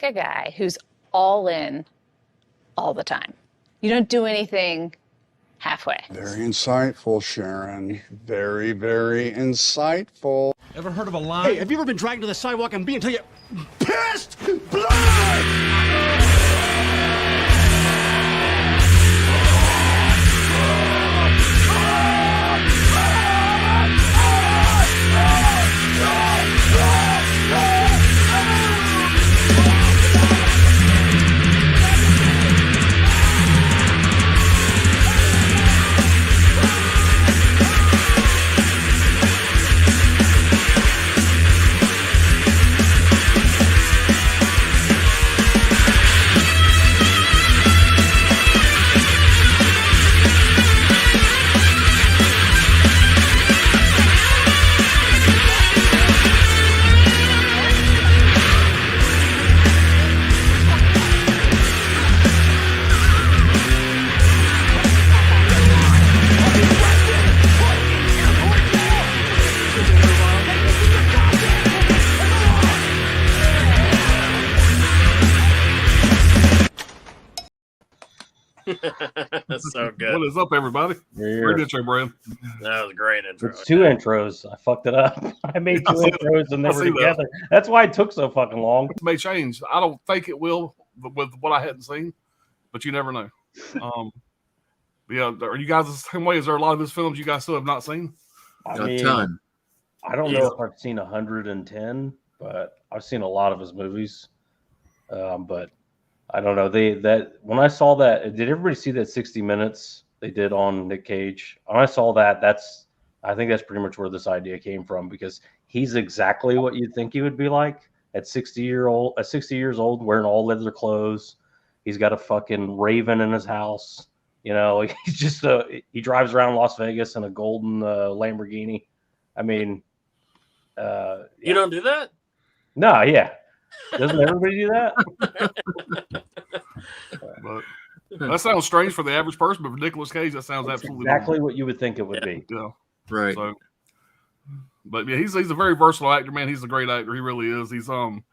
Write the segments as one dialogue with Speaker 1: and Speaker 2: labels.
Speaker 1: a guy who's all in all the time. You don't do anything halfway.
Speaker 2: Very insightful, Sharon. Very, very insightful.
Speaker 3: Ever heard of a line?
Speaker 4: Hey, have you ever been dragged to the sidewalk and beat until you pissed blood?
Speaker 5: That's so good.
Speaker 6: What is up, everybody? Great intro, Brad.
Speaker 5: That was a great intro.
Speaker 7: It's two intros. I fucked it up. I made two intros and they were together. That's why it took so fucking long.
Speaker 6: It may change. I don't think it will with what I hadn't seen, but you never know. Yeah, are you guys the same way? Is there a lot of his films you guys still have not seen?
Speaker 7: A ton. I don't know if I've seen 110, but I've seen a lot of his movies. But I don't know. That when I saw that, did everybody see that 60 Minutes they did on Nic Cage? When I saw that, I think that's pretty much where this idea came from, because he's exactly what you'd think he would be like at 60 years old, wearing all leather clothes. He's got a fucking raven in his house. You know, he's just he drives around Las Vegas in a golden Lamborghini. I mean,
Speaker 5: you don't do that?
Speaker 7: No, yeah. Doesn't everybody do that?
Speaker 6: But that sounds strange for the average person, but for Nicolas Cage, that sounds absolutely
Speaker 7: exactly
Speaker 6: normal.
Speaker 7: What you would think it would be.
Speaker 6: Yeah,
Speaker 8: right.
Speaker 6: So, but yeah, he's a very versatile actor, man. He's a great actor. He really is. He's one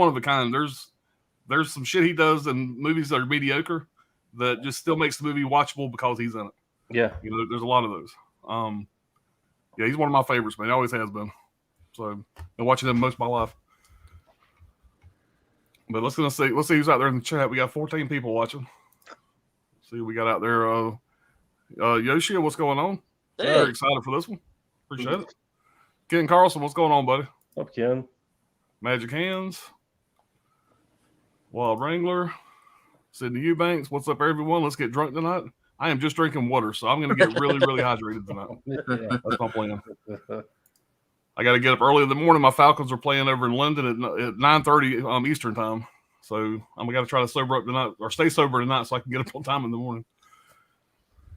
Speaker 6: of a kind. There's some shit he does in movies that are mediocre that just still makes the movie watchable because he's in it.
Speaker 7: Yeah,
Speaker 6: you know, there's a lot of those. Yeah, he's one of my favorites, man. He always has been. So, I've been watching him most of my life. But let's see who's out there in the chat. We got 14 people watching. See what we got out there. Yoshi, what's going on? Hey. Very excited for this one. Appreciate it. Ken Carlson, what's going on, buddy?
Speaker 7: Up, Ken. Magic
Speaker 6: Hands. Wild Wrangler. Sydney Eubanks, what's up, everyone? Let's get drunk tonight. I am just drinking water, so I'm going to get really, really hydrated tonight. Yeah. That's my plan. I got to get up early in the morning. My Falcons are playing over in London at 9:30 Eastern time. So I'm going to try to sober up tonight, or stay sober tonight, so I can get up on time in the morning.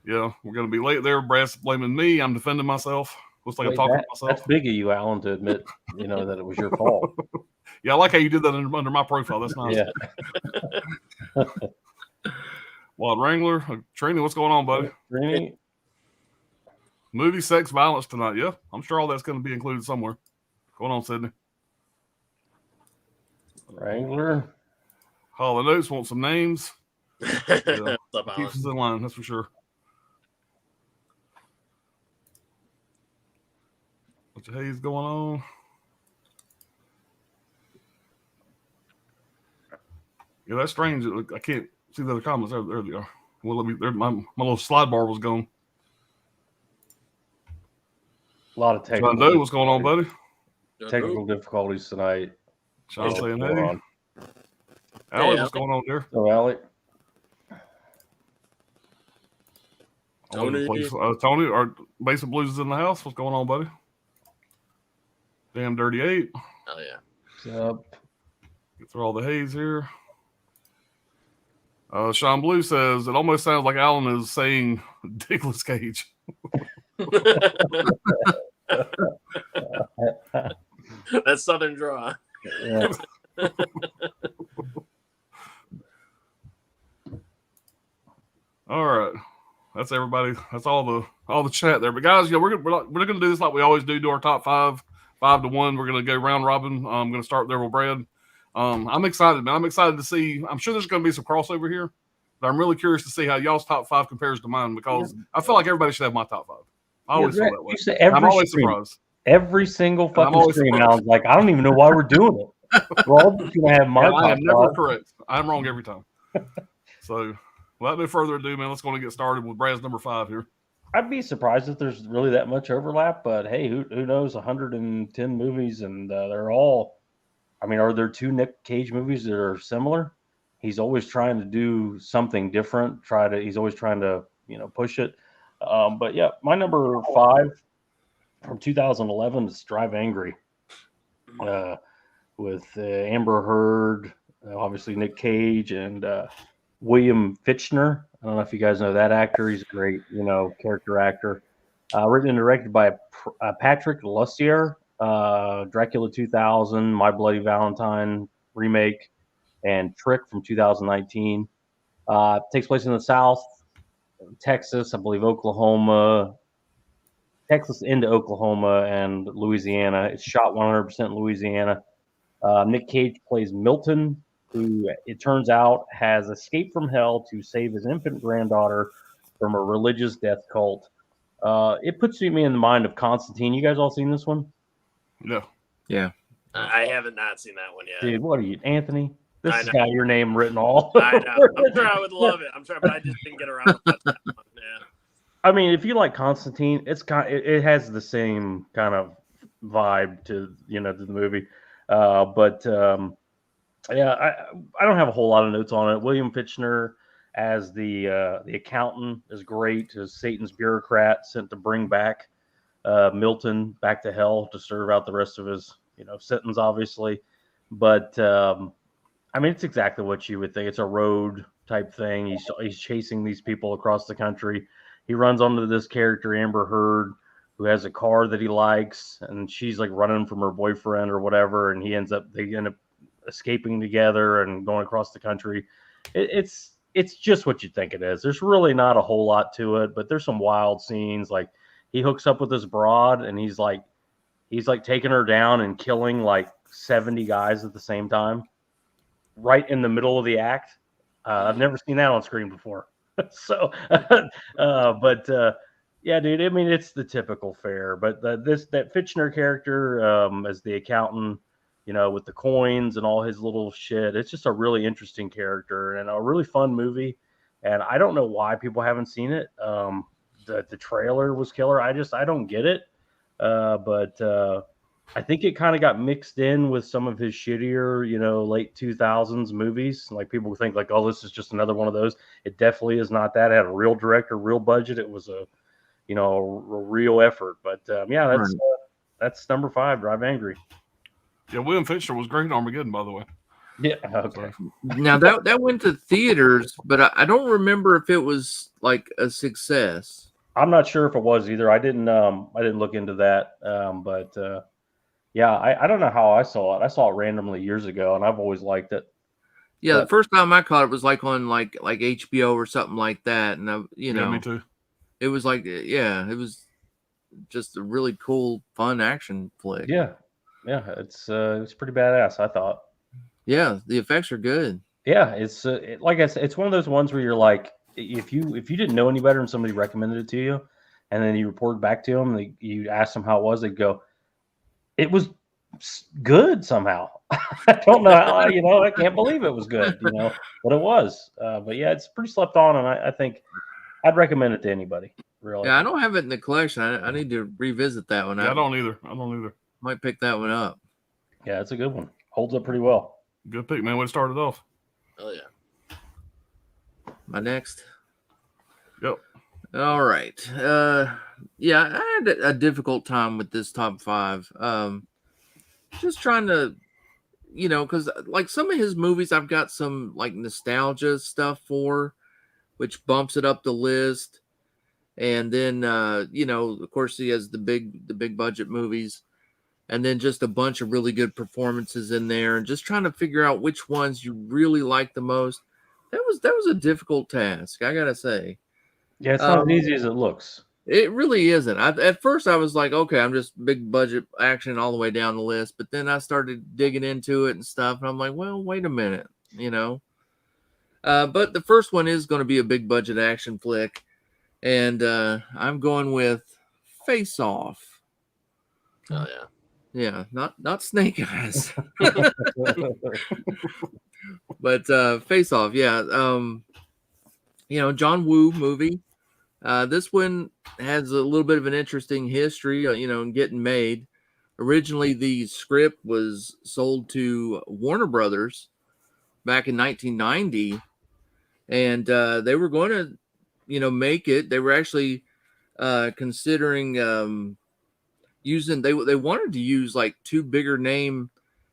Speaker 6: Yeah, we're going to be late there. Brad's blaming me. I'm defending myself. Looks like I'm talking to myself.
Speaker 7: That's big of you, Alan, to admit, that it was your fault.
Speaker 6: Yeah, I like how you did that under my profile. That's nice.
Speaker 7: Yeah.
Speaker 6: Wild Wrangler. Trini, what's going on, buddy?
Speaker 7: Trini.
Speaker 6: Movie, sex, violence tonight. Yeah, I'm sure all that's going to be included somewhere. Going on, Sydney.
Speaker 7: Wrangler.
Speaker 6: Hall of Notes want some names. Yeah. Keeps us in line, that's for sure. Bunch of haze going on. Yeah, that's strange. I can't see the other comments. There they are. Well, my little slide bar was gone.
Speaker 7: A lot of technical.
Speaker 6: John Doe, what's going on, buddy?
Speaker 7: Technical difficulties tonight.
Speaker 6: Sean saying hey. Allie, what's going on there?
Speaker 7: Oh, Allie.
Speaker 6: Tony, our Basic Blues is in the house. What's going on, buddy? Damn Dirty 8.
Speaker 5: Oh, yeah.
Speaker 7: What's up?
Speaker 6: Get through all the haze here. Sean Blue says, it almost sounds like Alan is saying Nicolas Cage.
Speaker 5: That's Southern draw.
Speaker 7: Yeah.
Speaker 6: All right. That's everybody. That's all the chat there. But guys, we're going to do this like we always do our top 5 to 1. We're going to go round robin. I'm going to start there with Brad. I'm excited, man. I'm excited to see. I'm sure there's going to be some crossover here, but I'm really curious to see how y'all's top 5 compares to mine because I feel like everybody should have my top 5. I always feel that way. I'm always surprised.
Speaker 7: Every single fucking stream, Alan's like, I don't even know why we're doing it. We're all just gonna have my top
Speaker 6: I am never
Speaker 7: 5.
Speaker 6: correct. I'm wrong every time. So, without no further ado, man, let's go and get started with Brad's number 5 here.
Speaker 7: I'd be surprised if there's really that much overlap, but hey, who knows? 110 movies, and they're all. I mean, are there 2 Nic Cage movies that are similar? He's always trying to do something different. He's always trying to push it. But yeah, my number 5 from 2011 is Drive Angry, with Amber Heard, obviously Nic Cage, and William Fichtner. I don't know if you guys know that actor. He's a great, character actor. Written and directed by Patrick Lussier. Dracula 2000, My Bloody Valentine remake, and Trick from 2019. Takes place in the South, Texas, I believe Oklahoma, Texas into Oklahoma and Louisiana. It's shot 100% in Louisiana. Nic Cage plays Milton, who it turns out has escaped from hell to save his infant granddaughter from a religious death cult. It puts me in the mind of Constantine. You guys all seen this one?
Speaker 6: No.
Speaker 5: Yeah. I haven't not seen that one yet.
Speaker 7: Dude, what are you, Anthony? This has got your name written all.
Speaker 5: I know. I'm sure I would love it. I'm sure, but I just didn't get around to watch that one. Yeah.
Speaker 7: I mean, if you like Constantine, it has the same kind of vibe to the movie. Yeah, I don't have a whole lot of notes on it. William Fichtner as the accountant is great, as Satan's bureaucrat sent to bring back Milton back to hell to serve out the rest of his sentence, obviously. But I mean, it's exactly what you would think. It's a road type thing. He's chasing these people across the country. He runs onto this character, Amber Heard, who has a car that he likes, and she's like running from her boyfriend or whatever, and they end up escaping together and going across the country. It's just what you think it is. There's really not a whole lot to it, but there's some wild scenes. Like he hooks up with this broad, and he's like taking her down and killing like 70 guys at the same time, right in the middle of the act. I've never seen that on screen before. So, yeah, dude. I mean, it's the typical fare, but that Fichtner character as the accountant, with the coins and all his little shit. It's just a really interesting character and a really fun movie. And I don't know why people haven't seen it. The trailer was killer. I don't get it. But I think it kind of got mixed in with some of his shittier, late 2000s movies. Like people think like, oh, this is just another one of those. It definitely is not that. It had a real director, real budget. It was a real effort. But yeah, that's number 5, Drive Angry.
Speaker 6: Yeah, William Fichtner was great in Armageddon, by the way.
Speaker 7: Yeah. Okay.
Speaker 3: Now that went to theaters, but I don't remember if it was like a success.
Speaker 7: I'm not sure if it was either. I didn't look into that. Yeah, I don't know how I saw it. I saw it randomly years ago, and I've always liked it.
Speaker 3: Yeah, the first time I caught it was like on like HBO or something like that, and
Speaker 6: Yeah, me too.
Speaker 3: It was like it was just a really cool, fun action flick.
Speaker 7: Yeah, it's pretty badass, I thought.
Speaker 3: Yeah, the effects are good.
Speaker 7: Yeah, it's like I said, it's one of those ones where you're like, if you didn't know any better and somebody recommended it to you, and then you reported back to them, you asked them how it was, they'd go, it was good somehow. I don't know how, I can't believe it was good, but it was. But yeah, it's pretty slept on, and I think I'd recommend it to anybody. Really.
Speaker 3: Yeah, I don't have it in the collection. I need to revisit that one.
Speaker 6: Yeah, I don't either.
Speaker 3: Might pick that one up.
Speaker 7: Yeah, it's a good one. Holds up pretty well.
Speaker 6: Good pick, man. Way to start it off.
Speaker 5: Oh yeah.
Speaker 3: My next.
Speaker 6: Yep.
Speaker 3: All right. Yeah, I had a difficult time with this top 5. Just trying to, because like some of his movies, I've got some like nostalgia stuff for, which bumps it up the list. And then, of course, he has the big budget movies, and then just a bunch of really good performances in there, and just trying to figure out which ones you really like the most. That was a difficult task, I gotta say.
Speaker 7: Yeah, it's not as easy as it looks.
Speaker 3: It really isn't. At first I was like, okay, I'm just big budget action all the way down the list, but then I started digging into it and stuff, and I'm like, well, wait a minute, you know. But the first one is going to be a big budget action flick, and I'm going with Face Off.
Speaker 5: Oh yeah.
Speaker 3: Yeah, not Snake Eyes, but Face Off. Yeah, John Woo movie. This one has a little bit of an interesting history, in getting made. Originally, the script was sold to Warner Brothers back in 1990, and they were going to, make it. They were actually considering using. They wanted to use like two bigger name,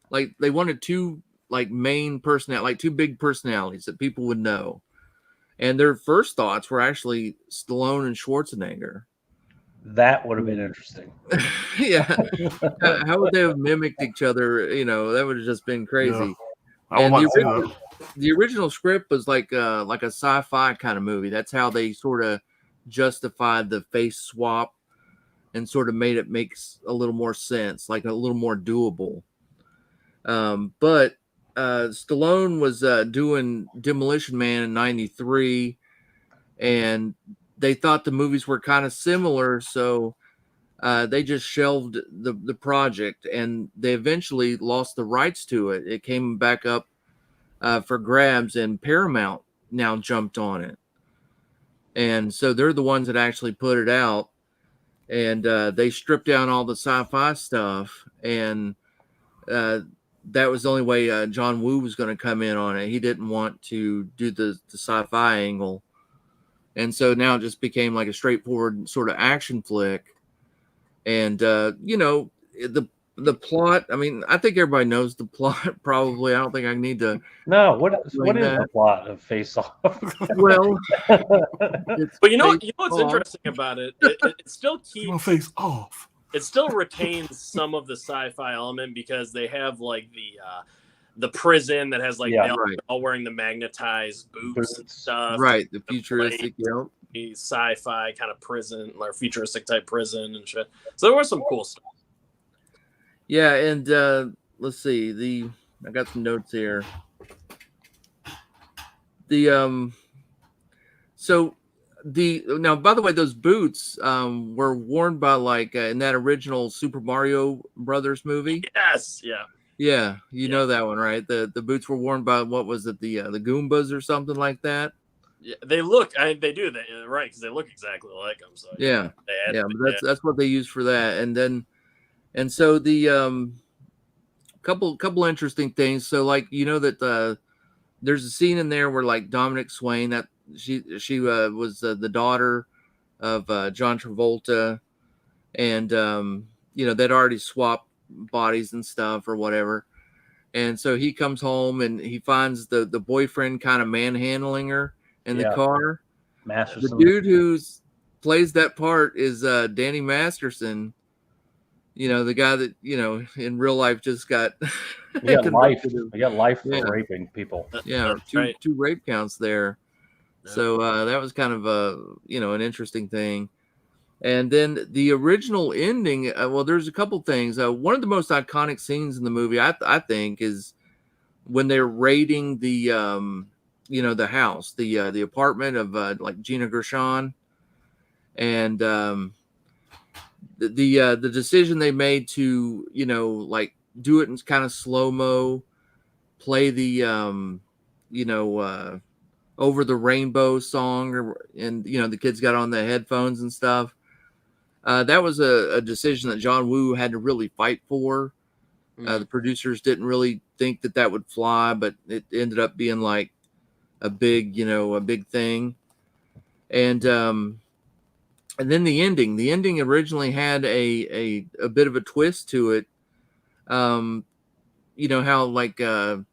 Speaker 3: like they wanted two like main personnel, like two big personalities that people would know. And their first thoughts were actually Stallone and Schwarzenegger.
Speaker 7: That would have been interesting.
Speaker 3: Yeah. How would they have mimicked each other? That would have just been crazy.
Speaker 6: I would
Speaker 3: And
Speaker 6: like to see that.
Speaker 3: the original script was like a sci-fi kind of movie. That's how they sort of justified the face swap and sort of made it makes a little more sense, like a little more doable. But Stallone was doing Demolition Man in '93, and they thought the movies were kind of similar, so they just shelved the project, and they eventually lost the rights to it. It came back up for grabs, and Paramount now jumped on it, and so they're the ones that actually put it out, and they stripped down all the sci-fi stuff, and that was the only way John Woo was going to come in on it. He didn't want to do the sci-fi angle. And so now it just became like a straightforward sort of action flick. And, the plot, I mean, I think everybody knows the plot probably. I don't think I need to.
Speaker 7: No, what is
Speaker 3: that.
Speaker 7: the plot of Face Off?
Speaker 3: Well,
Speaker 5: but you know what's interesting about it? It still keeps
Speaker 6: My face off.
Speaker 5: It still retains some of the sci-fi element because they have like the prison that has like all wearing the magnetized boots and stuff.
Speaker 3: Right, the futuristic,
Speaker 5: the sci-fi kind of prison or futuristic type prison and shit. So there was some cool stuff.
Speaker 3: Yeah, and let's see. I got some notes here. Now, by the way, those boots were worn by like in that original Super Mario Brothers movie.
Speaker 5: Yes,
Speaker 3: yeah, you know that one, right? The boots were worn by what was it, the Goombas or something like that.
Speaker 5: Yeah, they look. They do that, right? Because they look exactly like them. So
Speaker 3: yeah, but that's what they use for that. And so the couple interesting things. So like that there's a scene in there where like Dominic Swain, that she was the daughter of John Travolta, and they'd already swapped bodies and stuff or whatever, and so he comes home and he finds the boyfriend kind of manhandling her in the car.
Speaker 7: Masterson.
Speaker 3: The dude who plays that part is Danny Masterson, the guy that in real life just got
Speaker 7: he got life for raping people.
Speaker 3: Two rape counts there. So that was kind of an interesting thing. And then the original ending, there's a couple things. One of the most iconic scenes in the movie, I think, is when they're raiding the the house, the apartment of like Gina Gershon, and the decision they made to like do it in kind of slow-mo, play the Over the Rainbow song, and the kids got on the headphones and stuff. That was a decision that John Woo had to really fight for. The producers didn't really think that would fly, but it ended up being like a big thing. And then the ending originally had a bit of a twist to it. How like Sean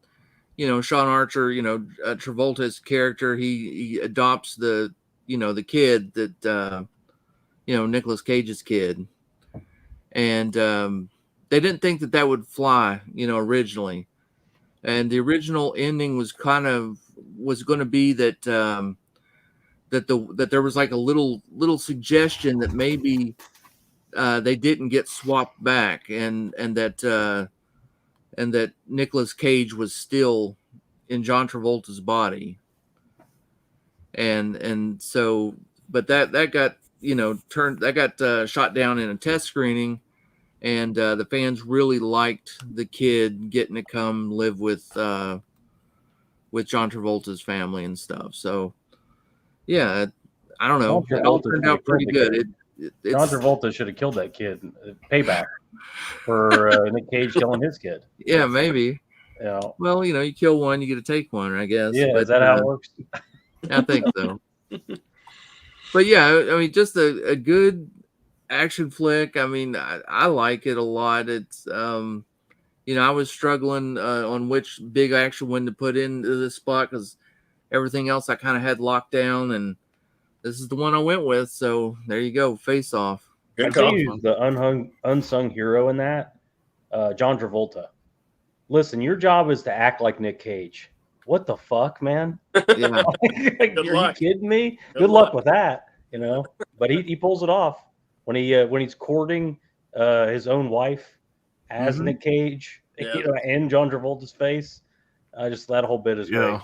Speaker 3: Archer, Travolta's character, he adopts the kid that Nicolas Cage's kid, and they didn't think that would fly, originally. And the original ending was going to be that that there was like a little suggestion that maybe they didn't get swapped back, and that Nicolas Cage was still in John Travolta's body, and so, but that got shot down in a test screening, and the fans really liked the kid getting to come live with John Travolta's family and stuff. So yeah, I don't know, it all turned out pretty good.
Speaker 7: John Travolta should have killed that kid. Payback for Nic Cage killing his kid.
Speaker 3: Yeah, maybe.
Speaker 7: Yeah.
Speaker 3: Well, you kill one, you get to take one, I guess.
Speaker 7: Yeah,
Speaker 3: but,
Speaker 7: is that how it works?
Speaker 3: I think so. But yeah, I mean, just a good action flick. I mean, I like it a lot. It's I was struggling on which big action one to put into this spot because everything else I kind of had locked down, and this is the one I went with. So there you go, Face Off.
Speaker 7: I tell you, the unsung hero in that, John Travolta. Listen, your job is to act like Nic Cage. What the fuck, man?
Speaker 3: Yeah.
Speaker 7: Are you kidding me? Good luck with that, But he pulls it off when he's courting his own wife as Nic Cage, and John Travolta's face. Just that whole bit is great.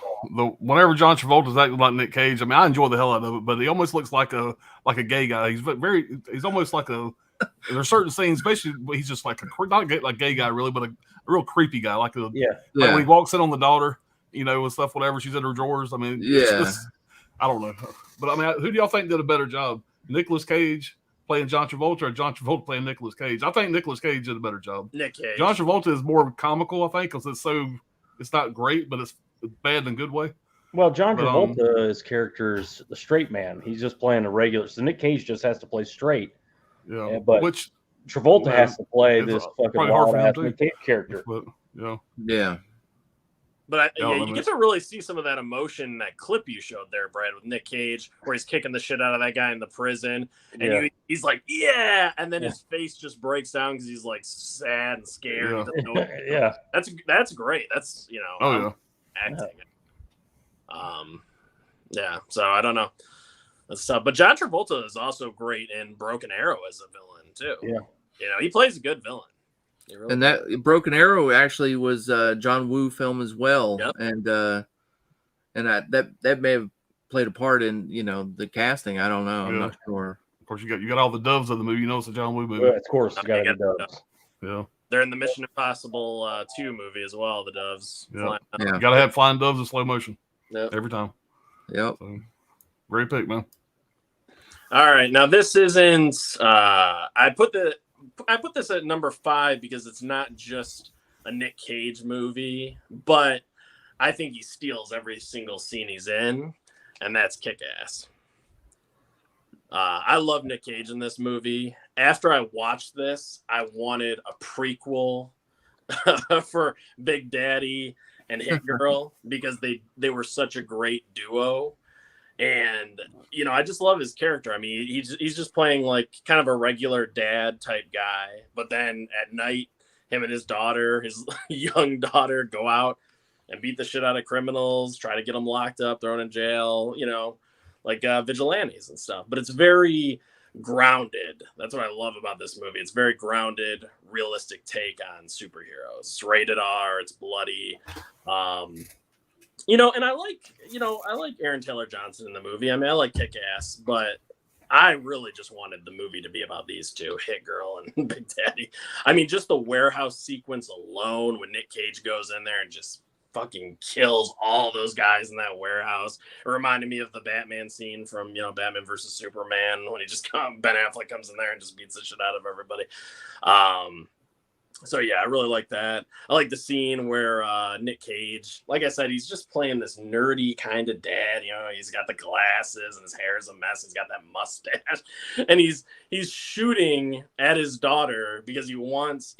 Speaker 6: Whenever John Travolta's acting like Nic Cage, I mean, I enjoy the hell out of it, but he almost looks like a gay guy. He's almost like there's certain scenes, especially he's just like not like gay guy really, but a real creepy guy, like when he walks in on the daughter, and stuff, whatever, she's in her drawers. I mean, I don't know, but I mean, who do y'all think did a better job, Nicolas Cage playing John Travolta or John Travolta playing Nicolas Cage? I think Nicolas Cage did a better job.
Speaker 5: Nic Cage.
Speaker 6: John Travolta is more comical, I think, because it's not great, but it's bad in a good way.
Speaker 7: Well, John Travolta's character is the straight man. He's just playing a regular. So Nic Cage just has to play straight.
Speaker 6: Yeah,
Speaker 7: but Travolta has to play this fucking wild ass Nic Cage character.
Speaker 6: But,
Speaker 3: yeah.
Speaker 5: But you get to really see some of that emotion in that clip you showed there, Brad, with Nic Cage, where he's kicking the shit out of that guy in the prison, and he's like, "Yeah," and then his face just breaks down because he's like sad and scared.
Speaker 7: Yeah,
Speaker 5: that's great. That's acting. So I don't know. That's tough. But John Travolta is also great in Broken Arrow as a villain too.
Speaker 7: Yeah,
Speaker 5: he plays a good villain. Really
Speaker 3: and that Broken Arrow actually was John Woo film as well.
Speaker 5: Yep.
Speaker 3: And that may have played a part in the casting. I don't know. I'm not sure.
Speaker 6: Of course, you got all the doves of the movie. It's a John Woo movie.
Speaker 7: Well, of course, you got the doves.
Speaker 6: Yeah.
Speaker 5: They're in the Mission Impossible 2 movie as well. The doves.
Speaker 6: Yeah. You got to have flying doves in slow motion.
Speaker 5: Yep.
Speaker 6: Every time.
Speaker 3: Yep.
Speaker 6: So, great pick, man.
Speaker 5: All right, now this isn't. I put this at number 5 because it's not just a Nic Cage movie, but I think he steals every single scene he's in, and that's Kick-Ass. I love Nic Cage in this movie. After I watched this, I wanted a prequel for Big Daddy and Hit Girl because they were such a great duo. And, I just love his character. I mean, he's just playing like kind of a regular dad type guy. But then at night, him and his daughter, his young daughter, go out and beat the shit out of criminals, try to get them locked up, thrown in jail, like vigilantes and stuff. But it's very grounded. That's what I love about this movie. It's very grounded, realistic take on superheroes. It's rated R. It's bloody. And I like Aaron Taylor Johnson in the movie. I mean, I like Kick-Ass, but I really just wanted the movie to be about these two, Hit Girl and Big Daddy. I mean, just the warehouse sequence alone when Nic Cage goes in there and just fucking kills all those guys in that warehouse. It reminded me of the Batman scene from, Batman versus Superman when Ben Affleck comes in there and just beats the shit out of everybody. So yeah, I really like that. I like the scene where Nic Cage, like I said, he's just playing this nerdy kind of dad. He's got the glasses and his hair is a mess. He's got that mustache, and he's shooting at his daughter because he wants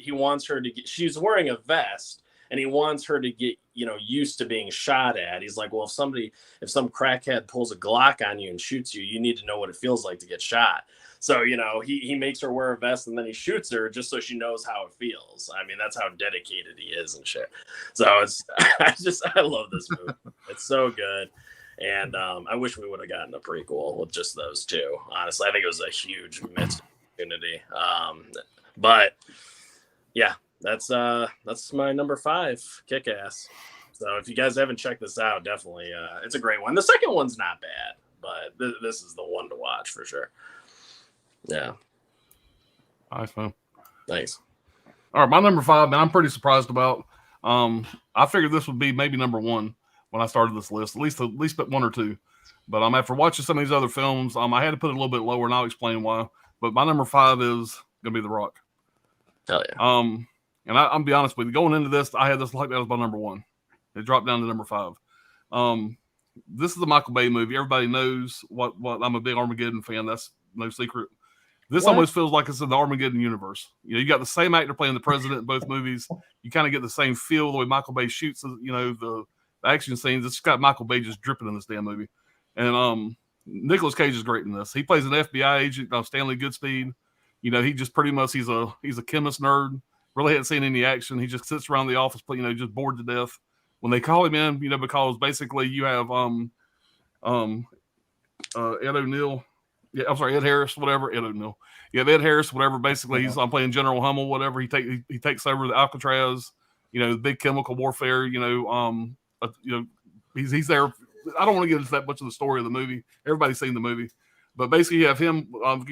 Speaker 5: her to get. She's wearing a vest, and he wants her to get used to being shot at. He's like, well, if some crackhead pulls a Glock on you and shoots you, you need to know what it feels like to get shot. So, he makes her wear a vest and then he shoots her just so she knows how it feels. I mean, that's how dedicated he is and shit. So I love this movie. It's so good. And I wish we would have gotten a prequel with just those two. Honestly, I think it was a huge missed opportunity. But yeah, that's my number 5, Kick-Ass. So if you guys haven't checked this out, definitely, it's a great one. The second one's not bad, but this is the one to watch for sure. Yeah.
Speaker 6: Nice, man.
Speaker 5: Thanks.
Speaker 6: All right, my number 5, man, I'm pretty surprised about. I figured this would be maybe number 1 when I started this list, at least but 1 or 2. But after watching some of these other films, I had to put it a little bit lower, and I'll explain why. But my number 5 is gonna be The Rock.
Speaker 5: Hell yeah.
Speaker 6: And I'll be honest with you, going into this, I had this like that as my number 1. It dropped down to number 5. This is a Michael Bay movie. Everybody knows what I'm a big Armageddon fan. That's no secret. This almost feels like it's in the Armageddon universe. You know, you got the same actor playing the president in both movies. You kind of get the same feel the way Michael Bay shoots, you know, the action scenes. It's got Michael Bay just dripping in this damn movie. And Nicolas Cage is great in this. He plays an FBI agent, Stanley Goodspeed. You know, he just pretty much he's a chemist nerd. Really hadn't seen any action. He just sits around the office, you know, just bored to death. When they call him in, you know, because basically you have Ed O'Neill. Yeah, I'm sorry, Ed Harris, whatever. Ed O'Neill. You have Ed Harris, whatever. Basically, I'm playing General Hummel, whatever. He takes over the Alcatraz. You know, the big chemical warfare. You know, he's there. I don't want to get into that much of the story of the movie. Everybody's seen the movie, but basically, you have him.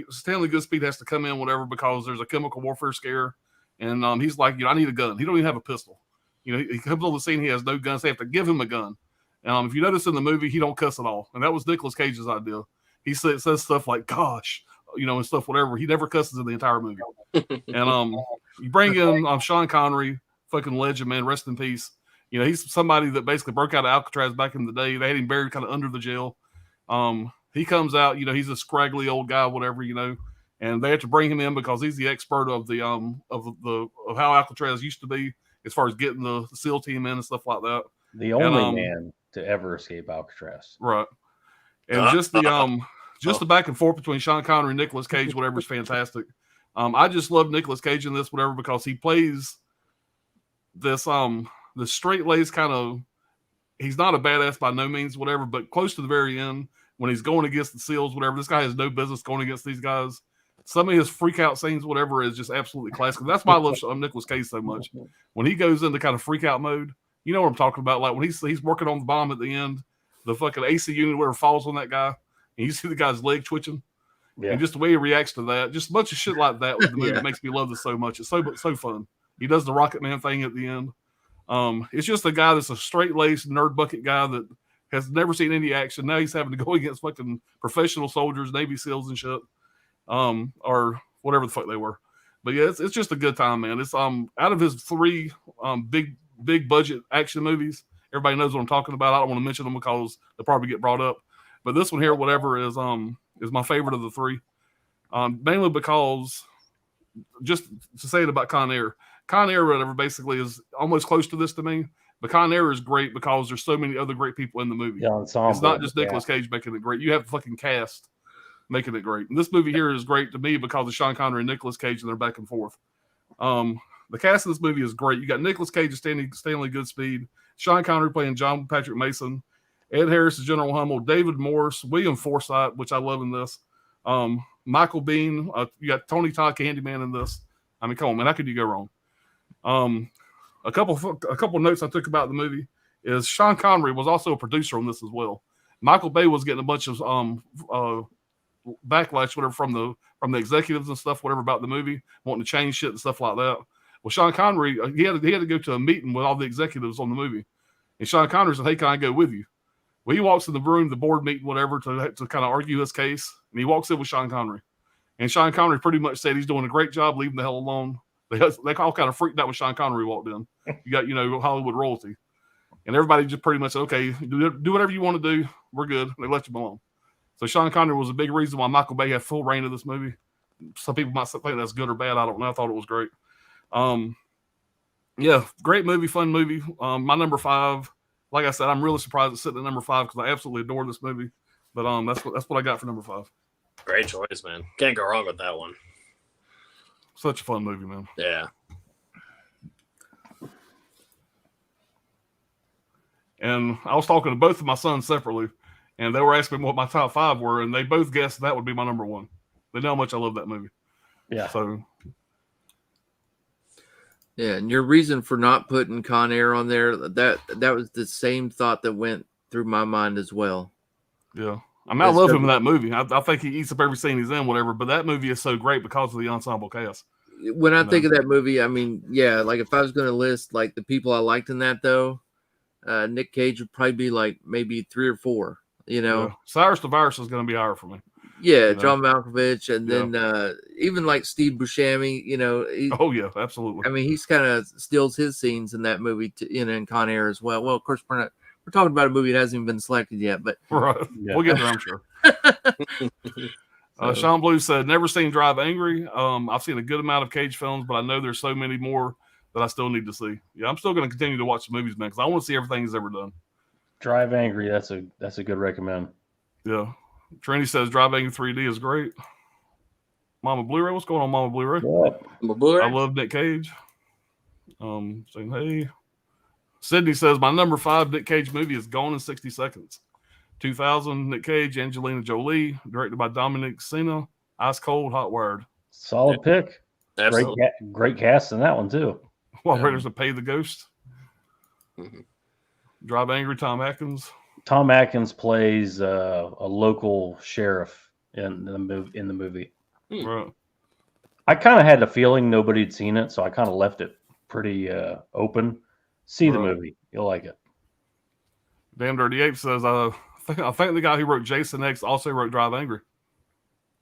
Speaker 6: Stanley Goodspeed has to come in, whatever, because there's a chemical warfare scare, and he's like, you know, I need a gun. He don't even have a pistol. You know, he comes on the scene. He has no guns. They have to give him a gun. If you notice in the movie, he don't cuss at all, and that was Nicolas Cage's idea. He says stuff like "gosh," you know, and stuff whatever. He never cusses in the entire movie. And you bring in Sean Connery, fucking legend, man, rest in peace. You know, he's somebody that basically broke out of Alcatraz back in the day. They had him buried kind of under the jail. He comes out, you know, he's a scraggly old guy, whatever, you know, and they have to bring him in because he's the expert of the of how Alcatraz used to be as far as getting the SEAL team in and stuff like that.
Speaker 7: The only man to ever escape Alcatraz,
Speaker 6: right? And just the back and forth between Sean Connery and Nicolas Cage, whatever, is fantastic. I just love Nicolas Cage in this, whatever, because he plays this the straight-laced kind of. He's not a badass by no means, whatever, but close to the very end when he's going against the SEALs, whatever. This guy has no business going against these guys. Some of his freak out scenes, whatever, is just absolutely classic. That's why I love Nicolas Cage so much. When he goes into kind of freak out mode, you know what I'm talking about. Like when he's working on the bomb at the end, the fucking AC unit whatever falls on that guy. And you see the guy's leg twitching, and just the way he reacts to that, just a bunch of shit like that with the movie makes me love this so much. It's so fun. He does the Rocket Man thing at the end. It's just a guy that's a straight-laced nerd bucket guy that has never seen any action. Now he's having to go against fucking professional soldiers, Navy SEALs and shit, or whatever the fuck they were. But yeah, it's just a good time, man. It's out of his 3 big budget action movies. Everybody knows what I'm talking about. I don't want to mention them because they'll probably get brought up. But this one here, whatever, is my favorite of the 3. Mainly because, just to say it about Con Air, whatever, basically is almost close to this to me. But Con Air is great because there's so many other great people in the movie.
Speaker 7: Yeah,
Speaker 6: it's not just Nicolas Cage making it great. You have the fucking cast making it great. And this movie here is great to me because of Sean Connery and Nicolas Cage and they're back and forth. The cast of this movie is great. You got Nicolas Cage as Stanley Goodspeed, Sean Connery playing John Patrick Mason, Ed Harris is General Hummel, David Morse, William Forsythe, which I love in this. Michael Biehn, you got Tony Todd, Candyman in this. I mean, come on, man, how could you go wrong? A couple notes I took about the movie is Sean Connery was also a producer on this as well. Michael Bay was getting a bunch of backlash, whatever, from the executives and stuff, whatever, about the movie, wanting to change shit and stuff like that. Well, Sean Connery, he had to go to a meeting with all the executives on the movie, and Sean Connery said, "Hey, can I go with you?" Well, he walks in the room, the board meeting, whatever, to kind of argue his case, and he walks in with Sean Connery, and Sean Connery pretty much said he's doing a great job, leaving the hell alone. They all kind of freaked out when Sean Connery walked in. You got, you know, Hollywood royalty, and everybody just pretty much said, "Okay, do whatever you want to do. We're good." And they let you alone. So Sean Connery was a big reason why Michael Bay had full reign of this movie. Some people might think that's good or bad. I don't know. I thought it was great. Yeah, great movie, fun movie. My number 5, like I said, I'm really surprised it's sitting at number 5 because I absolutely adore this movie. But that's what I got for number 5.
Speaker 5: Great choice, man. Can't go wrong with that one.
Speaker 6: Such a fun movie, man.
Speaker 5: Yeah.
Speaker 6: And I was talking to both of my sons separately, and they were asking me what my top 5 were, and they both guessed that would be my number 1. They know how much I love that movie.
Speaker 7: Yeah.
Speaker 6: So.
Speaker 3: Yeah, and your reason for not putting Con Air on there, that was the same thought that went through my mind as well.
Speaker 6: Yeah. I mean, I love him in that movie. I think he eats up every scene he's in, whatever, but that movie is so great because of the ensemble cast.
Speaker 3: When I think of that movie, I mean, yeah, like if I was going to list like the people I liked in that, though, Nic Cage would probably be like maybe 3 or 4, you know.
Speaker 6: Yeah. Cyrus the Virus is going to be higher for me.
Speaker 3: Yeah, John Malkovich, and then even like Steve Buscemi, you know.
Speaker 6: Oh, yeah, absolutely.
Speaker 3: I mean, he's kind of steals his scenes in that movie, in Con Air as well. Well, of course, we're talking about a movie that hasn't even been selected yet, but
Speaker 6: right. We'll get there, I'm sure. Sean Blue said, never seen Drive Angry. I've seen a good amount of Cage films, but I know there's so many more that I still need to see. Yeah, I'm still going to continue to watch the movies, man, because I want to see everything he's ever done.
Speaker 7: Drive Angry, that's a good recommend.
Speaker 6: Yeah. Trini says Drive Angry 3D is great. Mama Blu-ray, what's going on, Mama Blu-ray?
Speaker 3: Blu-ray?
Speaker 6: I love Nic Cage. Saying hey. Sydney says my number 5 Nic Cage movie is Gone in 60 Seconds. 2000, Nic Cage, Angelina Jolie, directed by Dominic Sena. Ice cold, hot wired.
Speaker 7: Solid pick.
Speaker 5: Absolutely.
Speaker 7: Great cast in that one too.
Speaker 6: While Raiders to Pay the Ghost. Mm-hmm. Drive Angry, Tom Atkins.
Speaker 7: Tom Atkins plays a local sheriff in the movie.
Speaker 6: Right.
Speaker 7: I kind of had a feeling nobody'd seen it, so I kind of left it pretty open. See the movie, you'll like it.
Speaker 6: Damn Dirty Ape says, I think the guy who wrote Jason X also wrote Drive Angry.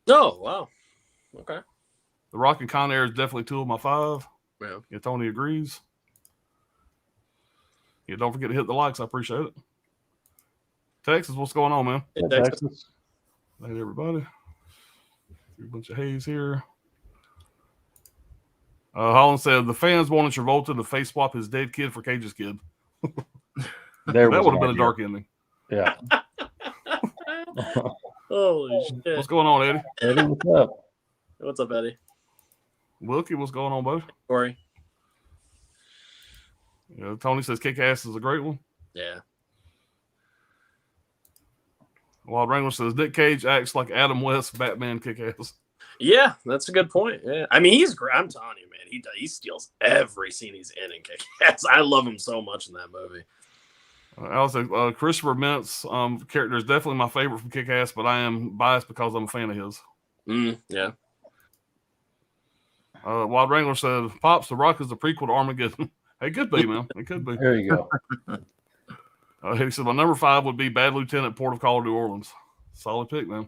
Speaker 5: Oh, wow. Okay.
Speaker 6: The Rock and Con Air is definitely 2 of my 5.
Speaker 5: Yeah.
Speaker 6: Tony agrees. Yeah, don't forget to hit the likes. I appreciate it. Texas, what's going on, man?
Speaker 5: Hey, Texas.
Speaker 6: Hey, everybody. A bunch of haze here. Holland said the fans wanted Travolta to face swap his dead kid for Cage's kid. That would have been a dark ending.
Speaker 7: Yeah.
Speaker 5: Holy shit.
Speaker 6: What's going on, Eddie?
Speaker 7: Eddie, what's up?
Speaker 5: What's up, Eddie?
Speaker 6: Wilkie, what's going on, bud?
Speaker 5: Corey.
Speaker 6: Yeah, Tony says Kick Ass is a great one.
Speaker 5: Yeah.
Speaker 6: Wild Wrangler says Nic Cage acts like Adam West, Batman Kick Ass.
Speaker 5: Yeah, that's a good point. Yeah, I mean, he's great. I'm telling you, man, he steals every scene he's in Kick-Ass. I love him so much in that movie.
Speaker 6: Also, Christopher Mintz character is definitely my favorite from Kick-Ass, but I am biased because I'm a fan of his.
Speaker 5: Yeah.
Speaker 6: Wild Wrangler said, Pops, The Rock is the prequel to Armageddon. It could be, man. It could be.
Speaker 7: There you go.
Speaker 6: He said, my number 5 would be Bad Lieutenant, Port of Call, New Orleans. Solid pick, man.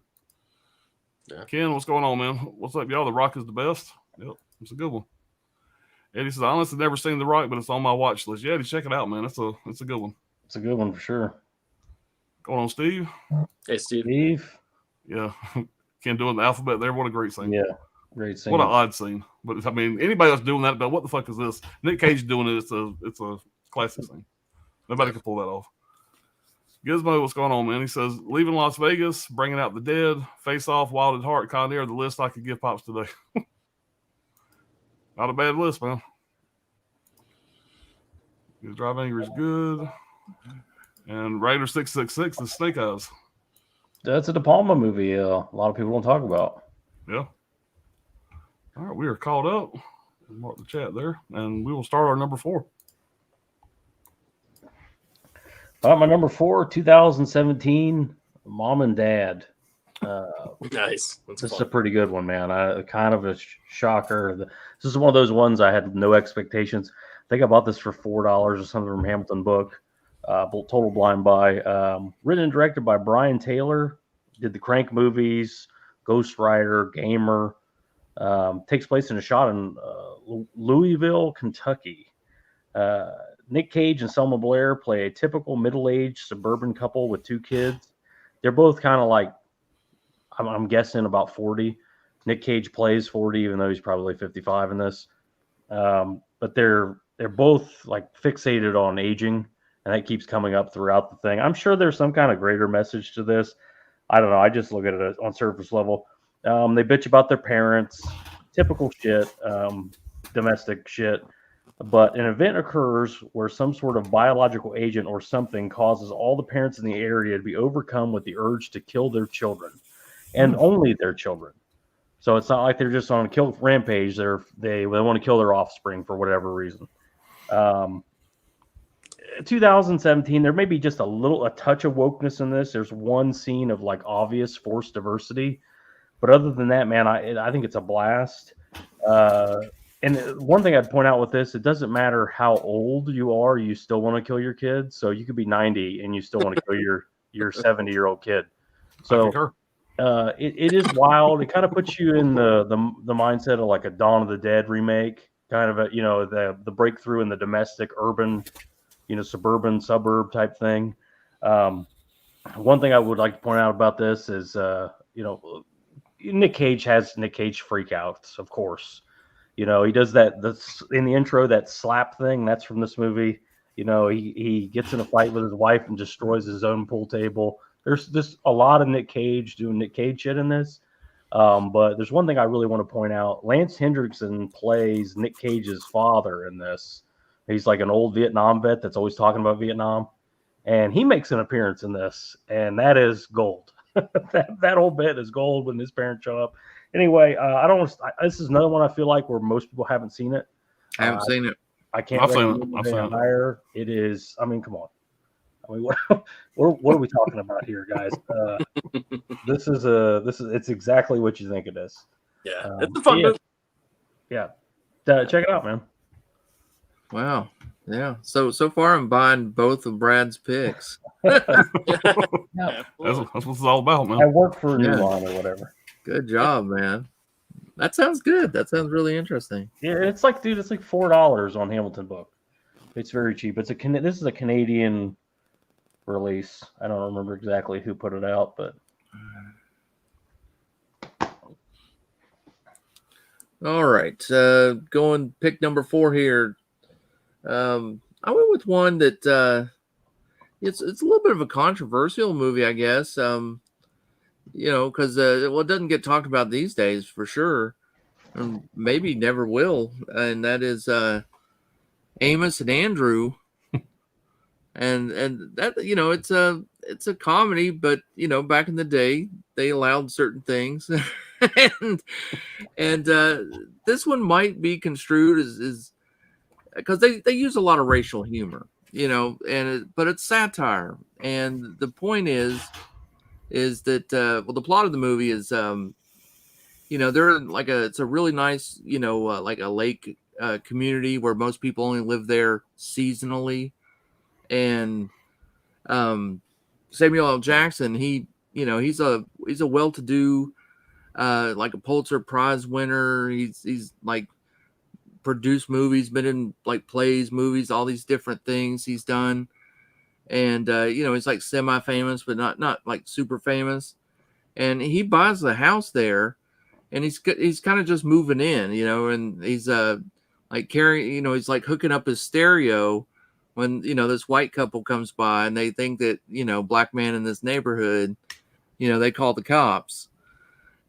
Speaker 6: Yeah. Ken, what's going on, man? What's up, y'all? The Rock is the best. Yep, it's a good one. Eddie says, I honestly never seen The Rock, but it's on my watch list. Yeah, Eddie, check it out, man. It's a good one.
Speaker 7: It's a good one for sure.
Speaker 6: Going on, Steve?
Speaker 5: Hey, Steve.
Speaker 6: Yeah. Ken doing the alphabet there. What a great scene.
Speaker 7: Yeah, great scene.
Speaker 6: What an odd scene. But, I mean, anybody else doing that, but what the fuck is this? Nic Cage doing it. It's a classic scene. Nobody can pull that off. Gizmo, what's going on, man? He says, leaving Las Vegas, bringing out the dead, Face Off, Wild at Heart, Con Air, the list I could give Pops today. Not a bad list, man. His Drive Angry is good. And Raider 666 is Snake Eyes.
Speaker 7: That's a De Palma movie a lot of people don't talk about.
Speaker 6: Yeah. All right, we are caught up. Mark the chat there, and we will start our number 4.
Speaker 7: My number 4, 2017, Mom and Dad.
Speaker 5: Nice.
Speaker 7: This is a pretty good one, man. Kind of a shocker. This is one of those ones I had no expectations. I think I bought this for $4 or something from Hamilton Book. Total blind buy. Written and directed by Brian Taylor. Did the Crank movies, Ghost Rider, Gamer. Takes place in a shot in Louisville, Kentucky. Nic Cage and Selma Blair play a typical middle-aged suburban couple with 2 kids. They're both kind of like, I'm guessing about 40. Nic Cage plays 40, even though he's probably 55 in this. But they're both like fixated on aging, and that keeps coming up throughout the thing. I'm sure there's some kind of greater message to this. I don't know. I just look at it on surface level. They bitch about their parents, typical shit, domestic shit. but an event occurs where some sort of biological agent or something causes all the parents in the area to be overcome with the urge to kill their children, and only their children. So it's not like they're just on a kill rampage. They want to kill their offspring for whatever reason. 2017, there may be just a touch of wokeness in this. There's one scene of like obvious forced diversity, but other than that, man, I think it's a blast. And one thing I'd point out with this, it doesn't matter how old you are, you still want to kill your kids. So you could be 90 and you still want to kill your 70-year-old kid. So it is wild. It kind of puts you in the mindset of like a Dawn of the Dead remake, kind of the breakthrough in the domestic urban, suburban suburb type thing. One thing I would like to point out about this is Nic Cage has Nic Cage freakouts, of course. He does that in the intro, that slap thing. That's from this movie. He gets in a fight with his wife and destroys his own pool table. There's just a lot of Nic Cage doing Nic Cage shit in this. But there's one thing I really want to point out. Lance Hendrickson plays Nic Cage's father in this. He's like an old Vietnam vet that's always talking about Vietnam. And he makes an appearance in this, and that is gold. that whole bit is gold when his parents show up. Anyway, this is another one I feel like where most people haven't seen it.
Speaker 3: I haven't seen it.
Speaker 7: I can't
Speaker 6: I've seen
Speaker 7: recommend
Speaker 6: it.
Speaker 7: it higher. It is, I mean, come on. I mean, what are we talking about here, guys? It's exactly what you think it is.
Speaker 5: Yeah, it's a fun movie.
Speaker 7: Yeah. Check it out, man.
Speaker 3: Wow. Yeah. So far I'm buying both of Brad's picks.
Speaker 6: That's what it's all about, man.
Speaker 7: I work for New Line or whatever.
Speaker 3: Good job, man. That sounds good. That sounds really interesting.
Speaker 7: Yeah, it's like $4 on Hamilton Book. It's very cheap. This is a Canadian release. I don't remember exactly who put it out, but
Speaker 3: all right. Going pick number 4 here. I went with one that it's a little bit of a controversial movie, I guess. Because it doesn't get talked about these days for sure, and maybe never will. And that is Amos and Andrew. and that it's a comedy, but back in the day they allowed certain things, and this one might be construed as because they use a lot of racial humor, but it's satire, and the point is that the plot of the movie is they're like it's a really nice like a lake community where most people only live there seasonally, and Samuel L. Jackson, he's a well-to-do like a Pulitzer Prize winner. He's like produced movies, been in like plays, movies, all these different things he's done. And he's like semi-famous, but not like super famous. And he buys the house there, and he's kind of just moving in, and he's like carrying, he's like hooking up his stereo when this white couple comes by, and they think that black man in this neighborhood, they call the cops.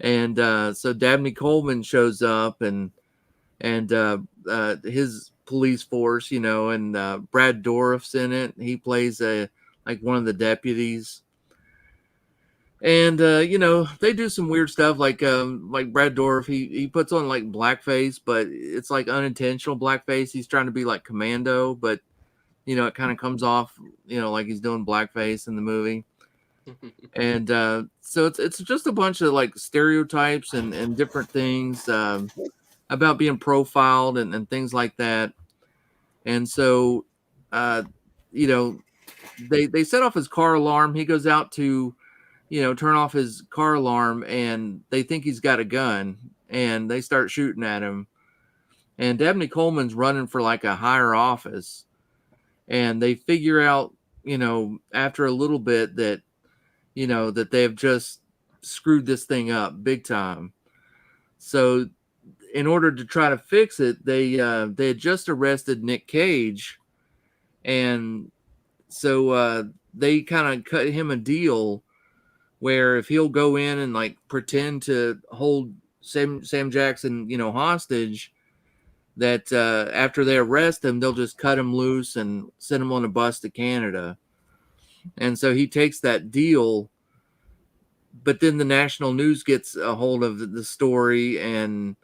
Speaker 3: And so Dabney Coleman shows up, and his police force, and Brad Dourif's in it. He plays like one of the deputies, and they do some weird stuff, like Brad Dourif, he puts on like blackface, but it's like unintentional blackface. He's trying to be like Commando, but it kind of comes off like he's doing blackface in the movie. And so it's just a bunch of like stereotypes and different things about being profiled and things like that. And so, they set off his car alarm. He goes out to, turn off his car alarm, and they think he's got a gun, and they start shooting at him. And Dabney Coleman's running for like a higher office, and they figure out, after a little bit that, that they've just screwed this thing up big time. So in order to try to fix it, they had just arrested Nic Cage, and so they kind of cut him a deal where if he'll go in and like pretend to hold Sam Jackson, hostage, that after they arrest him, they'll just cut him loose and send him on a bus to Canada. And so he takes that deal, but then the national news gets a hold of the story, and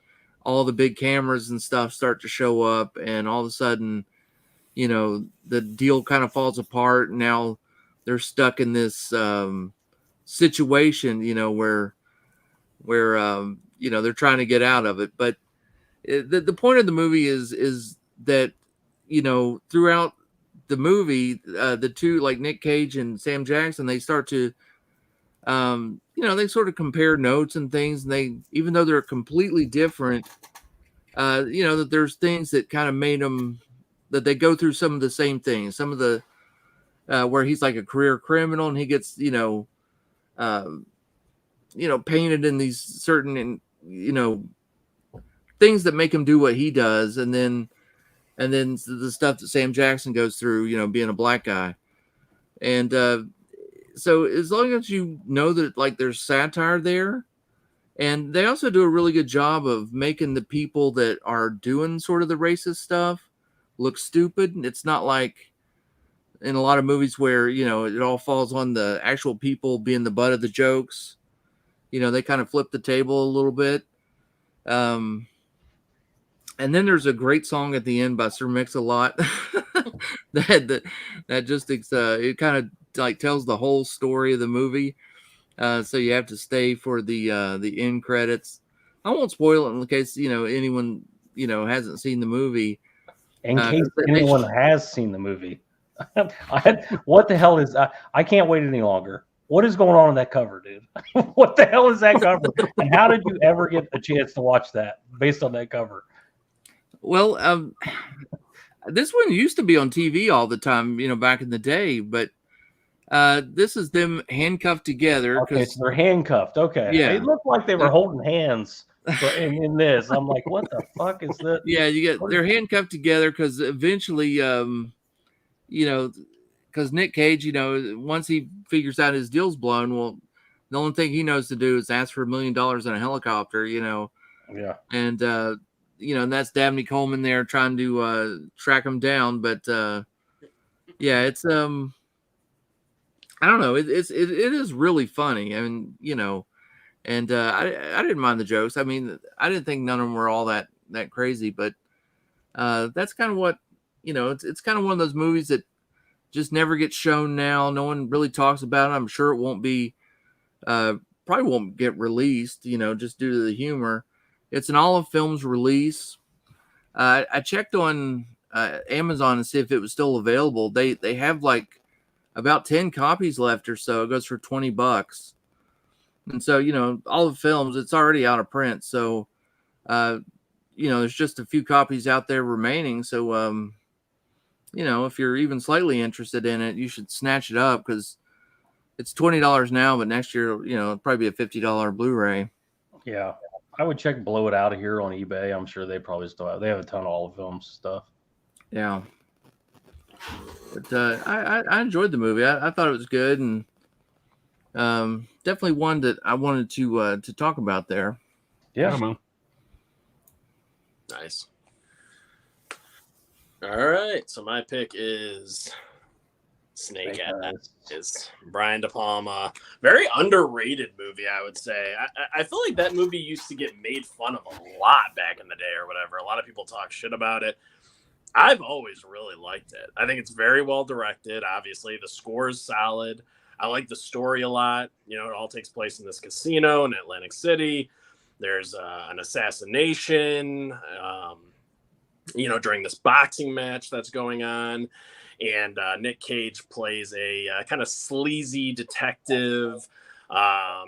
Speaker 3: all the big cameras and stuff start to show up, and all of a sudden, you know, the deal kind of falls apart. Now they're stuck in this situation, you know, where you know, they're trying to get out of it. But the point of the movie is that, you know, throughout the movie, the two, like Nic Cage and Sam Jackson, they start to you know, they sort of compare notes and things, and they, even though they're completely different, you know, that there's things that kind of made them, that they go through some of the same things, some of the where he's like a career criminal and he gets, you know, painted in these certain, you know, things that make him do what he does, and then the stuff that Sam Jackson goes through, you know, being a black guy. And so as long as you know that, like, there's satire there, and they also do a really good job of making the people that are doing sort of the racist stuff look stupid. It's not like in a lot of movies where, you know, it all falls on the actual people being the butt of the jokes. You know, they kind of flip the table a little bit. And then there's a great song at the end by Sir Mix-a-Lot that just it kind of like tells the whole story of the movie. So you have to stay for the end credits. I won't spoil it in case, you know, anyone, you know, hasn't seen the movie.
Speaker 7: In case anyone has seen the movie, what the hell is? I can't wait any longer. What is going on in that cover, dude? What the hell is that cover? And how did you ever get the chance to watch that based on that cover?
Speaker 3: Well, this one used to be on TV all the time, you know, back in the day, but this is them handcuffed together.
Speaker 7: Okay, so they're handcuffed. Okay.
Speaker 3: Yeah.
Speaker 7: It looked like they were holding hands in this. I'm like, what the fuck is that?
Speaker 3: Yeah, they're handcuffed together because eventually, you know, because Nic Cage, you know, once he figures out his deal's blown, well, the only thing he knows to do is ask for $1 million in a helicopter, you know.
Speaker 7: Yeah.
Speaker 3: And, you know, and that's Dabney Coleman there trying to track him down. But, yeah, it's, I don't know. It is really funny. I mean, you know, and I didn't mind the jokes. I mean, I didn't think none of them were all that crazy, but that's kind of what, you know, it's kind of one of those movies that just never gets shown now. No one really talks about it. I'm sure it won't be, probably won't get released, you know, just due to the humor. It's an Olive Films release. I checked on Amazon to see if it was still available. They have like about 10 copies left or so. It goes for $20. And so, you know, Olive Films, it's already out of print. So, you know, there's just a few copies out there remaining. So, you know, if you're even slightly interested in it, you should snatch it up because it's $20 now, but next year, you know, it'll probably be a $50 Blu-ray.
Speaker 7: Yeah. I would check Blow It Out of here on eBay. I'm sure they probably still have. They have a ton of Olive Films stuff.
Speaker 3: Yeah. But I enjoyed the movie. I thought it was good, and definitely one that I wanted to talk about there.
Speaker 7: Yeah.
Speaker 6: man.
Speaker 5: Nice. All right. So my pick is Snake Eyes. Is Brian De Palma. Very underrated movie, I would say. I feel like that movie used to get made fun of a lot back in the day or whatever. A lot of people talk shit about it. I've always really liked it. I think it's very well directed. Obviously, the score is solid. I like the story a lot. You know, it all takes place in this casino in Atlantic City. There's an assassination, you know, during this boxing match that's going on. And Nic Cage plays a kind of sleazy detective,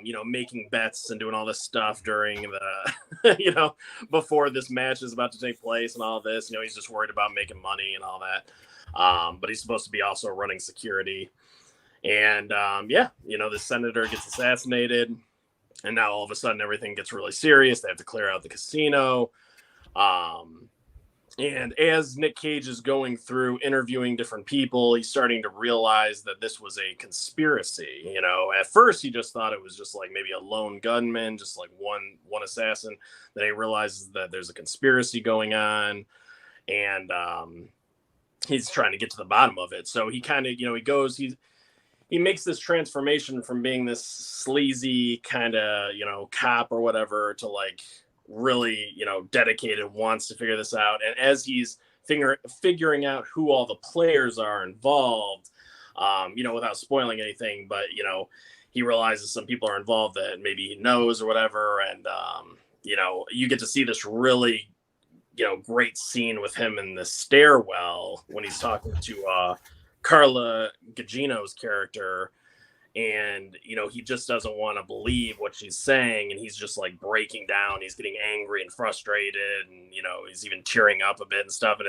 Speaker 5: you know, making bets and doing all this stuff during the, you know, before this match is about to take place and all this. You know, he's just worried about making money and all that. But he's supposed to be also running security. And, yeah, you know, the senator gets assassinated. And now all of a sudden everything gets really serious. They have to clear out the casino. And as Nic Cage is going through interviewing different people, he's starting to realize that this was a conspiracy. You know, at first he just thought it was just like maybe a lone gunman, just like one assassin. Then he realizes that there's a conspiracy going on, and he's trying to get to the bottom of it. So he kind of, he makes this transformation from being this sleazy kind of, cop or whatever to like really, dedicated, wants to figure this out. And as he's figuring out who all the players are involved, without spoiling anything, but, he realizes some people are involved that maybe he knows or whatever. And, you get to see this really, great scene with him in the stairwell when he's talking to Carla Gugino's character. And, he just doesn't want to believe what she's saying. And he's just like breaking down. He's getting angry and frustrated. And, he's even tearing up a bit and stuff. And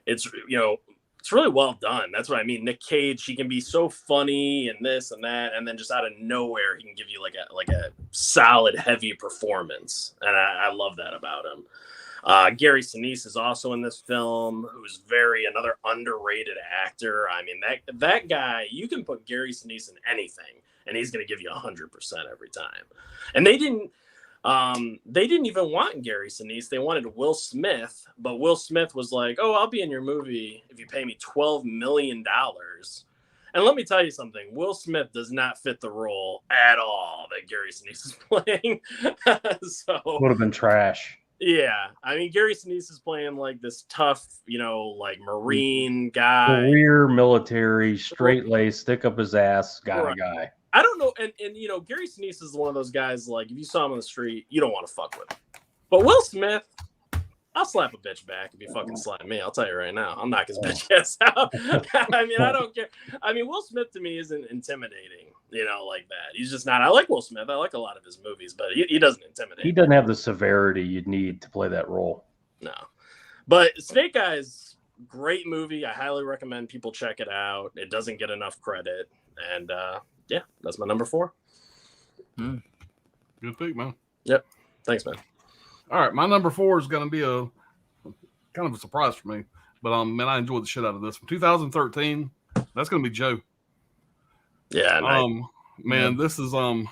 Speaker 5: it's really well done. That's what I mean. Nic Cage, he can be so funny and this and that. And then just out of nowhere, he can give you like a solid, heavy performance. And I love that about him. Gary Sinise is also in this film, who's another underrated actor. I mean, that guy, you can put Gary Sinise in anything, and he's going to give you 100% every time. And they didn't even want Gary Sinise. They wanted Will Smith, but Will Smith was like, "Oh, I'll be in your movie if you pay me $12 million." And let me tell you something, Will Smith does not fit the role at all that Gary Sinise is playing. So
Speaker 7: would have been trash.
Speaker 5: Yeah, I mean, Gary Sinise is playing like this tough, like Marine guy,
Speaker 7: career military, straight laced, stick up his ass guy.
Speaker 5: I don't know, and Gary Sinise is one of those guys. Like, if you saw him on the street, you don't want to fuck with him. But Will Smith, I'll slap a bitch back if you fucking slap me. I'll tell you right now, I'll knock his bitch ass out. I mean, I don't care. I mean, Will Smith to me isn't intimidating. Like that. He's just not. I like Will Smith. I like a lot of his movies, but he doesn't intimidate.
Speaker 7: He doesn't have the severity you'd need to play that role.
Speaker 5: No. But Snake Eyes, great movie. I highly recommend people check it out. It doesn't get enough credit. And yeah, that's my number 4.
Speaker 6: Good pick, man.
Speaker 5: Yep. Thanks, man.
Speaker 6: All right, my number 4 is going to be a kind of a surprise for me, but man, I enjoyed the shit out of this. From 2013, that's going to be Joe.
Speaker 5: Yeah,
Speaker 6: man, this is a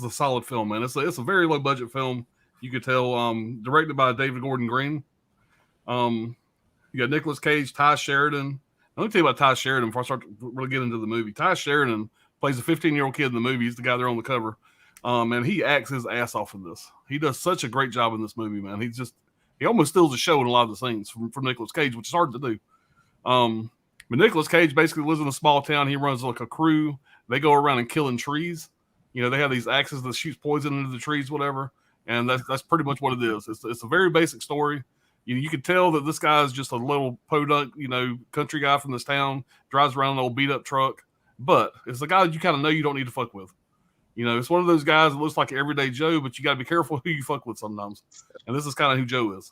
Speaker 6: solid film, man. It's a very low budget film. You could tell, directed by David Gordon Green. You got Nicolas Cage, Ty Sheridan. Let me tell you about Ty Sheridan before I start to really get into the movie. Ty Sheridan plays a 15-year-old kid in the movie. He's the guy there on the cover. And he acts his ass off in this. He does such a great job in this movie, man. He almost steals the show in a lot of the scenes from Nicolas Cage, which is hard to do. But Nicolas Cage basically lives in a small town. He runs like a crew. They go around and killing trees. They have these axes that shoots poison into the trees, whatever. And that's pretty much what it is. It's a very basic story. You can tell that this guy is just a little podunk, country guy from this town, drives around an old beat up truck. But it's the guy that you kind of know you don't need to fuck with. It's one of those guys that looks like an everyday Joe, but you got to be careful who you fuck with sometimes. And this is kind of who Joe is.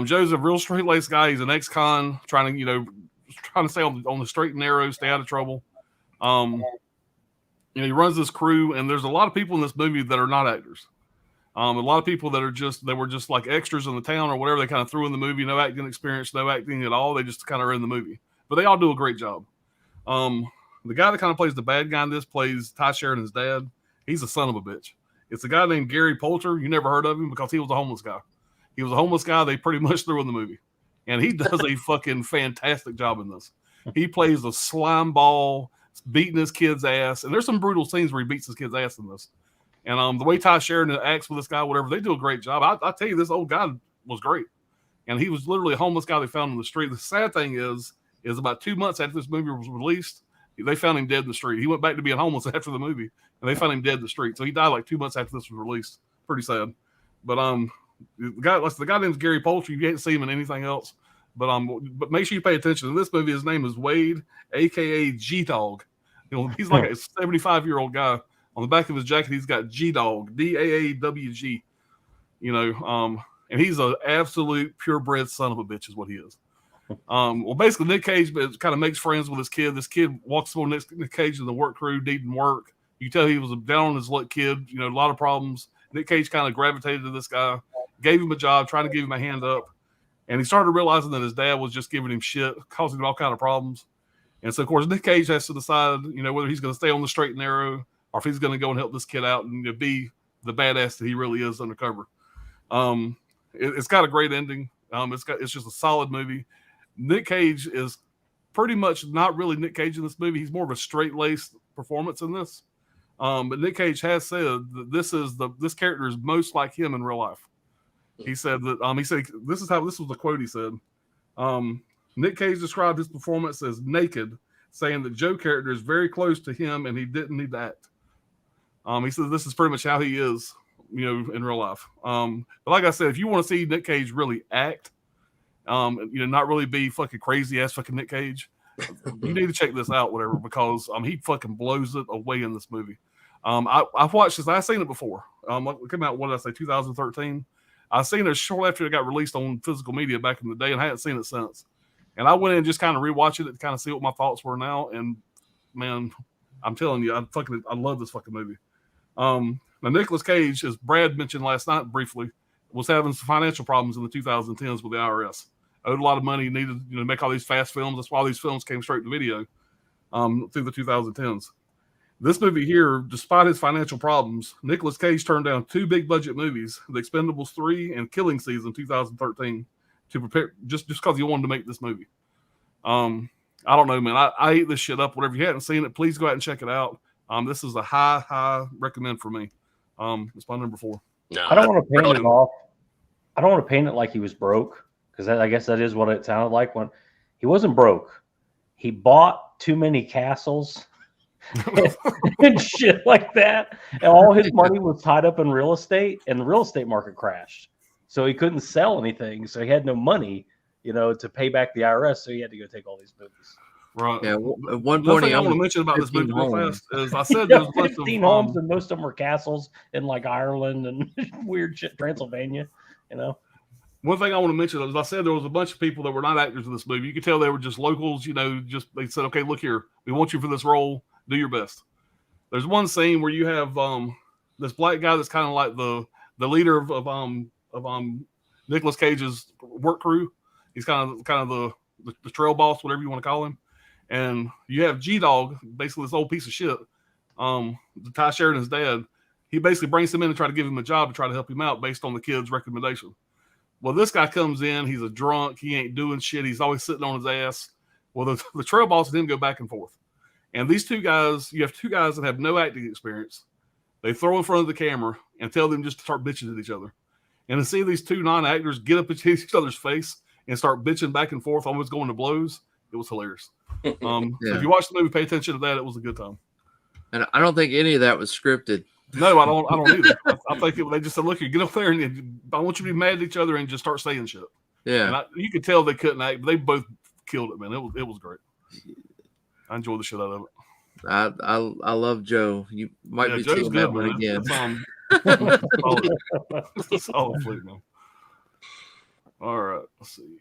Speaker 6: Joe's a real straight laced guy. He's an ex-con trying to stay on the straight and narrow, stay out of trouble. He runs this crew, and there's a lot of people in this movie that are not actors. A lot of people that were just like extras in the town or whatever. They kind of threw in the movie, no acting experience, no acting at all. They just kind of are in the movie, but they all do a great job. The guy that kind of plays the bad guy in this plays Ty Sheridan's dad. He's a son of a bitch. It's a guy named Gary Poulter. You never heard of him because he was a homeless guy. He was a homeless guy they pretty much threw in the movie, and he does a fucking fantastic job in this. He plays a slime ball, beating his kid's ass, and there's some brutal scenes where he beats his kid's ass in this. And the way Ty Sheridan acts with this guy, whatever, they do a great job. I tell you, this old guy was great, and he was literally a homeless guy they found on the street. The sad thing is about 2 months after this movie was released, they found him dead in the street. He went back to being homeless after the movie, and they found him dead in the street. So he died like 2 months after this was released. Pretty sad. But the guy name's Gary Poulter. You can't see him in anything else. But make sure you pay attention. In this movie, his name is Wade, aka G-Dog. He's like a 75-year-old guy. On the back of his jacket, he's got G-Dog, D-A-A-W-G. And he's an absolute purebred son of a bitch is what he is. Well, basically, Nic Cage kind of makes friends with this kid. This kid walks on Nic Cage in the work crew, needing work. You tell he was a down on his luck kid, a lot of problems. Nic Cage kind of gravitated to this guy, gave him a job, trying to give him a hand up. And he started realizing that his dad was just giving him shit, causing him all kind of problems. And so, of course, Nic Cage has to decide, whether he's going to stay on the straight and narrow or if he's going to go and help this kid out and be the badass that he really is undercover. It's got a great ending. It's just a solid movie. Nic Cage is pretty much not really Nic Cage in this movie. He's more of a straight-laced performance in this. But Nic Cage has said that this character is most like him in real life. He said that this was the quote he said. Nic Cage described his performance as naked, saying that Joe character is very close to him and he didn't need to act. He said this is pretty much how he is, in real life. But like I said, if you want to see Nic Cage really act, not really be fucking crazy ass fucking Nic Cage, you need to check this out, whatever, because he fucking blows it away in this movie. I've watched this. I've seen it before. It came out, what did I say, 2013. I've seen it shortly after it got released on physical media back in the day, and I hadn't seen it since. And I went in and just kind of rewatched it to kind of see what my thoughts were now. And man, I'm telling you, I love this fucking movie. Now Nicolas Cage, as Brad mentioned last night briefly, was having some financial problems in the 2010s with the IRS. Owed a lot of money, needed to make all these fast films. That's why all these films came straight to video through the 2010s. This movie here, despite his financial problems, Nicolas Cage turned down 2 big budget movies, The Expendables 3 and Killing Season 2013, to prepare just because he wanted to make this movie. I don't know, man. I ate this shit up. Whatever, you haven't seen it, please go out and check it out. This is a high recommend for me. It's my number 4.
Speaker 5: No,
Speaker 7: I don't want to paint it off. I don't want to paint it like he was broke, because I guess that is what it sounded like. When he wasn't broke, he bought too many castles and shit like that, and all his money was tied up in real estate, and the real estate market crashed, so he couldn't sell anything, so he had no money, to pay back the IRS, so he had to go take all these movies.
Speaker 6: Right.
Speaker 3: Yeah. At one
Speaker 6: One
Speaker 3: point,
Speaker 6: thing I want to mention about this movie real fast is I said there's a bunch of
Speaker 7: 15 homes, and most of them were castles in like Ireland and weird shit, Transylvania.
Speaker 6: One thing I want to mention is I said there was a bunch of people that were not actors in this movie. You could tell they were just locals. Just they said, okay, look here, we want you for this role. Do your best. There's one scene where you have this black guy that's kind of like the leader of Nicolas Cage's work crew. He's kind of the trail boss, whatever you want to call him. And you have G-Dog, basically this old piece of shit, Ty Sheridan's dad. He basically brings him in and try to give him a job to try to help him out based on the kid's recommendation. Well, this guy comes in, he's a drunk, he ain't doing shit, he's always sitting on his ass. Well, the trail boss and him go back and forth. And these two guys, you have 2 guys that have no acting experience. They throw in front of the camera and tell them just to start bitching at each other. And to see these 2 non-actors get up into each other's face and start bitching back and forth, almost going to blows, it was hilarious. So if you watch the movie, pay attention to that. It was a good time.
Speaker 3: And I don't think any of that was scripted.
Speaker 6: No, I don't either. I think they just said, look, you get up there and I want you to be mad at each other and just start saying shit.
Speaker 3: Yeah.
Speaker 6: And you could tell they couldn't act, but they both killed it, man. It was great. I enjoyed the shit out of it.
Speaker 3: I love Joe. You might be
Speaker 6: Joe's
Speaker 3: seeing
Speaker 6: good,
Speaker 3: that one
Speaker 6: man.
Speaker 3: again.
Speaker 6: Solid fleet, man. All right, let's see.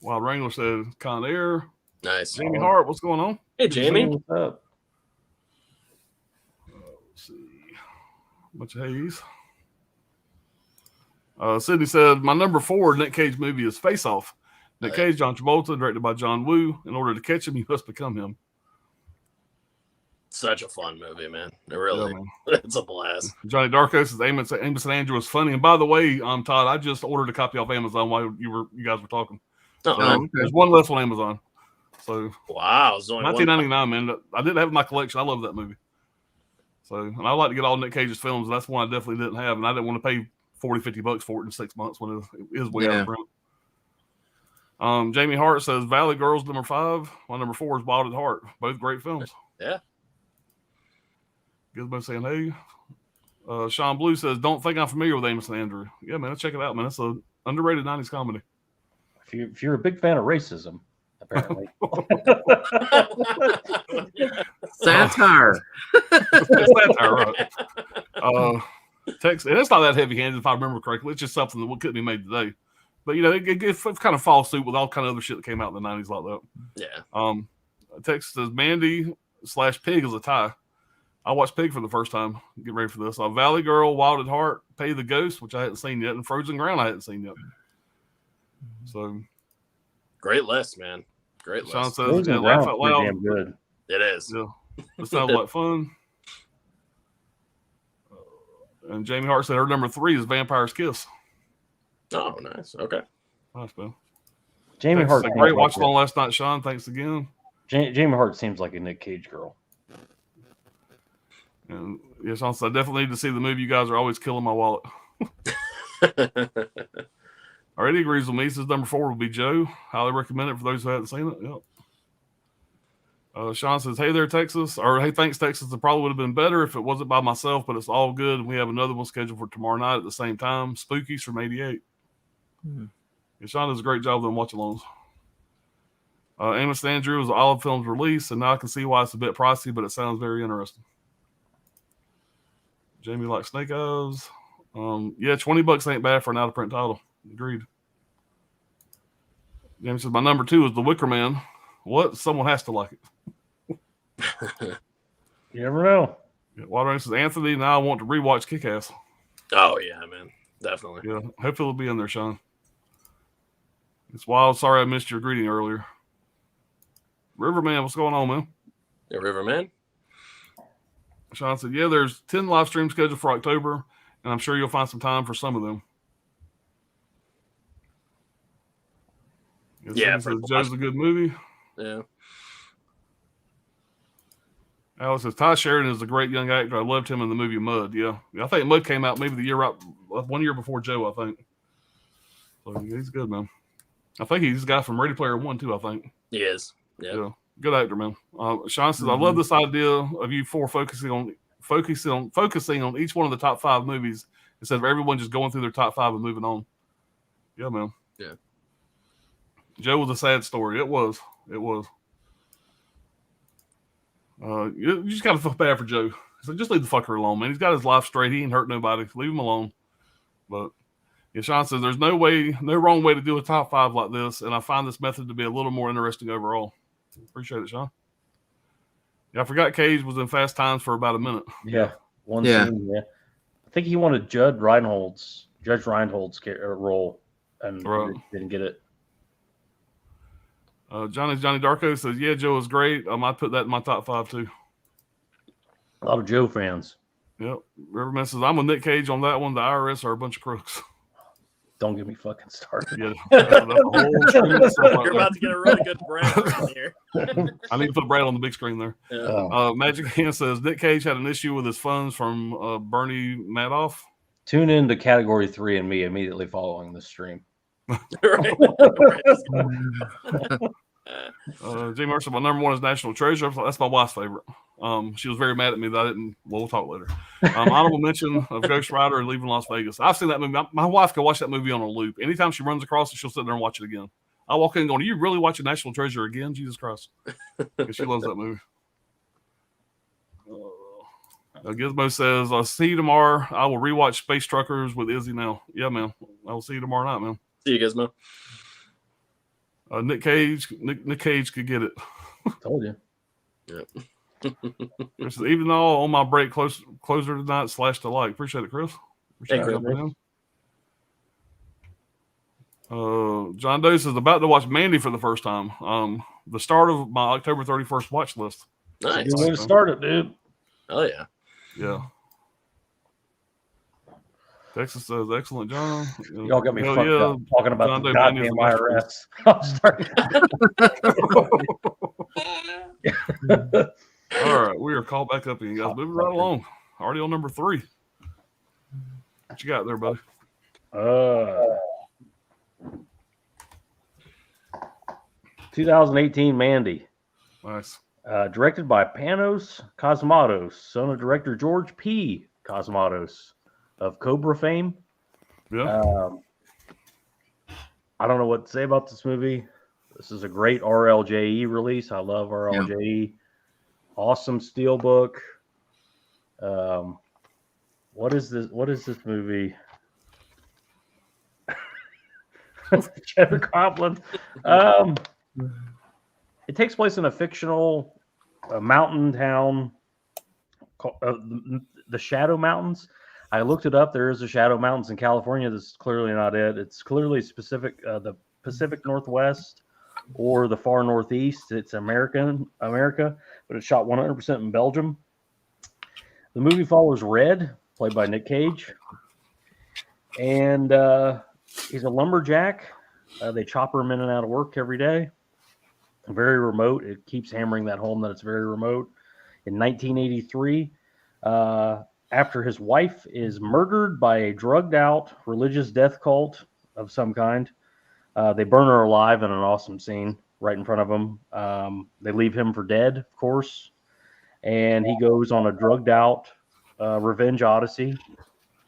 Speaker 6: Wild Wrangler said Con Air.
Speaker 5: Nice.
Speaker 6: Jamie Hart, what's going on?
Speaker 5: Hey, Jamie.
Speaker 7: What's up?
Speaker 6: Let's see. Bunch of haze. Sydney said, my number 4 Nick Cage movie is Face Off. Nick Cage, John Travolta, directed by John Woo. In order to catch him, you must become him.
Speaker 5: Such a fun movie, man. It really,
Speaker 6: man.
Speaker 5: It's a blast.
Speaker 6: Johnny Darko says Amos and Andrew was funny. And by the way, Todd, I just ordered a copy off Amazon while you guys were talking. So
Speaker 5: Okay.
Speaker 6: there's one less on Amazon. So
Speaker 5: Wow, it's only
Speaker 6: $19.99, man. I didn't have it in my collection. I love that movie. So, and I like to get all Nick Cage's films. And that's one I definitely didn't have, and I didn't want to pay $40-$50 for it in 6 months when it is way out of print. Jamie Hart says Valley Girls number 5. My number 4 is Wild at Heart. Both great films.
Speaker 5: Yeah.
Speaker 6: Gizmo saying hey. Sean Blue says don't think I'm familiar with Amos and Andrew. Yeah, man, let's check it out, man. It's an underrated 90s comedy.
Speaker 7: If you're a big fan of racism, apparently.
Speaker 3: Satire.
Speaker 6: Satire, right? Text, and it's not that heavy-handed, if I remember correctly. It's just something that couldn't be made today. But it kind of follows suit with all kind of other shit that came out in the 90s like that.
Speaker 5: Yeah.
Speaker 6: Text says Mandy /Pig is a tie. I watched Pig for the first time. Get ready for this. Valley Girl, Wild at Heart, Pay the Ghost, which I hadn't seen yet, and Frozen Ground I hadn't seen yet. So
Speaker 5: Great list, man. Great
Speaker 6: Sean
Speaker 5: list.
Speaker 6: says,
Speaker 7: Frozen
Speaker 6: laugh
Speaker 7: Ground's
Speaker 6: out
Speaker 7: pretty
Speaker 6: loud.
Speaker 7: damn good.
Speaker 5: It is.
Speaker 6: Yeah, this sounds like fun. And Jamie Hart said her number 3 is Vampire's Kiss.
Speaker 5: Oh, nice. Okay.
Speaker 6: Nice, man.
Speaker 7: Jamie
Speaker 6: Thanks.
Speaker 7: Hart.
Speaker 6: A great watch along last night, Sean. Thanks again.
Speaker 7: Jamie Hart seems like a Nic Cage girl.
Speaker 6: And yes, Sean said, I definitely need to see the movie. You guys are always killing my wallet. Already agrees with me. He says number 4 will be Joe. Highly recommend it for those who haven't seen it. Yep. Sean says, hey there, Texas. Or hey, thanks, Texas. It probably would have been better if it wasn't by myself, but it's all good. We have another one scheduled for tomorrow night at the same time. Spookies from 88. Yeah, Sean does a great job of them watch-alongs. Amos Andrew was Olive Films release, and now I can see why it's a bit pricey, but it sounds very interesting. Jamie likes Snake Eyes. Yeah, $20 ain't bad for an out-of-print title. Agreed. Jamie says, my number 2 is The Wicker Man. What? Someone has to like it.
Speaker 7: You never know.
Speaker 6: Yeah, Water says, Anthony, now I want to rewatch Kick-Ass.
Speaker 5: Oh, yeah, man. Definitely.
Speaker 6: Yeah, hopefully it'll be in there, Sean. It's wild. Sorry I missed your greeting earlier. Riverman, what's going on, man?
Speaker 5: Yeah, Riverman.
Speaker 6: Sean said, yeah, there's 10 live streams scheduled for October, and I'm sure you'll find some time for some of them.
Speaker 5: Yeah,
Speaker 6: says, Joe's a good movie.
Speaker 5: Yeah.
Speaker 6: Alex says, Ty Sheridan is a great young actor. I loved him in the movie Mud. Yeah. I think Mud came out maybe the year 1 year before Joe, I think. So he's good, man. I think he's a guy from Ready Player One, too, I think.
Speaker 5: He is. Yep.
Speaker 6: Yeah. Good actor, man. Sean says, I love this idea of you 4 focusing on each one of the top 5 movies instead of everyone just going through their top 5 and moving on. Yeah, man.
Speaker 5: Yeah.
Speaker 6: Joe was a sad story. It was. You just gotta feel bad for Joe. So just leave the fucker alone, man. He's got his life straight. He ain't hurt nobody. Leave him alone. But yeah, Sean says there's no wrong way to do a top 5 like this, and I find this method to be a little more interesting overall. Appreciate it, Sean. Yeah, I forgot Cage was in Fast Times for about a minute.
Speaker 7: Yeah, one scene. Yeah, I think he wanted Judge Reinhold's role, and didn't get it.
Speaker 6: Johnny Darko says, yeah, Joe was great. I might put that in my top 5 too.
Speaker 7: A lot of Joe fans.
Speaker 6: Yep. Riverman says, I'm with Nic Cage on that one. The IRS are a bunch of crooks.
Speaker 7: Don't get me fucking started.
Speaker 6: Yeah, that's a whole stream of stuff
Speaker 5: You're about to get a really good Brad around here.
Speaker 6: I need to put Brad on the big screen there.
Speaker 5: Yeah.
Speaker 6: Magic Hand says, Nic Cage had an issue with his funds from Bernie Madoff.
Speaker 7: Tune in to Category 3 and me immediately following this stream.
Speaker 5: Right.
Speaker 6: Jay Mercer, my number 1 is National Treasure. That's my wife's favorite. She was very mad at me that I didn't. Well, we'll talk later. Honorable mention of Ghost Rider and Leaving Las Vegas. I've seen that movie. My wife can watch that movie on a loop. Anytime she runs across it, she'll sit there and watch it again. I walk in going, "Are you really watching National Treasure again? Jesus Christ!" She loves that movie. Gizmo says, "I'll see you tomorrow. I will rewatch Space Truckers with Izzy now." Yeah, man. I will see you tomorrow night, man.
Speaker 5: See you, Gizmo.
Speaker 6: Nic Cage could get it.
Speaker 7: Told you.
Speaker 5: Yep.
Speaker 6: Chris, even though on my break closer tonight / to like. Appreciate it, Chris. Appreciate
Speaker 5: Hey,
Speaker 6: you jumping in. John Doe says about to watch Mandy for the first time. The start of my October 31st watch list.
Speaker 5: Nice.
Speaker 7: Good way to start it, dude.
Speaker 5: Oh yeah.
Speaker 6: Yeah. Texas says excellent, John.
Speaker 7: Y'all got me fucked up talking about
Speaker 6: John
Speaker 7: the
Speaker 6: Doe
Speaker 7: goddamn
Speaker 6: Mandy
Speaker 7: IRS. I'm sorry.
Speaker 6: All right, we are called back up again, guys. Moving right along. Already on number 3. What you got there, buddy?
Speaker 7: 2018 Mandy.
Speaker 6: Nice.
Speaker 7: Directed by Panos Cosmatos, son of director George P. Cosmatos of Cobra fame.
Speaker 6: Yeah.
Speaker 7: I don't know what to say about this movie. This is a great RLJE release. I love RLJE. Awesome steelbook. What is this? What is this movie? Kevin Copeland. It takes place in a fictional mountain town the Shadow Mountains. I looked it up. There is a Shadow Mountains in California. This is clearly not it. It's clearly the Pacific Northwest or the far Northeast. It's America, but it's shot 100% in Belgium. The movie follows Red, played by Nic Cage, and he's a lumberjack. They chopper him in and out of work every day. Very remote. It keeps hammering that home that it's very remote. In 1983, after his wife is murdered by a drugged out religious death cult of some kind, they burn her alive in an awesome scene right in front of him. They leave him for dead, of course, and he goes on a drugged out revenge odyssey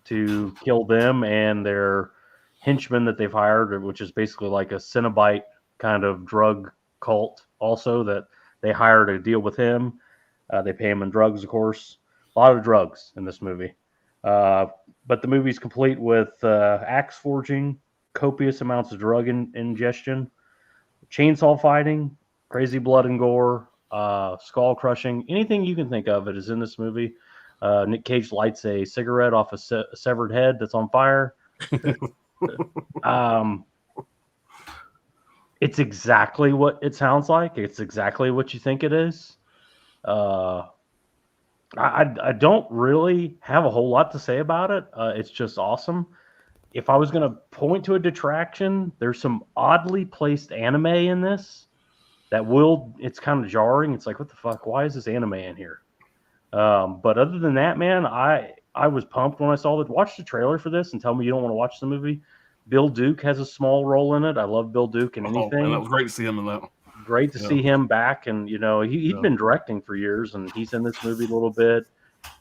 Speaker 7: to kill them and their henchmen that they've hired, which is basically like a Cenobite kind of drug cult also that they hire to deal with him. They pay him in drugs, of course. A lot of drugs in this movie. But the movie's complete with axe forging, copious amounts of drug ingestion, chainsaw fighting, crazy blood and gore, skull crushing. Anything you can think of it is in this movie. Nic Cage lights a cigarette off a severed head that's on fire. It's exactly what it sounds like. It's exactly what you think it is. I don't really have a whole lot to say about it. It's just awesome. If I was going to point to a detraction, there's some oddly placed anime in this it's kind of jarring. It's like, what the fuck? Why is this anime in here? But other than that, man, I was pumped when I saw it. Watch the trailer for this and tell me you don't want to watch the movie. Bill Duke has a small role in it. I love Bill Duke in anything.
Speaker 6: Man, that was great to see him in that.
Speaker 7: Great to see him back, and he'd been directing for years, and he's in this movie a little bit.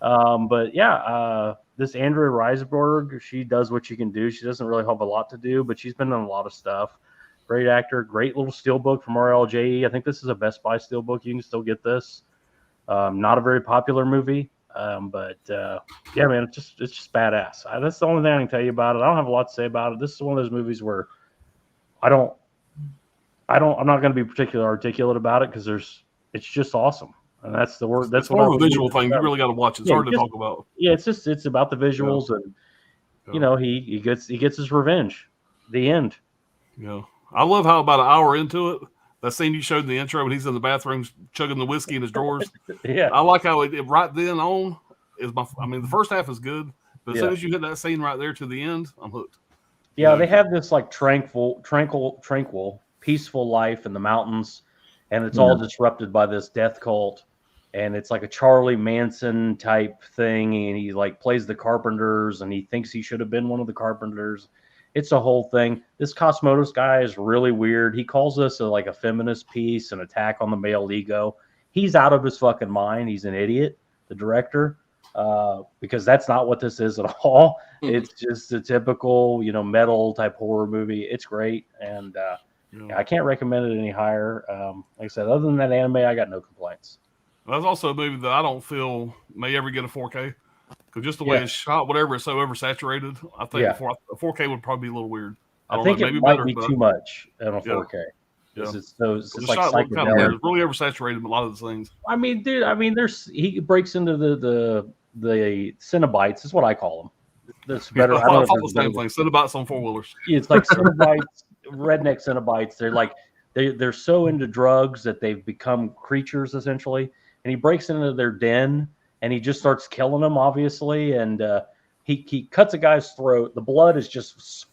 Speaker 7: But yeah, this Andrea Riseborough, she does what she can do. She doesn't really have a lot to do, but she's been in a lot of stuff. Great actor, great little steelbook from RLJE. I think this is a Best Buy steelbook. You can still get this. Not a very popular movie, but yeah, man, it's just badass. That's the only thing I can tell you about it. I don't have a lot to say about it. This is one of those movies where I'm not going to be particularly articulate about it because it's just awesome, and that's the word. That's
Speaker 6: more of a visual thing. You really got to watch it. It's hard to talk about.
Speaker 7: Yeah, it's about the visuals, and he gets his revenge. The end.
Speaker 6: Yeah, I love how about an hour into it, that scene you showed in the intro when he's in the bathroom chugging the whiskey in his drawers.
Speaker 7: Yeah,
Speaker 6: I like how it right then on is my. I mean, the first half is good, but as soon as you hit that scene right there to the end, I'm hooked.
Speaker 7: Yeah, they have this like tranquil, peaceful life in the mountains, and it's all disrupted by this death cult, and it's like a Charlie Manson type thing, and he like plays the Carpenters, and he thinks he should have been one of the Carpenters. It's a whole thing. This Cosmatos guy is really weird. He calls this like a feminist piece, an attack on the male ego. He's out of his fucking mind. He's an idiot, the director, because that's not what this is at all. It's just a typical, metal type horror movie. It's great, and I can't recommend it any higher. Like I said, other than that anime, I got no complaints.
Speaker 6: That's also a movie that I don't feel may ever get a 4K. Because just the way it's shot, whatever, it's so oversaturated. I think a 4K would probably be a little weird.
Speaker 7: I think it might be too much on a 4K.
Speaker 6: Yeah.
Speaker 7: It's like psychedelic.
Speaker 6: Kind of weird. It's really oversaturated. A lot of the things.
Speaker 7: I mean, dude. He breaks into the Cenobites. Is what I call them. That's better.
Speaker 6: I thought the same thing. Cenobites on 4-wheelers.
Speaker 7: It's like Cenobites, redneck Cenobites. They're like they're so into drugs that they've become creatures essentially. And he breaks into their den. And he just starts killing them, obviously, and he cuts a guy's throat. The blood is just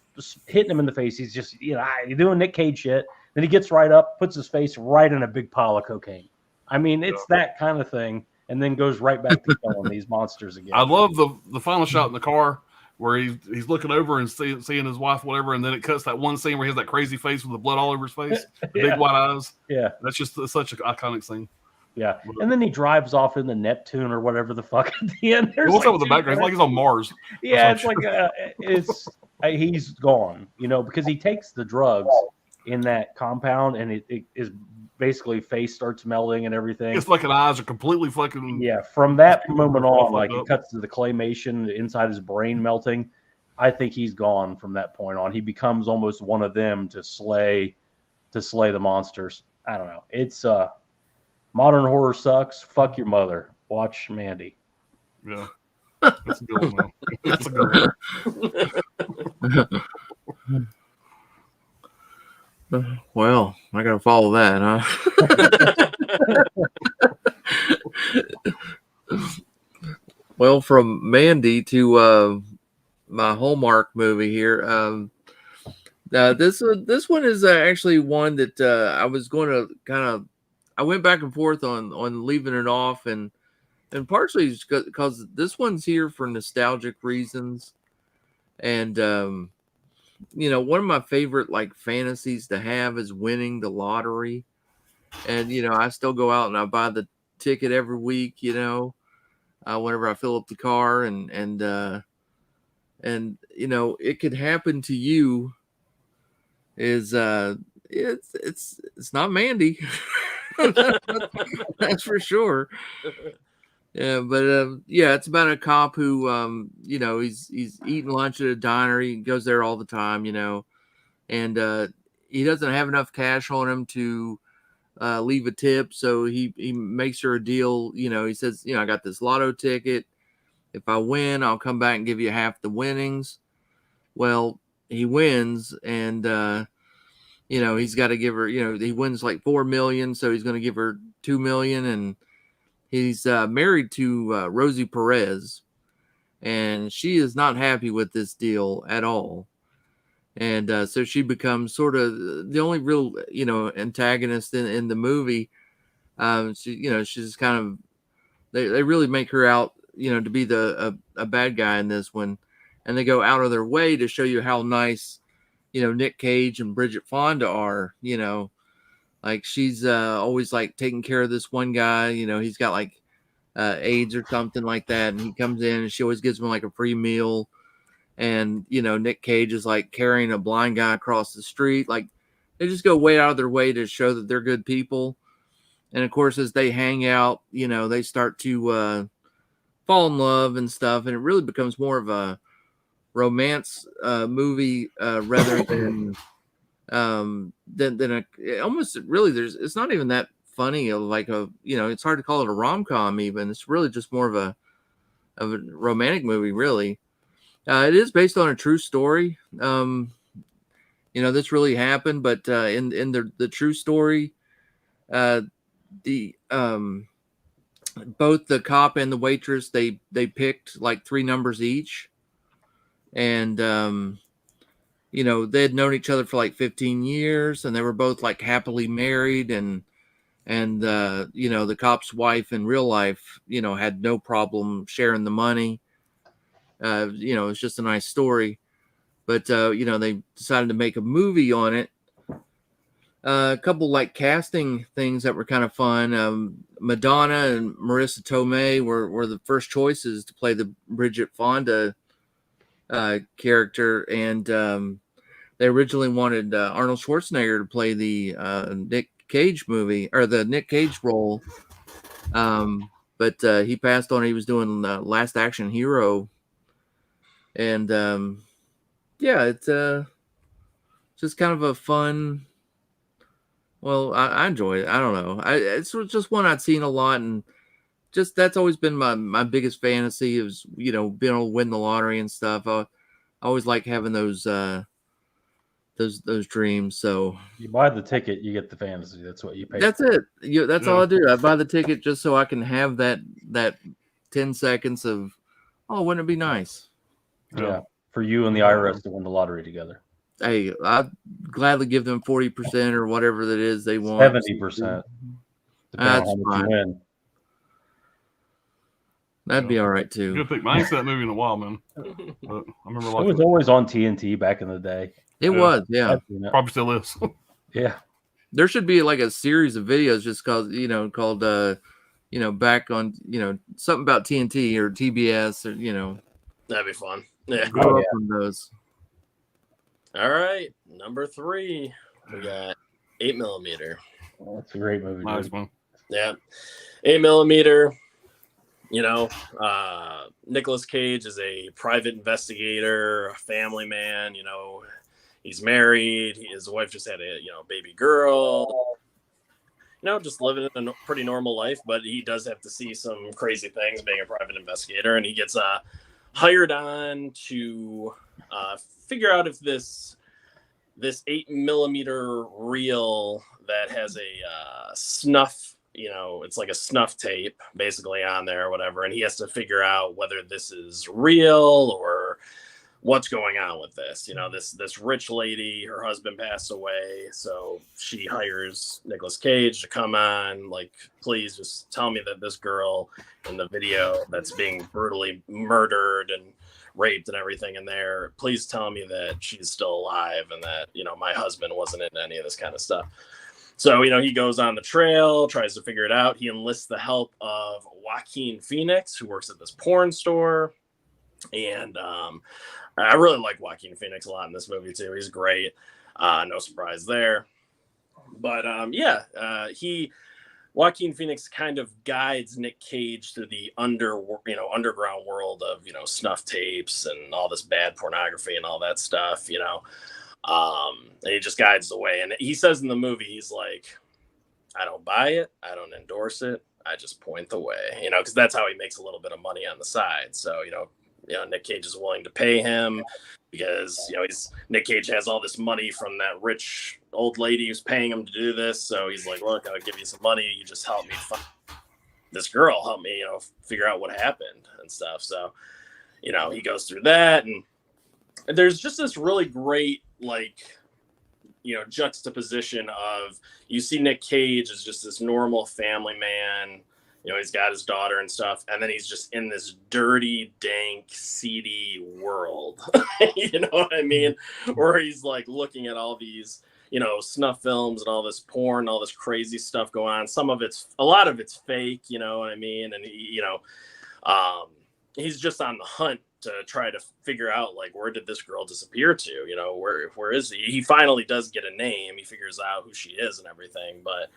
Speaker 7: hitting him in the face. He's just, you're doing Nic Cage shit. Then he gets right up, puts his face right in a big pile of cocaine. I mean, it's that kind of thing, and then goes right back to killing these monsters again.
Speaker 6: I love the final shot in the car where he's looking over and seeing his wife, whatever, and then it cuts that one scene where he has that crazy face with the blood all over his face, big white eyes.
Speaker 7: Yeah,
Speaker 6: that's just such an iconic scene.
Speaker 7: Yeah, and then he drives off in the Neptune or whatever the fuck at the end.
Speaker 6: What's up with the background? It's like he's on Mars.
Speaker 7: Yeah, it's like he's gone, because he takes the drugs in that compound, and it is basically face starts melting and everything.
Speaker 6: His fucking eyes are completely fucking.
Speaker 7: Yeah, from that moment on, like it cuts to the claymation inside his brain melting. I think he's gone from that point on. He becomes almost one of them to slay the monsters. I don't know. It's modern horror sucks. Fuck your mother. Watch Mandy.
Speaker 6: Yeah. That's a good one, though. That's a good one.
Speaker 3: Well, I gotta follow that, huh? Well, from Mandy to my Hallmark movie here. This one is actually one that I was going to I went back and forth on leaving it off, and partially because this one's here for nostalgic reasons, and one of my favorite like fantasies to have is winning the lottery, and I still go out and I buy the ticket every week, whenever I fill up the car, and it could happen to you. Is it's not Mandy. That's for sure. Yeah, but it's about a cop who he's eating lunch at a diner. He goes there all the time, and he doesn't have enough cash on him to leave a tip, so he makes her a deal. He says, I got this lotto ticket. If I win, I'll come back and give you half the winnings. Well, he wins, and he's got to give her, he wins like 4 million, so he's going to give her 2 million, and he's married to Rosie Perez, and she is not happy with this deal at all. And so she becomes sort of the only real, antagonist in the movie. She's kind of, they really make her out, to be a bad guy in this one. And they go out of their way to show you how nice, Nic Cage and Bridget Fonda are, like she's always like taking care of this one guy, he's got like AIDS or something like that. And he comes in and she always gives him like a free meal. And, Nic Cage is like carrying a blind guy across the street. Like they just go way out of their way to show that they're good people. And of course, as they hang out, they start to fall in love and stuff. And it really becomes more of a romance movie rather than almost really it's not even that funny of like it's hard to call it a rom-com even. It's really just more of a romantic movie, really. It is based on a true story. This really happened, but in the true story, the both the cop and the waitress, they picked like 3 numbers each, and they had known each other for like 15 years, and they were both like happily married, and the cop's wife in real life, had no problem sharing the money. It's just a nice story, but they decided to make a movie on it. A couple like casting things that were kind of fun. Madonna and Marissa Tomei were the first choices to play the Bridget Fonda character, and they originally wanted Arnold Schwarzenegger to play the Nic Cage movie, or the Nic Cage role, but he passed on. He was doing Last Action Hero. And it's just kind of a fun. Well, I enjoy it. I don't know. It's just one I'd seen a lot, and just that's always been my biggest fantasy is being able to win the lottery and stuff. I always like having those dreams. So
Speaker 7: you buy the ticket, you get the fantasy. That's what you pay.
Speaker 3: That's it. That's all I do. I buy the ticket just so I can have that 10 seconds of, oh, wouldn't it be nice?
Speaker 7: Yeah, for you and the IRS to win the lottery together.
Speaker 3: Hey, I'd gladly give them 40% or whatever that is they want.
Speaker 7: 70%. That's fine.
Speaker 3: That'd be all right too.
Speaker 6: Good pick. I ain't seen that movie in a while, man. But I remember
Speaker 7: it was always on TNT back in the day.
Speaker 3: It was, yeah.
Speaker 6: Probably still is.
Speaker 7: Yeah.
Speaker 3: There should be like a series of videos just called back on, something about TNT or TBS or,
Speaker 5: That'd be fun. Yeah.
Speaker 3: Grew up on those.
Speaker 5: All right. Number 3. We got 8mm.
Speaker 7: Oh, that's a great movie.
Speaker 6: Nice one.
Speaker 5: Yeah. 8mm. Nicolas Cage is a private investigator, a family man, he's married. His wife just had a, baby girl. just living a pretty normal life, but he does have to see some crazy things being a private investigator, and he gets hired on to figure out if this 8mm reel that has a snuff, it's like a snuff tape basically on there or whatever, and he has to figure out whether this is real or what's going on with this. This rich lady, her husband passed away, so she hires Nicolas Cage to come on, like, please just tell me that this girl in the video that's being brutally murdered and raped and everything in there, please tell me that she's still alive and that, my husband wasn't in any of this kind of stuff. So, he goes on the trail, tries to figure it out. He enlists the help of Joaquin Phoenix, who works at this porn store. And I really like Joaquin Phoenix a lot in this movie too. He's great. No surprise there. But Joaquin Phoenix kind of guides Nic Cage through the underground world of, snuff tapes and all this bad pornography and all that stuff, and he just guides the way. And he says in the movie, he's like, I don't buy it. I don't endorse it. I just point the way, because that's how he makes a little bit of money on the side. So, Nic Cage is willing to pay him because, Nic Cage has all this money from that rich old lady who's paying him to do this. So he's like, look, I'll give you some money. You just help me find this girl, help me, figure out what happened and stuff. So, he goes through that, and there's just this really great, juxtaposition of, you see Nic Cage as just this normal family man. He's got his daughter and stuff, and then he's just in this dirty, dank, seedy world. You know what I mean? Where he's like looking at all these, snuff films and all this porn, all this crazy stuff go on. A lot of it's fake, you know what I mean? And he's just on the hunt to try to figure out, like, where did this girl disappear to? Where is he? He finally does get a name. He figures out who she is and everything, but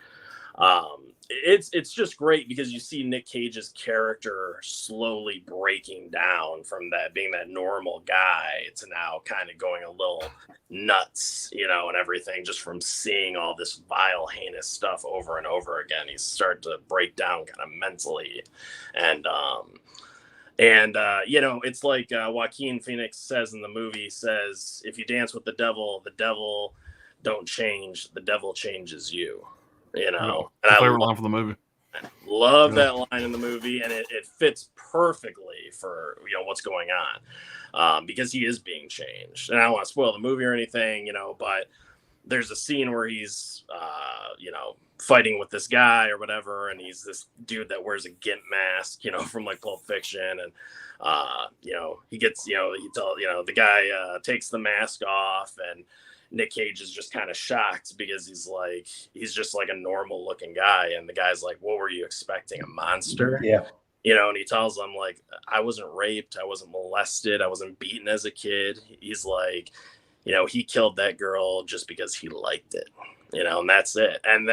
Speaker 5: it's just great because you see Nic Cage's character slowly breaking down from that being that normal guy to now kind of going a little nuts, and everything, just from seeing all this vile, heinous stuff over and over again. He's starting to break down kind of mentally. And it's like Joaquin Phoenix says in the movie, says, if you dance with the devil don't change, the devil changes you. And I
Speaker 6: favorite line from the movie.
Speaker 5: Love that line in the movie, and it fits perfectly for what's going on, because he is being changed. And I don't want to spoil the movie or anything, but there's a scene where he's fighting with this guy or whatever, and he's this dude that wears a gimp mask, from like Pulp Fiction, and he gets the guy takes the mask off, and Nic Cage is just kind of shocked because he's just like a normal looking guy. And the guy's like, what were you expecting? A monster?
Speaker 7: Yeah.
Speaker 5: And he tells him, like, I wasn't raped. I wasn't molested. I wasn't beaten as a kid. He's like, he killed that girl just because he liked it, and that's it. And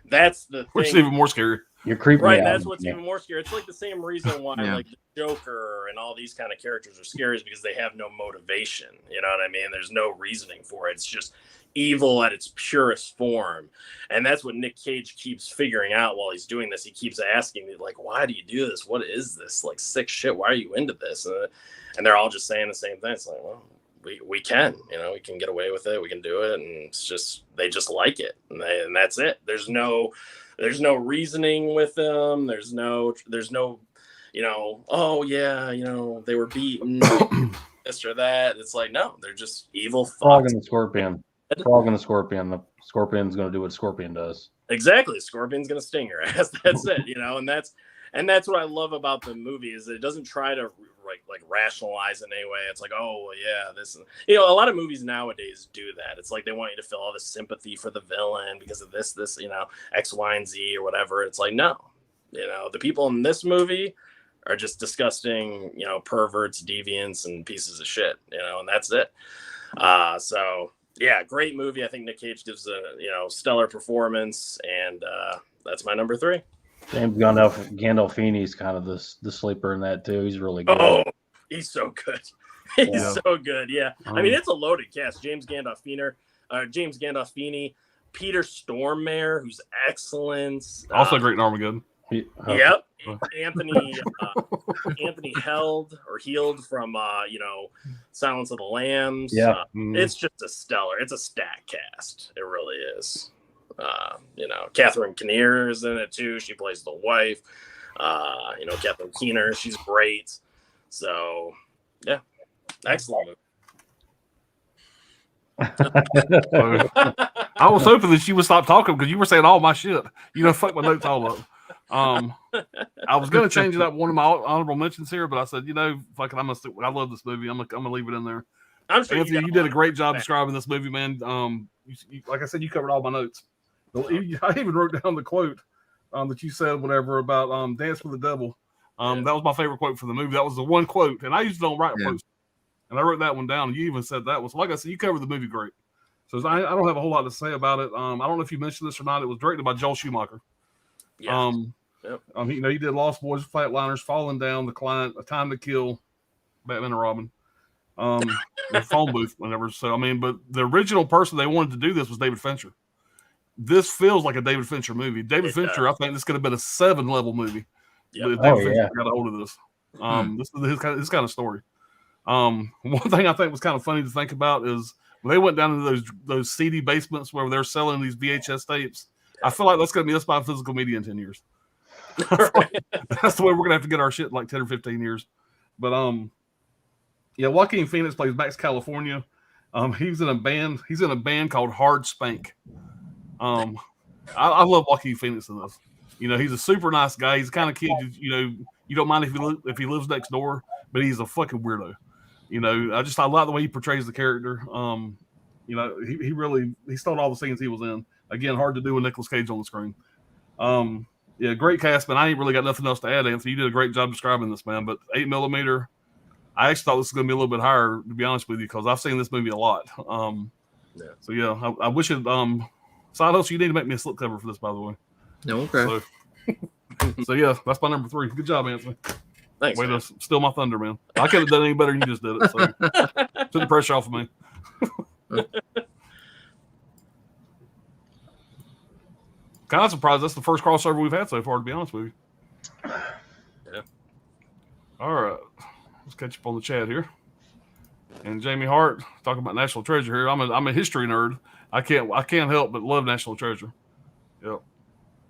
Speaker 5: that's the thing.
Speaker 6: Which is even more scary.
Speaker 7: You're creeping
Speaker 5: right.
Speaker 7: me out.
Speaker 5: That's what's even more scary. It's like the same reason why like the Joker and all these kind of characters are scary, is because they have no motivation. You know what I mean? There's no reasoning for it. It's just evil at its purest form. And that's what Nic Cage keeps figuring out while he's doing this. He keeps asking me, like, why do you do this? What is this? Like, sick shit. Why are you into this? And they're all just saying the same thing. It's like, well, we can, we can get away with it. We can do it. And it's just, they just like it. And that's it. There's no reasoning with them. There's no, oh yeah, they were beaten, this or that. It's like, no, they're just evil thoughts.
Speaker 7: Frog and the Scorpion. Frog and the Scorpion. The Scorpion's going to do what Scorpion does.
Speaker 5: Exactly. Scorpion's going to sting your ass. That's it. And that's what I love about the movie, is it doesn't try to like rationalize in any way. It's like, oh well, yeah, this, a lot of movies nowadays do that. It's like they want you to feel all this sympathy for the villain because of this, X, Y, and Z or whatever. It's like, no, the people in this movie are just disgusting, perverts, deviants, and pieces of shit, and that's it. So yeah, great movie. I think Nic Cage gives a stellar performance, and that's my number 3.
Speaker 7: James Gandolfini's kind of the sleeper in that too. He's really good.
Speaker 5: Oh, he's so good. He's so good. Yeah, I mean, it's a loaded cast. James Gandolfini, Peter Stormare, who's excellent.
Speaker 6: Also great in Armageddon.
Speaker 5: Yep. Anthony Heald from Silence of the Lambs.
Speaker 7: Yeah.
Speaker 5: It's just it's a stack cast. It really is. Catherine Kinnear is in it too. She plays the wife. Catherine Keener, she's great. So yeah, excellent movie.
Speaker 6: I was hoping that she would stop talking because you were saying all my shit. Fuck my notes all up. I was going to change it up one of my honorable mentions here, but I said, fuck it, I love this movie. I'm gonna leave it in there.
Speaker 5: I'm sure
Speaker 6: Anthony, you did a great job describing this movie, man. Like I said, you covered all my notes. I even wrote down the quote that you said, whatever, about Dance with the Devil. That was my favorite quote for the movie. That was the one quote, and I usually don't write quotes. And I wrote that one down, and you even said that one. So like I said, you covered the movie great. So I don't have a whole lot to say about it. I don't know if you mentioned this or not. It was directed by Joel Schumacher.
Speaker 5: Yeah.
Speaker 6: He did Lost Boys, Flatliners, Falling Down, The Client, A Time to Kill, Batman and Robin, the Phone Booth, whenever. So but the original person they wanted to do this was David Fincher. This feels like a David Fincher movie. David Fincher, I think this could have been a 7-level movie.
Speaker 5: Yep.
Speaker 6: David Fincher got a hold of this. This is his kind of story. One thing I think was kind of funny to think about is when they went down into those seedy basements where they're selling these VHS tapes. I feel like that's going to be us by physical media in 10 years. That's the way we're going to have to get our shit in like 10 or 15 years. But Joaquin Phoenix plays Max California. He's in a band called Hard Spank. I love Joaquin Phoenix in this. He's a super nice guy. He's the kind of kid you don't mind if he lives next door, but he's a fucking weirdo. I like the way he portrays the character. He stole all the scenes he was in. Again, hard to do with Nicolas Cage on the screen. Great cast, man. I ain't really got nothing else to add, Anthony. You did a great job describing this, man. But 8mm, I actually thought this was going to be a little bit higher, to be honest with you, because I've seen this movie a lot. So I wish it. Side hustle, you need to make me a slipcover for this, by the way.
Speaker 3: No, okay.
Speaker 6: So that's my number 3. Good job, Anthony.
Speaker 5: Thanks.
Speaker 6: Way to steal my thunder, man. I could have done any better than you just did it. So took the pressure off of me. Kind of surprised that's the first crossover we've had so far, to be honest with you.
Speaker 5: Yeah.
Speaker 6: All right. Let's catch up on the chat here. And Jamie Hart talking about National Treasure here. I'm a history nerd. I can't help but love National Treasure. Yep.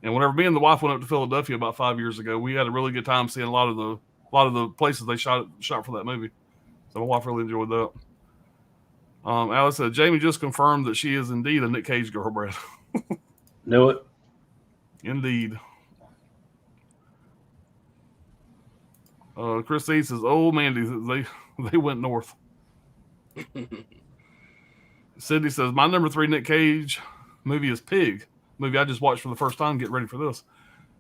Speaker 6: And whenever me and the wife went up to Philadelphia about 5 years ago, we had a really good time seeing a lot of the places they shot for that movie. So my wife really enjoyed that. Alice said Jamie just confirmed that she is indeed a Nic Cage girl, Brad.
Speaker 7: Knew it.
Speaker 6: Indeed. Chris C says, "Oh, Mandy, they went north." Sydney says, "My number 3 Nic Cage movie is Pig. Movie I just watched for the first time. Get ready for this.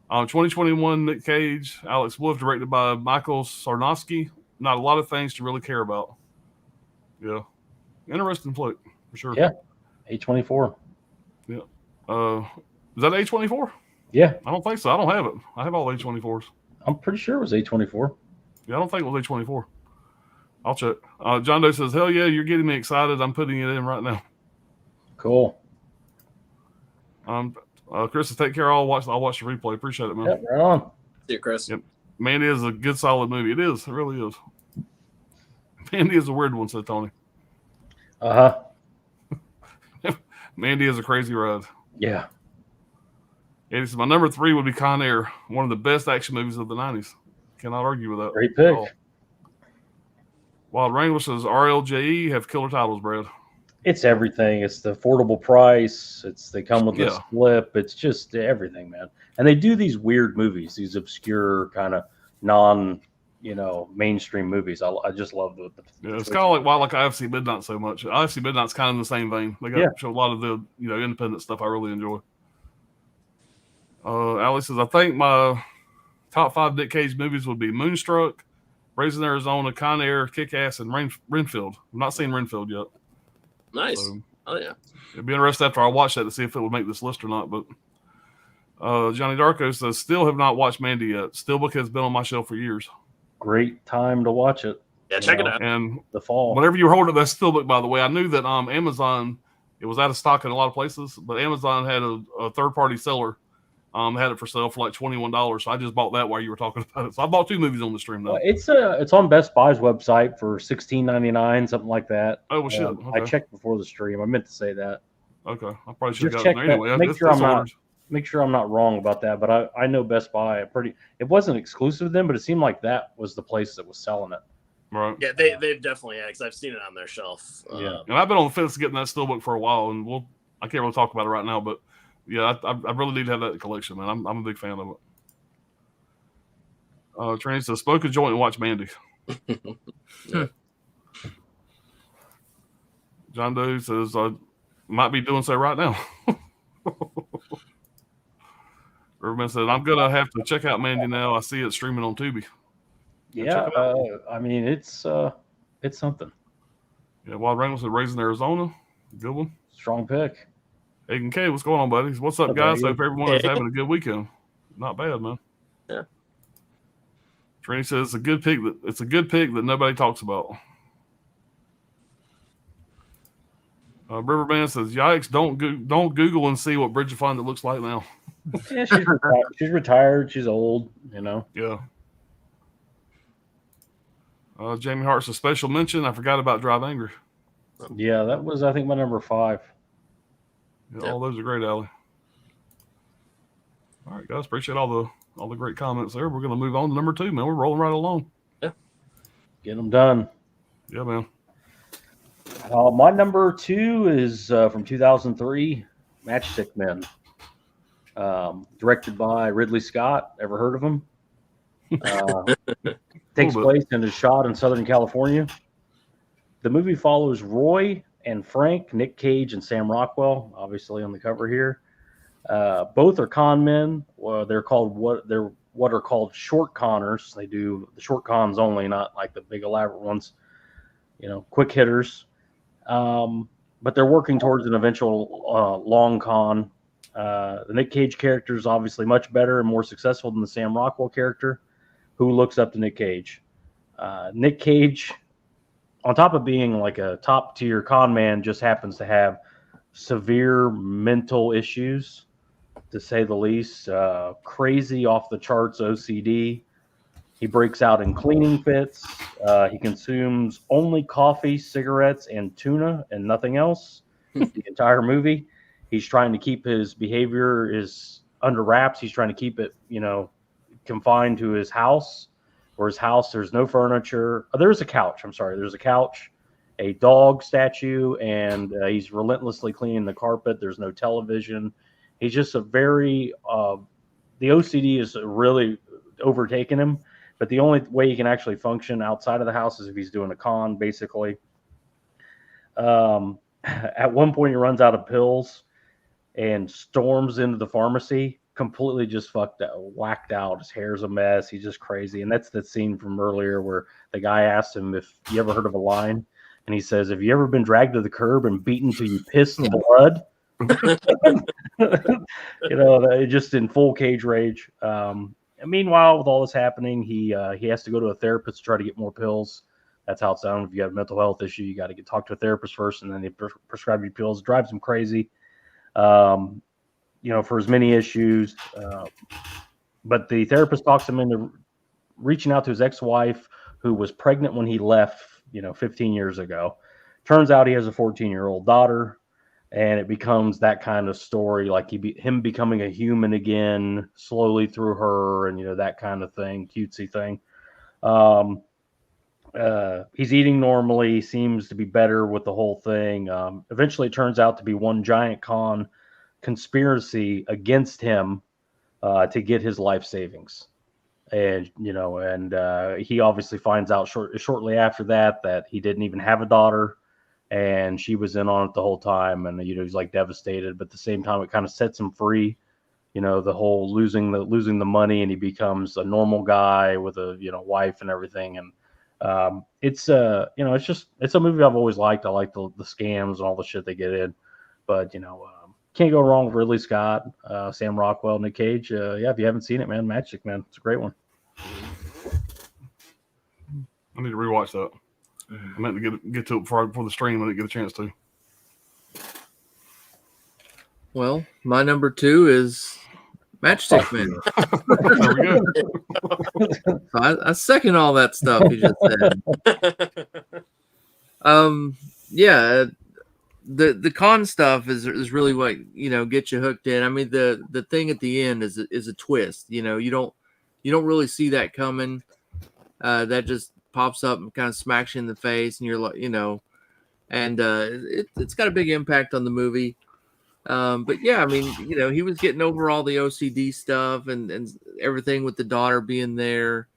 Speaker 6: 2021 Nic Cage, Alex Wolff, directed by Michael Sarnowski. Not a lot of things to really care about. Yeah, interesting flick for sure.
Speaker 7: Yeah, A24.
Speaker 6: Yeah. Is that A24?
Speaker 7: Yeah.
Speaker 6: I don't think so. I don't have it. I have all A24s.
Speaker 7: I'm pretty sure it was A24.
Speaker 6: Yeah, I don't think it was A24. I'll check. John Doe says, "Hell yeah, you're getting me excited. I'm putting it in right now."
Speaker 7: Cool.
Speaker 6: Chris says, "Take care. I'll watch the replay. Appreciate it, man."
Speaker 7: Yep, right on.
Speaker 5: See you, Chris.
Speaker 6: Yep. Mandy is a good, solid movie. It is. It really is. Mandy is a weird one, said Tony. Mandy is a crazy ride.
Speaker 7: Yeah.
Speaker 6: And he says, "My number 3 would be Con Air, one of the best action movies of the 90s. Cannot argue with that.
Speaker 7: Great pick.
Speaker 6: Wild Wrangler says, RLJE have killer titles, Brad.
Speaker 7: It's everything. It's the affordable price. They come with a slip. It's just everything, man. And they do these weird movies, these obscure kind of mainstream movies. I just love the
Speaker 6: it's kind of like IFC Midnight so much. IFC Midnight's kind of in the same vein. They got show a lot of the independent stuff I really enjoy. Alex says, "I think my top 5 Nic Cage movies would be Moonstruck, Raising Arizona, Con Air, Kick-Ass, and Renfield. I've not seen Renfield yet.
Speaker 5: Nice.
Speaker 6: So,
Speaker 5: oh, yeah.
Speaker 6: It'd be interesting after I watch that to see if it would make this list or not. But Johnny Darko says, "Still have not watched Mandy yet. Steelbook has been on my shelf for years."
Speaker 7: Great time to watch it.
Speaker 5: Yeah, check it out.
Speaker 6: And
Speaker 7: the fall.
Speaker 6: whenever you were holding up that Steelbook, by the way, I knew that Amazon It was out of stock in a lot of places, but Amazon had a third-party seller had it for sale for like $21. So I just bought that while you were talking about it. So I bought 2 movies on the stream now.
Speaker 7: Well, it's on Best Buy's website for $16.99, something like that.
Speaker 6: Oh, well, shit. Okay.
Speaker 7: I checked before the stream. I meant to say that.
Speaker 6: Okay, I probably should have
Speaker 7: Just
Speaker 6: got
Speaker 7: check
Speaker 6: it there anyway.
Speaker 7: that. Make sure I'm not wrong about that. But I know Best Buy it wasn't exclusive to them, but it seemed like that was the place that was selling it.
Speaker 6: Right.
Speaker 5: Yeah, they've definitely had, because I've seen it on their shelf.
Speaker 7: Yeah.
Speaker 6: And I've been on the fence getting that Steelbook for a while, and I can't really talk about it right now, but yeah, I really need to have that collection, man. I'm a big fan of it. Trini says, smoke a joint and watch Mandy.
Speaker 5: Yeah.
Speaker 6: John Doe says, might be doing so right now. Riverman says, I'm going to have to check out Mandy now. I see it streaming on Tubi.
Speaker 7: Yeah, I mean, it's something.
Speaker 6: Yeah, Wild Wrangler said, Raising Arizona. Good one.
Speaker 7: Strong pick.
Speaker 6: Aiken K, what's going on, buddies? What's up, guys? Hope everyone is having a good weekend. Not bad, man.
Speaker 5: Yeah.
Speaker 6: Trini says it's a good pick that nobody talks about. Riverman says, "Yikes! Don't Google and see what Bridget Fonda looks like now."
Speaker 7: Yeah, she's retired. She's retired. She's old. You know.
Speaker 6: Yeah. Jamie Hart's a special mention. I forgot about Drive Angry.
Speaker 7: Yeah, that was, I think, my number 5.
Speaker 6: Yeah, all those are great, Allie. All right, guys, appreciate all the great comments there. We're going to move on to number 2, man. We're rolling right along.
Speaker 5: Yeah.
Speaker 7: Get them done.
Speaker 6: Yeah, man.
Speaker 7: My number 2 is from 2003, Matchstick Men. Directed by Ridley Scott. Ever heard of him? Takes place and is shot in Southern California. The movie follows Roy and Frank, Nic Cage, and Sam Rockwell, obviously on the cover here. Both are con men. They're what are called short conners. They do the short cons only, not like the big elaborate ones. You know, quick hitters. But they're working towards an eventual long con. The Nic Cage character is obviously much better and more successful than the Sam Rockwell character, who looks up to Nic Cage. Nic Cage, on top of being like a top tier con man, just happens to have severe mental issues, to say the least. Crazy off the charts OCD. He breaks out in cleaning fits. He consumes only coffee, cigarettes, and tuna and nothing else the entire movie. He's trying to keep his behavior is under wraps. He's trying to keep it, confined to his house. Where his house, there's no furniture. There's a couch. I'm sorry. There's a couch, a dog statue, and he's relentlessly cleaning the carpet. There's no television. He's just a very the OCD is really overtaken him. But the only way he can actually function outside of the house is if he's doing a con, basically. At one point, he runs out of pills and storms into the pharmacy, completely just whacked out. His hair's a mess. He's just crazy. And that's the scene from earlier where the guy asked him if you ever heard of a line. And he says, have you ever been dragged to the curb and beaten till you piss blood? Just in full Cage rage. Meanwhile, with all this happening, he has to go to a therapist to try to get more pills. That's how it sounds. If you have a mental health issue, you got to talk to a therapist first, and then they prescribe you pills. It drives him crazy. For his many issues. But the therapist talks him into reaching out to his ex-wife, who was pregnant when he left, 15 years ago. Turns out he has a 14-year-old daughter, and it becomes that kind of story, like him becoming a human again, slowly through her, and that kind of thing, cutesy thing. He's eating normally, seems to be better with the whole thing. Eventually, it turns out to be one giant conspiracy against him to get his life savings. And he obviously finds out shortly after that he didn't even have a daughter, and she was in on it the whole time. And he's like devastated, but at the same time it kind of sets him free. The whole losing the money, and he becomes a normal guy with a wife and everything. And it's a movie I've always liked. I like the scams and all the shit they get in, but can't go wrong with Ridley Scott, Sam Rockwell, Nic Cage. If you haven't seen it, man, Matchstick Man, it's a great one.
Speaker 6: I need to rewatch that. I meant to get to it before the stream. I didn't get a chance to.
Speaker 3: Well, my number 2 is Matchstick Man.
Speaker 6: There we go.
Speaker 3: I second all that stuff you just said. Yeah, the con stuff is really what gets you hooked in. I mean, the thing at the end is a twist. You don't really see that coming. That just pops up and kind of smacks you in the face, and you're like, and it's got a big impact on the movie. But yeah, I mean, he was getting over all the OCD stuff and everything with the daughter being there.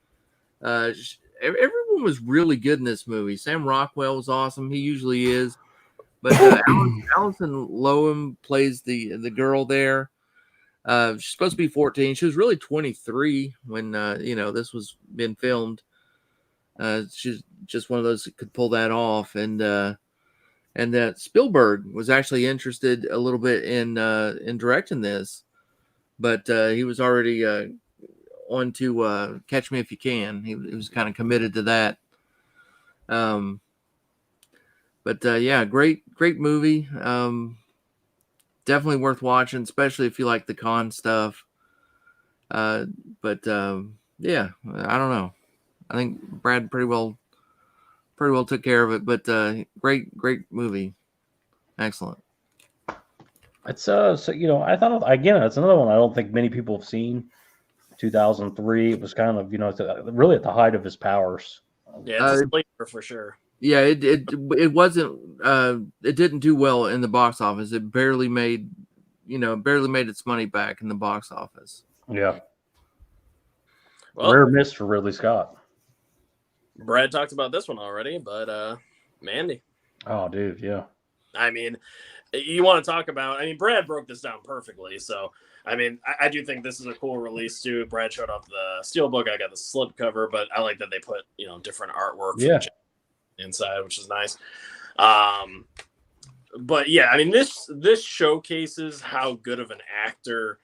Speaker 3: Everyone was really good in this movie. Sam Rockwell was awesome. He usually is. But Alison Lohan plays the girl there. She's supposed to be 14. She was really 23 when this was being filmed. She's just one of those that could pull that off, and that Spielberg was actually interested a little bit in directing this, but he was already on to Catch Me If You Can. He was kind of committed to that. But yeah, great movie. Definitely worth watching, especially if you like the con stuff. But yeah, I don't know. I think Brad pretty well took care of it. But great movie, excellent.
Speaker 7: It's I thought again, it's another one I don't think many people have seen. 2003. It was kind of really at the height of his powers.
Speaker 5: Yeah, it's a sleeper for sure.
Speaker 3: Yeah, it wasn't. It didn't do well in the box office. It barely made its money back in the box office.
Speaker 7: Yeah.
Speaker 5: Well,
Speaker 7: rare miss for Ridley Scott.
Speaker 5: Brad talked about this one already, but Mandy.
Speaker 7: Oh, dude, yeah.
Speaker 5: I mean, you want to talk about? I mean, Brad broke this down perfectly. So, I mean, I do think this is a cool release too. Brad showed off the steelbook. I got the slipcover, but I like that they put different artwork inside, which is nice. But yeah, I mean, this showcases how good of an actor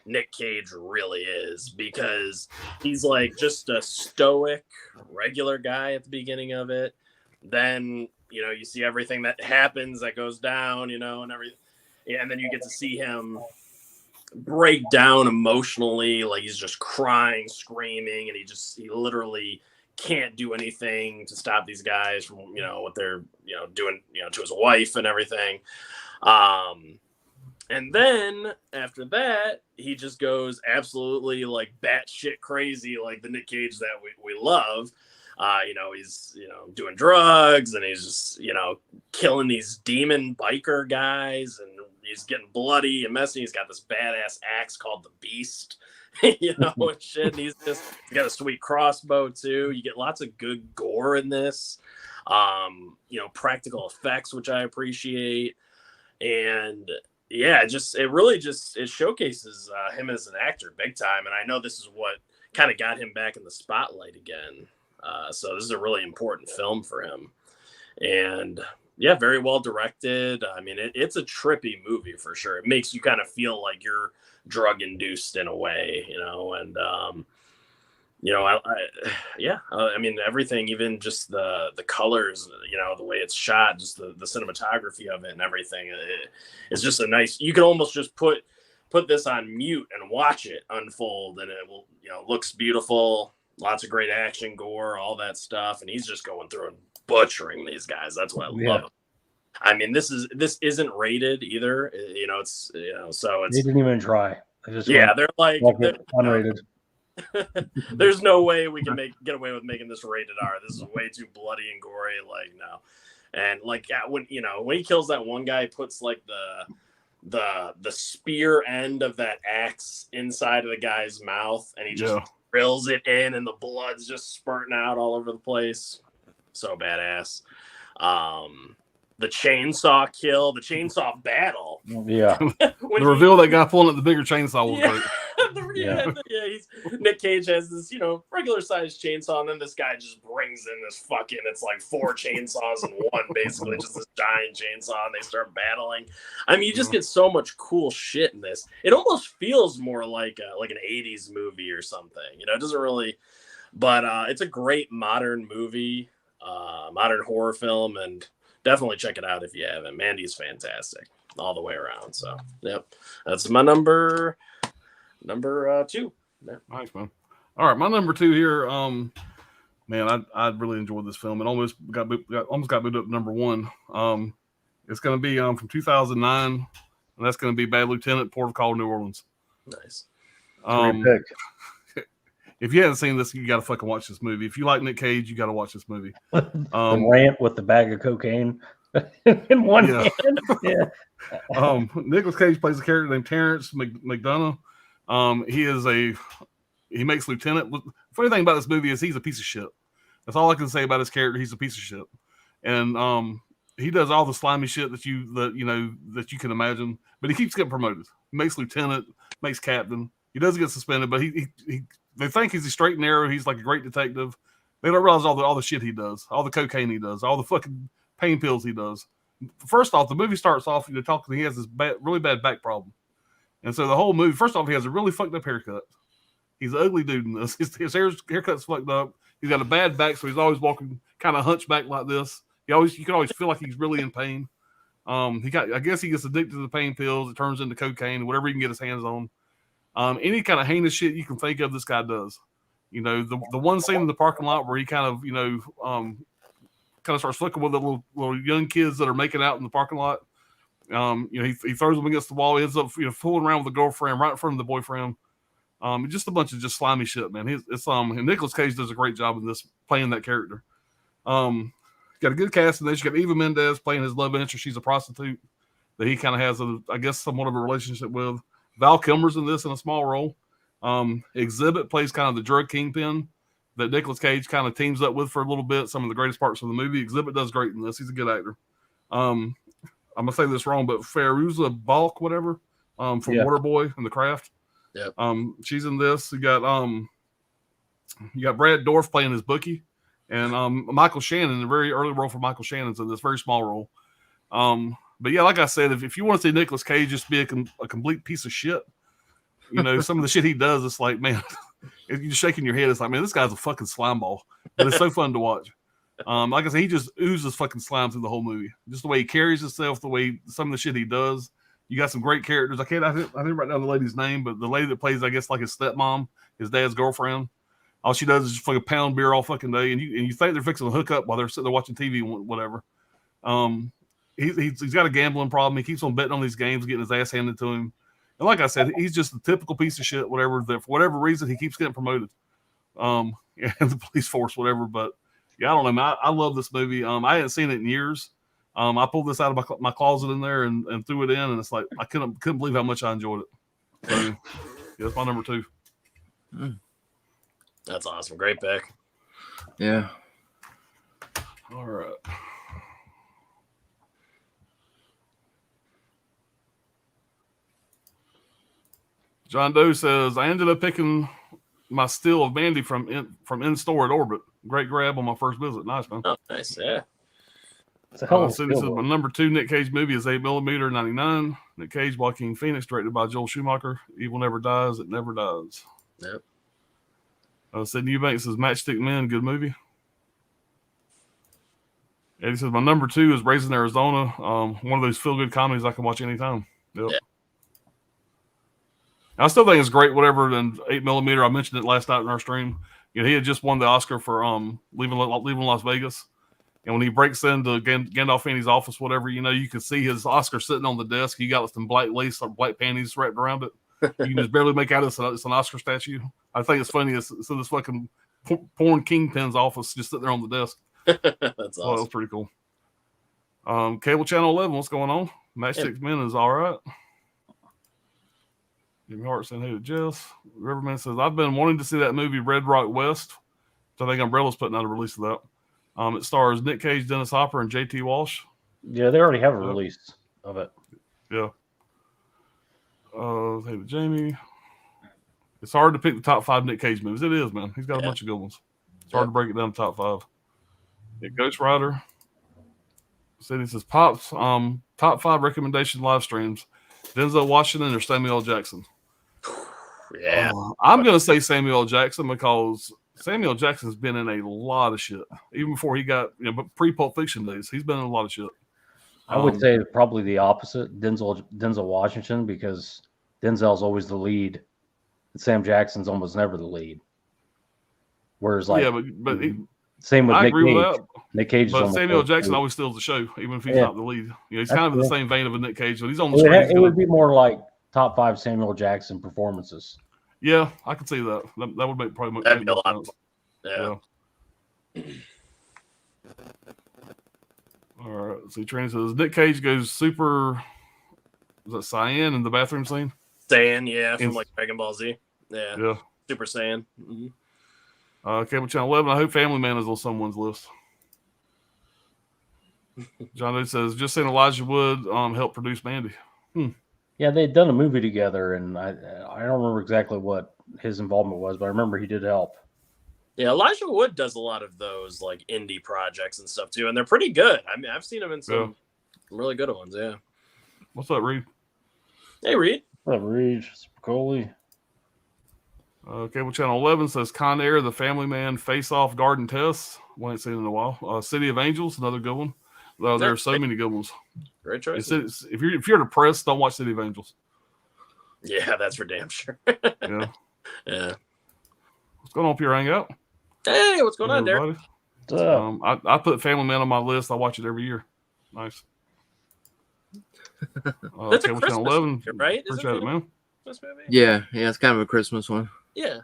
Speaker 5: Nic Cage really is, because he's like just a stoic, regular guy at the beginning of it. Then you see everything that happens that goes down, and everything, and then you get to see him break down emotionally, like he's just crying, screaming, and he literally can't do anything to stop these guys from what they're doing to his wife and everything. And then after that, he just goes absolutely like batshit crazy, like the Nic Cage that we love. He's doing drugs, and he's just killing these demon biker guys, and he's getting bloody and messy. He's got this badass axe called the Beast, and shit. And he's got a sweet crossbow too. You get lots of good gore in this, practical effects, which I appreciate, and yeah, it showcases him as an actor big time. And I know this is what kind of got him back in the spotlight again. So this is a really important film for him. And yeah, very well directed. I mean, it's a trippy movie for sure. It makes you kind of feel like you're drug induced in a way, and I mean, everything, even just the colors, the way it's shot, just the cinematography of it and everything. It's just a nice, you can almost just put this on mute and watch it unfold, and it will, looks beautiful. Lots of great action, gore, all that stuff. And he's just going through and butchering these guys. That's what I love. I mean, this isn't rated either. It's, so it's.
Speaker 7: They didn't even try.
Speaker 5: They're like
Speaker 7: unrated.
Speaker 5: There's no way we can get away with making this rated R. This is way too bloody and gory. Like, no. And like when he kills that one guy, he puts like the spear end of that axe inside of the guy's mouth, and he just drills it in, and the blood's just spurting out all over the place. So badass. The chainsaw kill, the chainsaw battle.
Speaker 7: Yeah.
Speaker 6: The reveal that guy pulling up the bigger chainsaw was great.
Speaker 5: Nic Cage has this, regular sized chainsaw, and then this guy just brings in this it's like 4 chainsaws in one, basically, just this giant chainsaw, and they start battling. I mean, you just get so much cool shit in this. It almost feels more like an 80s movie or something. It doesn't really, but it's a great modern movie, modern horror film, and definitely check it out if you haven't. Mandy's fantastic all the way around. So, yep, that's my number 2. Yeah.
Speaker 6: Nice, man. All right, my number 2 here. Man, I really enjoyed this film. It almost got moved up to number 1. It's going to be from 2009, and that's going to be Bad Lieutenant, Port of Call, New Orleans.
Speaker 5: Nice.
Speaker 6: If you haven't seen this, you got to fucking watch this movie. If you like Nic Cage, you got to watch this movie.
Speaker 7: The rant with the bag of cocaine in one hand. Yeah.
Speaker 6: Nicolas Cage plays a character named Terrence McDonough. He makes lieutenant. The funny thing about this movie is he's a piece of shit. That's all I can say about his character. He's a piece of shit, and he does all the slimy shit that you can imagine. But he keeps getting promoted. He makes lieutenant, makes captain. He doesn't get suspended, but they think he's a straight and narrow. He's like a great detective. They don't realize all the shit he does, all the cocaine he does, all the fucking pain pills he does. First off, the movie starts off talking. He has this really bad back problem, and so the whole movie. First off, he has a really fucked up haircut. He's an ugly dude in this. His haircut's fucked up. He's got a bad back, so he's always walking kind of hunchback like this. You can always feel like he's really in pain. I guess he gets addicted to the pain pills. It turns into cocaine, whatever he can get his hands on. Any kind of heinous shit you can think of, this guy does. The one scene in the parking lot where he kind of starts fucking with the little young kids that are making out in the parking lot. He throws them against the wall. He ends up fooling around with the girlfriend right in front of the boyfriend. Just a bunch of just slimy shit, man. And Nicolas Cage does a great job in this, playing that character. Got a good cast in this. You got Eva Mendes playing his love interest. She's a prostitute that he kind of has somewhat of a relationship with. Val Kilmer's in this in a small role. Exhibit plays kind of the drug kingpin that Nicolas Cage kind of teams up with for a little bit. Some of the greatest parts of the movie. Exhibit does great in this. He's a good actor. I'm gonna say this wrong, but Fairuza Balk, whatever, from Waterboy and The Craft.
Speaker 5: Yep.
Speaker 6: She's in this. You got Brad Dourif playing his bookie, and Michael Shannon, a very early role for Michael Shannon's in this very small role. But yeah, like I said, if you want to see Nicolas Cage just be a complete piece of shit, some of the shit he does, it's like, man, you're just shaking your head. It's like, man, this guy's a fucking slime ball, but it's so fun to watch. Like I said, he just oozes fucking slime through the whole movie. Just the way he carries himself, the way some of the shit he does. You got some great characters. I didn't write down the lady's name, but the lady that plays, I guess, like his stepmom, his dad's girlfriend. All she does is just fucking pound beer all fucking day, and you think they're fixing to hook up while they're sitting there watching TV, whatever. He's got a gambling problem. He keeps on betting on these games, getting his ass handed to him. And like I said, he's just a typical piece of shit. Whatever, that for whatever reason he keeps getting promoted. The police force, whatever. But yeah, I don't know, man. I love this movie. I hadn't seen it in years. I pulled this out of my closet in there and threw it in, and it's like I couldn't believe how much I enjoyed it. So yeah, that's my number 2.
Speaker 5: That's awesome. Great pick.
Speaker 3: Yeah.
Speaker 6: All right. John Doe says, I ended up picking my still of Mandy from in-store at Orbit. Great grab on my first visit. Nice, man.
Speaker 5: Oh, nice. Yeah.
Speaker 6: My number 2 Nic Cage movie is 8mm 99. Nic Cage, Joaquin Phoenix, directed by Joel Schumacher. Evil Never Dies. It Never Dies.
Speaker 5: Yep.
Speaker 6: Sidney Eubanks says Matchstick Men. Good movie. Eddie says my number 2 is Raising Arizona. One of those feel-good comedies I can watch anytime. Yep. Yeah. I still think it's great, whatever. And 8mm, I mentioned it last night in our stream. He had just won the Oscar for leaving Las Vegas. And when he breaks into Gandolfini's office, whatever, you can see his Oscar sitting on the desk. He got some black lace or black panties wrapped around it. You can just barely make out it's an Oscar statue. I think it's funny. It's in this fucking porn kingpin's office, just sitting there on the desk.
Speaker 5: That's awesome.
Speaker 6: That was pretty cool. Cable Channel 11, what's going on? Matchstick Men is all right. Jimmy Hart saying hey to Jess. Riverman says, I've been wanting to see that movie Red Rock West. So I think Umbrella's putting out a release of that. It stars Nic Cage, Dennis Hopper, and JT Walsh.
Speaker 7: Yeah, they already have a release of it.
Speaker 6: Yeah. Hey to Jamie. It's hard to pick the top 5 Nic Cage movies. It is, man. He's got a bunch of good ones. It's hard to break it down to top 5. Yeah, Ghost Rider. Cindy says Pops. Top 5 recommendation live streams. Denzel Washington or Samuel L. Jackson.
Speaker 5: Yeah.
Speaker 6: I'm going to say Samuel L. Jackson because Samuel Jackson's been in a lot of shit, even before he got, but pre-Pulp Fiction days, he's been in a lot of shit.
Speaker 7: I would say probably the opposite, Denzel Washington, because Denzel's always the lead, and Sam Jackson's almost never the lead. Whereas, same with
Speaker 6: I
Speaker 7: Nick
Speaker 6: agree
Speaker 7: Cage.
Speaker 6: with that.
Speaker 7: Nick Cage,
Speaker 6: but Samuel Jackson always steals the show, even if he's not the lead. He's kind of in the same vein of a Nick Cage, but he's on the screen.
Speaker 7: It would be more like top 5 Samuel Jackson performances.
Speaker 6: Yeah, I could see that. That would make probably
Speaker 5: That'd
Speaker 6: make
Speaker 5: be a
Speaker 6: more sense.
Speaker 5: Yeah.
Speaker 6: All right. See, Trini says Nick Cage goes super. Was that Cyan in the bathroom scene?
Speaker 5: Saiyan, yeah, from like Dragon Ball Z. Yeah.
Speaker 6: Yeah.
Speaker 5: Super Saiyan. Mm-hmm.
Speaker 6: Cable Channel 11. I hope Family Man is on someone's list. John Doe says just saying Elijah Wood helped produce Mandy.
Speaker 7: Yeah, they had done a movie together, and I don't remember exactly what his involvement was, but I remember he did help.
Speaker 5: Yeah, Elijah Wood does a lot of those like indie projects and stuff too, and they're pretty good. I mean, I've seen him in some really good ones. Yeah.
Speaker 6: What's up, Reed?
Speaker 5: Hey, Reed.
Speaker 7: What's up, Reed? Spicoli.
Speaker 6: Cable Channel 11 says Con Air, The Family Man, Face Off, Garden Test. One ain't seen in a while. City of Angels, another good one. There are so many good ones.
Speaker 5: Great choice.
Speaker 6: If you're depressed, don't watch City of Angels.
Speaker 5: Yeah, that's for damn sure.
Speaker 6: Yeah.
Speaker 5: Yeah.
Speaker 6: What's going on, Pure Hangout?
Speaker 5: Hey, what's going on, Derek?
Speaker 6: I put Family Man on my list. I watch it every year. Nice.
Speaker 5: That's a Christmas movie, right?
Speaker 6: Appreciate it, man.
Speaker 3: Yeah, it's kind of a Christmas one.
Speaker 5: Yeah.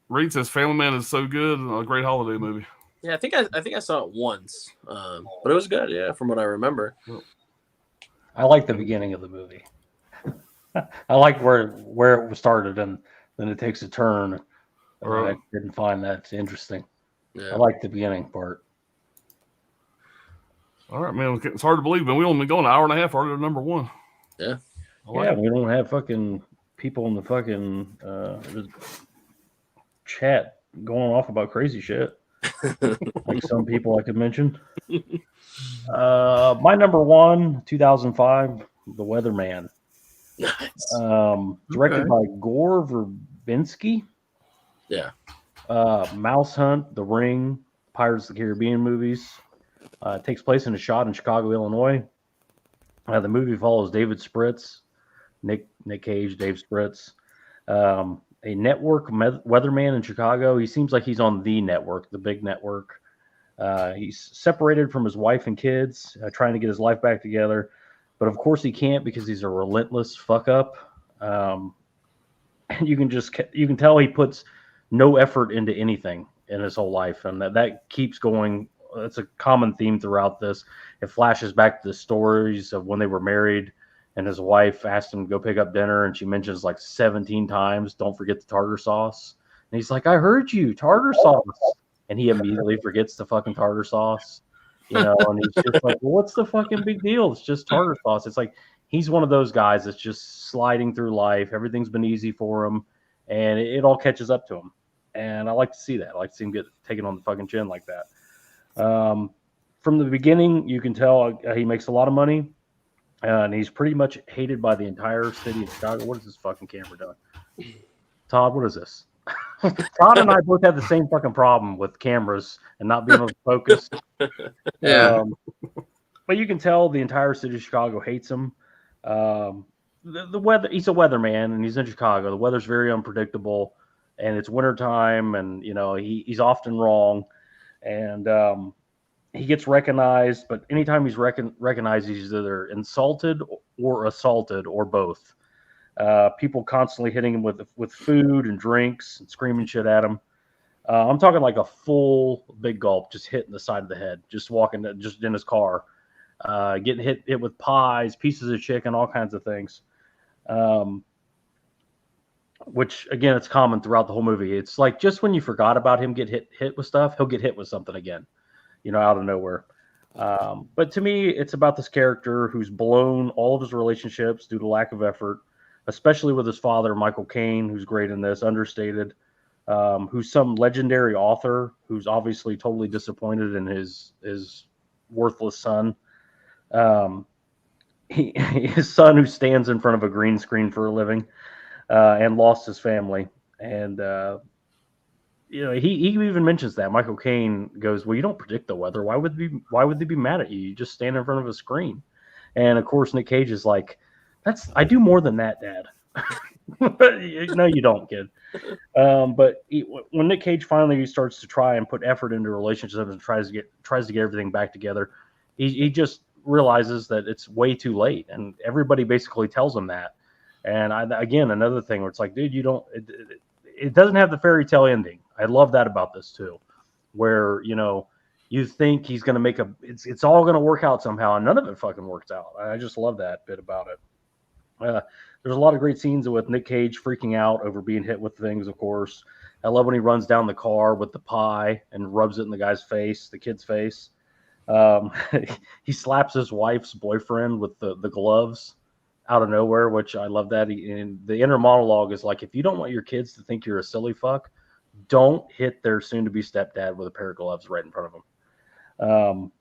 Speaker 6: Reed says Family Man is so good, a great holiday movie.
Speaker 5: Yeah, I think I saw it once, but it was good. Yeah, from what I remember.
Speaker 7: I like the beginning of the movie. I like where it started, and then it takes a turn. I didn't find that interesting. Yeah. I like the beginning part.
Speaker 6: All right, man. It's hard to believe, but we only been going an hour and a half already to number 1.
Speaker 5: Yeah.
Speaker 7: We don't have fucking people in the fucking chat going off about crazy shit. Like some people I could mention. My number 1, 2005, The Weatherman.
Speaker 5: Nice.
Speaker 7: Directed by Gore Verbinski.
Speaker 5: Yeah.
Speaker 7: Mouse Hunt, The Ring, Pirates of the Caribbean movies. It takes place in a shot in Chicago, Illinois. The movie follows David Spritz, Nick Cage, Dave Spritz, a network weatherman in Chicago. He seems like he's on the network, the big network. He's separated from his wife and kids, trying to get his life back together. But of course he can't because he's a relentless fuck up. And you can tell he puts no effort into anything in his whole life. And that keeps going. That's a common theme throughout this. It flashes back to the stories of when they were married and his wife asked him to go pick up dinner. And she mentions like 17 times, don't forget the tartar sauce. And he's like, I heard you, tartar sauce. And he immediately forgets the fucking tartar sauce. And he's just like, well, what's the fucking big deal? It's just tartar sauce. It's like, he's one of those guys that's just sliding through life. Everything's been easy for him and it all catches up to him. And I like to see that. I like to see him get taken on the fucking chin like that. From the beginning, you can tell he makes a lot of money and he's pretty much hated by the entire city of Chicago. What is this fucking camera doing? Todd, what is this? Todd and I both have the same fucking problem with cameras and not being able to focus.
Speaker 3: Yeah.
Speaker 7: But you can tell the entire city of Chicago hates him. The weather, he's a weatherman and he's in Chicago. The weather's very unpredictable and it's wintertime and, he's often wrong. And he gets recognized, but anytime he's recognized, he's either insulted or assaulted or both. People constantly hitting him with food and drinks and screaming shit at him. I'm talking like a full big gulp, just hitting the side of the head, just walking, just in his car, getting hit with pies, pieces of chicken, all kinds of things. Which again, it's common throughout the whole movie. It's like just when you forgot about him get hit with stuff, he'll get hit with something again, out of nowhere. But to me, it's about this character who's blown all of his relationships due to lack of effort, especially with his father, Michael Caine, who's great in this, understated, who's some legendary author who's obviously totally disappointed in his worthless son. His son who stands in front of a green screen for a living. And lost his family. And he even mentions that Michael Caine goes, "Well, you don't predict the weather. Why would they be mad at you? You just stand in front of a screen." And of course, Nick Cage is like, I do more than that, Dad." No, you don't, kid. But when Nick Cage finally starts to try and put effort into relationships and tries to get everything back together, he just realizes that it's way too late, and everybody basically tells him that. And again, another thing where it's like, dude, it doesn't have the fairy tale ending. I love that about this too, where you think he's going to make it's all going to work out somehow, and none of it fucking works out. I just love that bit about it. There's a lot of great scenes with Nick Cage freaking out over being hit with things, of course. I love when he runs down the car with the pie and rubs it in the kid's face. He slaps his wife's boyfriend with the gloves out of nowhere, which I love that. And the inner monologue is like, if you don't want your kids to think you're a silly fuck, don't hit their soon-to-be stepdad with a pair of gloves right in front of them.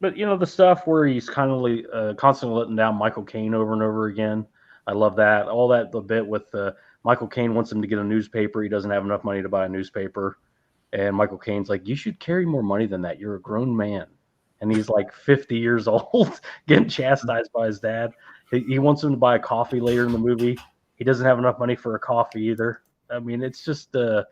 Speaker 7: But the stuff where he's constantly letting down Michael Caine over and over again, I love that. All that the bit with Michael Caine wants him to get a newspaper. He doesn't have enough money to buy a newspaper, and Michael Caine's like, "You should carry more money than that. You're a grown man." And he's like 50 years old, getting chastised by his dad. He wants him to buy a coffee later in the movie. He doesn't have enough money for a coffee either. I mean, it's just I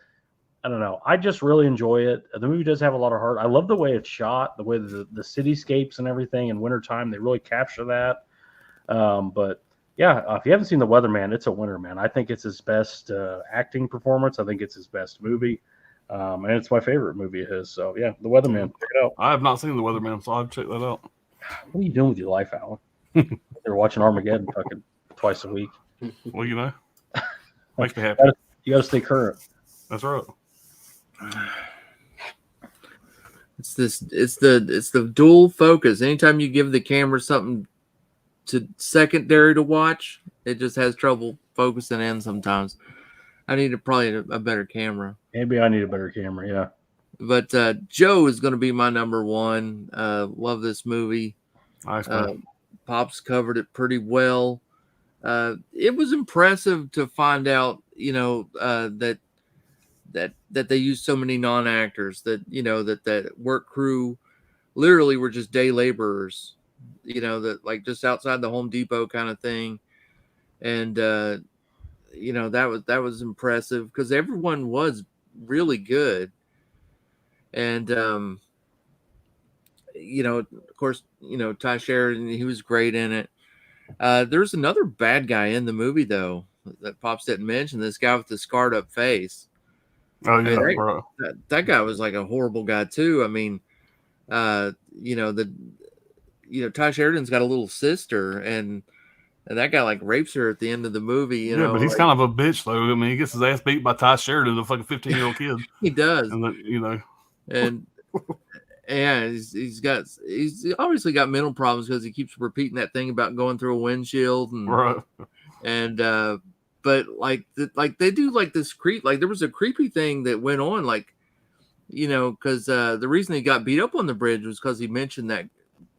Speaker 7: don't know. I just really enjoy it. The movie does have a lot of heart. I love the way it's shot, the way the cityscapes and everything in wintertime, they really capture that. But yeah, if you haven't seen The Weatherman, it's a winner, man. I think it's his best acting performance. I think it's his best movie. And it's my favorite movie of his. So yeah, The Weatherman, check it out.
Speaker 6: I have not seen The Weatherman, so I'll check that out.
Speaker 7: What are you doing with your life, Alan? You're watching Armageddon fucking twice a week.
Speaker 6: Well, makes me happy.
Speaker 7: You gotta stay current.
Speaker 6: That's right.
Speaker 3: It's the dual focus. Anytime you give the camera something to secondary to watch, it just has trouble focusing in sometimes. I need probably a better camera.
Speaker 7: Maybe I need a better camera, yeah.
Speaker 3: But Joe is going to be my number one. Love this movie.
Speaker 6: Nice,
Speaker 3: Pops covered it pretty well. It was impressive to find out, that they used so many non-actors, that that work crew literally were just day laborers, that like just outside the Home Depot kind of thing. And that was impressive because everyone was really good. And of course, Ty Sheridan, he was great in it. There's another bad guy in the movie though that Pops didn't mention, this guy with the scarred up face.
Speaker 6: Oh yeah,
Speaker 3: that guy was like a horrible guy too. I mean, Ty Sheridan's got a little sister, and that guy like rapes her at the end of the movie.
Speaker 6: But he's kind of a bitch though. I mean, he gets his ass beat by Ty Sheridan, a fucking 15-year-old kid.
Speaker 3: He does,
Speaker 6: and
Speaker 3: and yeah, he's obviously got mental problems because he keeps repeating that thing about going through a windshield but like they do like this there was a creepy thing that went on, because the reason he got beat up on the bridge was because he mentioned that,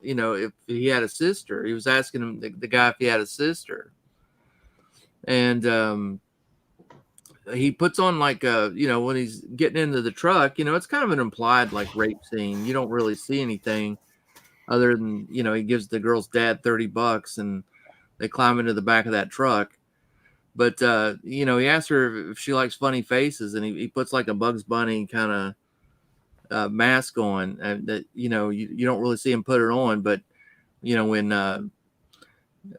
Speaker 3: if he had a sister. He was asking him, the guy, if he had a sister. And he puts on when he's getting into the truck, it's kind of an implied like rape scene. You don't really see anything other than, he gives the girl's dad $30 and they climb into the back of that truck. But, he asks her if she likes funny faces, and he puts like a Bugs Bunny kind of mask on, and that, you don't really see him put it on. But, when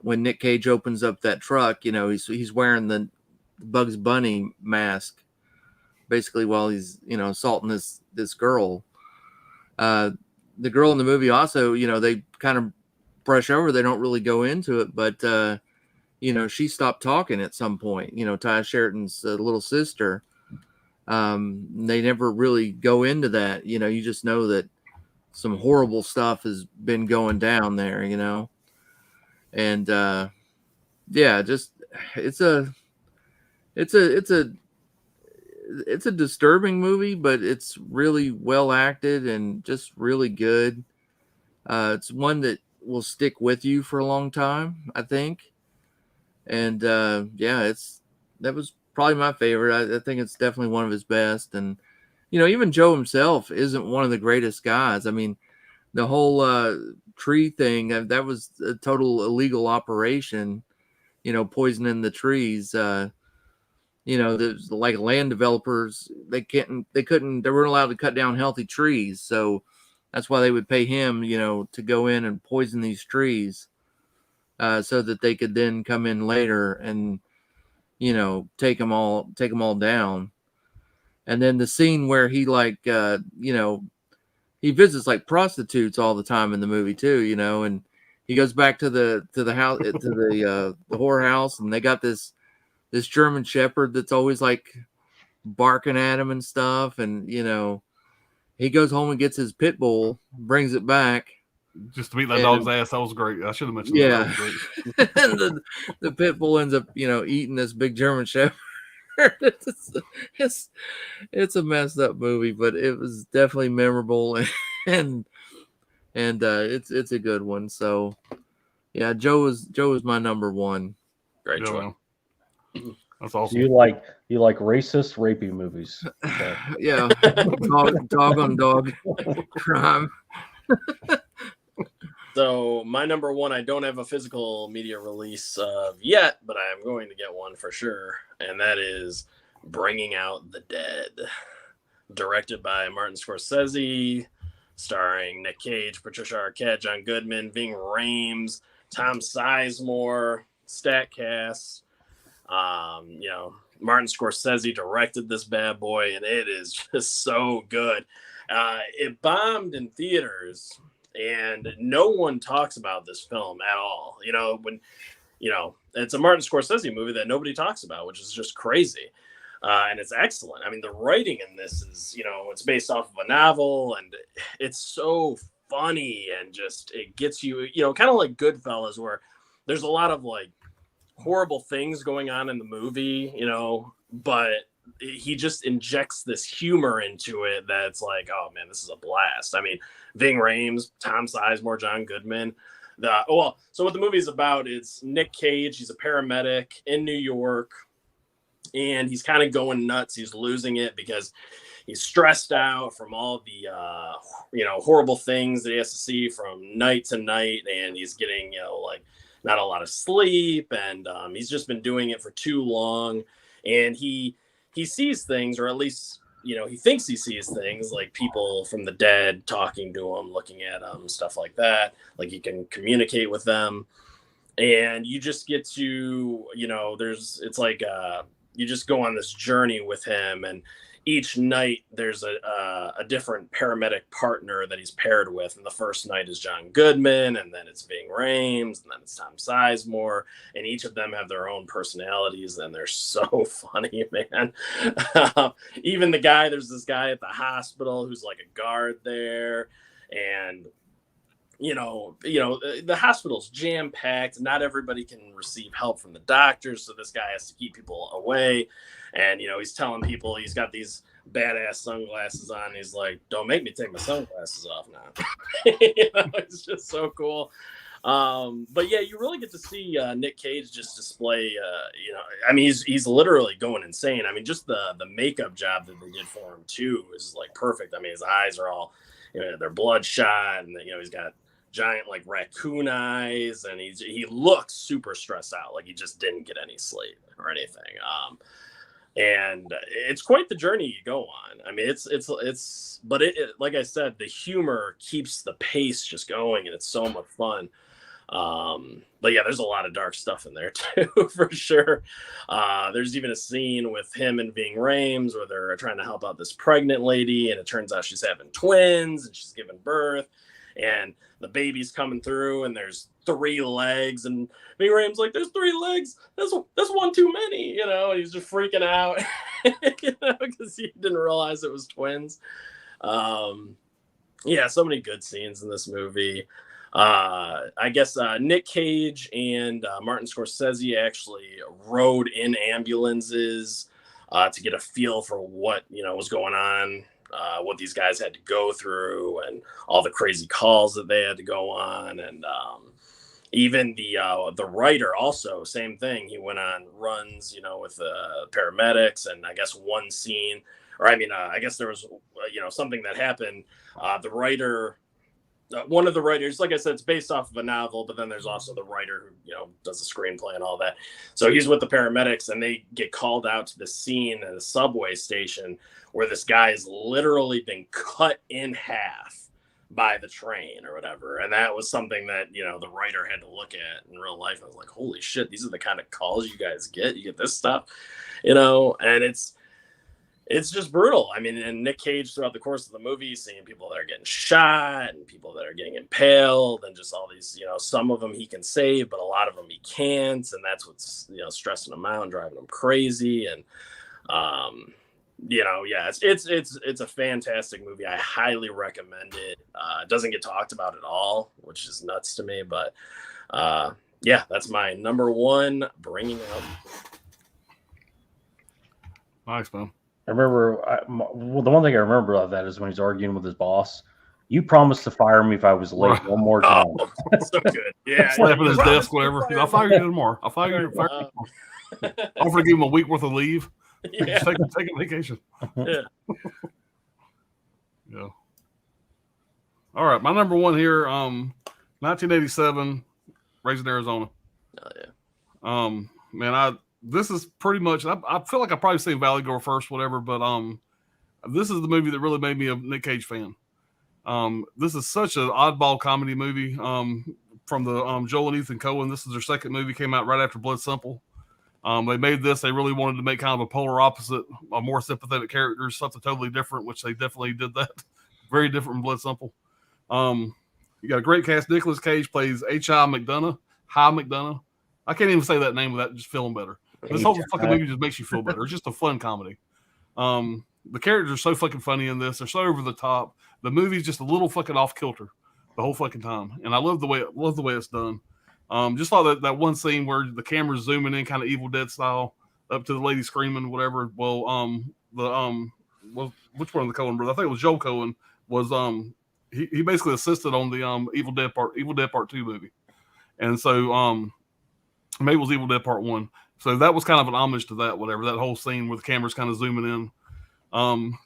Speaker 3: Nick Cage opens up that truck, he's wearing the Bugs Bunny mask basically while he's, assaulting this girl. The girl in the movie also, they kind of brush over, they don't really go into it, but, she stopped talking at some point, Ty Sheridan's little sister. They never really go into that. You just know that some horrible stuff has been going down there, and just it's a disturbing movie, but it's really well acted and just really good. It's one that will stick with you for a long time, I think. And that was probably my favorite. I think it's definitely one of his best. And, you know, even Joe himself isn't one of the greatest guys. I mean, the whole tree thing, that was a total illegal operation, you know, poisoning the trees. You know, there's like land developers, they weren't allowed to cut down healthy trees. So that's why they would pay him, you know, to go in and poison these trees so that they could then come in later and, you know, take them all down. And then the scene where he you know, he visits like prostitutes all the time in the movie too, you know, and he goes back to the house, to the whorehouse, and they got this German Shepherd that's always like barking at him and stuff. And, you know, he goes home and gets his pit bull, brings it back.
Speaker 6: Just to beat that dog's ass. That was great. I should have mentioned
Speaker 3: yeah.
Speaker 6: that. That was great.
Speaker 3: And the pit bull ends up, you know, eating this big German Shepherd. It's a messed up movie, but it was definitely memorable and it's a good one. So yeah, Joe was my number one.
Speaker 5: Great choice.
Speaker 6: That's awesome.
Speaker 7: You like racist, rapey movies? Okay.
Speaker 3: Yeah, dog on dog crime.
Speaker 5: So my number one, I don't have a physical media release of yet, but I am going to get one for sure, and that is Bringing Out the Dead, directed by Martin Scorsese, starring Nic Cage, Patricia Arquette, John Goodman, Ving Rhames, Tom Sizemore, Statcast. You know, Martin Scorsese directed this bad boy, and it is just so good. It bombed in theaters, and no one talks about this film at all. You know, when, you know, it's a Martin Scorsese movie that nobody talks about, which is just crazy. And it's excellent. I mean, the writing in this is, you know, it's based off of a novel, and it's so funny, and just, it gets you, you know, kind of like Goodfellas, where there's a lot of like horrible things going on in the movie, you know, but he just injects this humor into it that's like, oh man, this is a blast. I mean, Ving Rhames, Tom Sizemore, John Goodman. So what the movie is about is Nic Cage. He's a paramedic in New York, and he's kind of going nuts. He's losing it because he's stressed out from all the you know, horrible things that he has to see from night to night, and he's getting, you know, like not a lot of sleep, and he's just been doing it for too long, and he sees things, or at least, you know, he thinks he sees things, like people from the dead talking to him, looking at him, stuff like that. Like he can communicate with them, and you just get to, you know, it's like you just go on this journey with him, and each night there's a different paramedic partner that he's paired with. And the first night is John Goodman, and then it's Ving Rhames, and then it's Tom Sizemore, and each of them have their own personalities, and they're so funny, man. Even there's this guy at the hospital who's like a guard there, and you know, the hospital's jam-packed. Not everybody can receive help from the doctors, so this guy has to keep people away. And, you know, he's telling people he's got these badass sunglasses on. He's like, don't make me take my sunglasses off now. You know, it's just so cool. But yeah, you really get to see Nic Cage just display, you know, I mean, he's literally going insane. I mean, just the makeup job that they did for him too is like perfect. I mean, his eyes are all, you know, they're bloodshot, and you know, he's got giant like raccoon eyes, and he looks super stressed out, like he just didn't get any sleep or anything. And it's quite the journey you go on. I mean, but like I said, the humor keeps the pace just going, and it's so much fun. But yeah, there's a lot of dark stuff in there too, for sure. There's even a scene with him and Ving Rhames where they're trying to help out this pregnant lady, and it turns out she's having twins, and she's giving birth, and the baby's coming through, and there's 3 legs, and Ving Rhames like, there's 3 legs. That's one too many, you know. And he's just freaking out, you know, because he didn't realize it was twins. Yeah, so many good scenes in this movie. I guess Nic Cage and Martin Scorsese actually rode in ambulances to get a feel for what, you know, was going on, what these guys had to go through, and all the crazy calls that they had to go on. And even the writer also, same thing. He went on runs, with paramedics, and I guess one scene, or I guess there was something that happened. The writer. One of the writers, like I said, it's based off of a novel, but then there's also the writer who, does the screenplay and all that. So he's with the paramedics, and they get called out to the scene at a subway station where this guy has literally been cut in half by the train or whatever. And that was something that, the writer had to look at in real life. I was like, holy shit, these are the kind of calls you guys get. You get this stuff, and it's just brutal. And Nic Cage throughout the course of the movie, seeing people that are getting shot and people that are getting impaled and just all these, some of them he can save, but a lot of them he can't. And that's what's, stressing him out and driving him crazy. And, it's a fantastic movie. I highly recommend it. It doesn't get talked about at all, which is nuts to me. But, that's my number one, bringing up.
Speaker 6: Nice, man.
Speaker 7: I remember, the one thing I remember of that is when he's arguing with his boss. You promised to fire me if I was late one more time.
Speaker 5: Oh, so good. Yeah.
Speaker 6: Slapping his desk, whatever. I'll fire you tomorrow. I'll fire you tomorrow. Offer to give him a week worth of leave.
Speaker 5: Yeah.
Speaker 6: Take a vacation.
Speaker 5: Yeah.
Speaker 6: Yeah. All right. My number one here, 1987, Raising Arizona.
Speaker 5: Oh, yeah.
Speaker 6: Man, this is pretty much, I feel like I've probably seen Valley Girl first, whatever, but this is the movie that really made me a Nic Cage fan. This is such an oddball comedy movie from the Joel and Ethan Coen. This is their second movie, came out right after Blood Simple. They made this, they really wanted to make kind of a polar opposite, a more sympathetic characters, something totally different, which they definitely did that. Very different from Blood Simple. You got a great cast. Nicolas Cage plays H.I. McDonough. I can't even say that name without just feeling better. This whole fucking movie just makes you feel better. It's just a fun comedy. The characters are so fucking funny in this. They're so over the top. The movie's just a little fucking off kilter the whole fucking time, and I love the way it's done. Just like that one scene where the camera's zooming in, kind of Evil Dead style, up to the lady screaming, whatever. Well, which one of the Coen brothers? I think it was Joel Coen. Was he basically assisted on the Evil Dead Part 2 movie, and so maybe it was Evil Dead Part 1. So that was kind of an homage to that, whatever, that whole scene where the camera's kind of zooming in.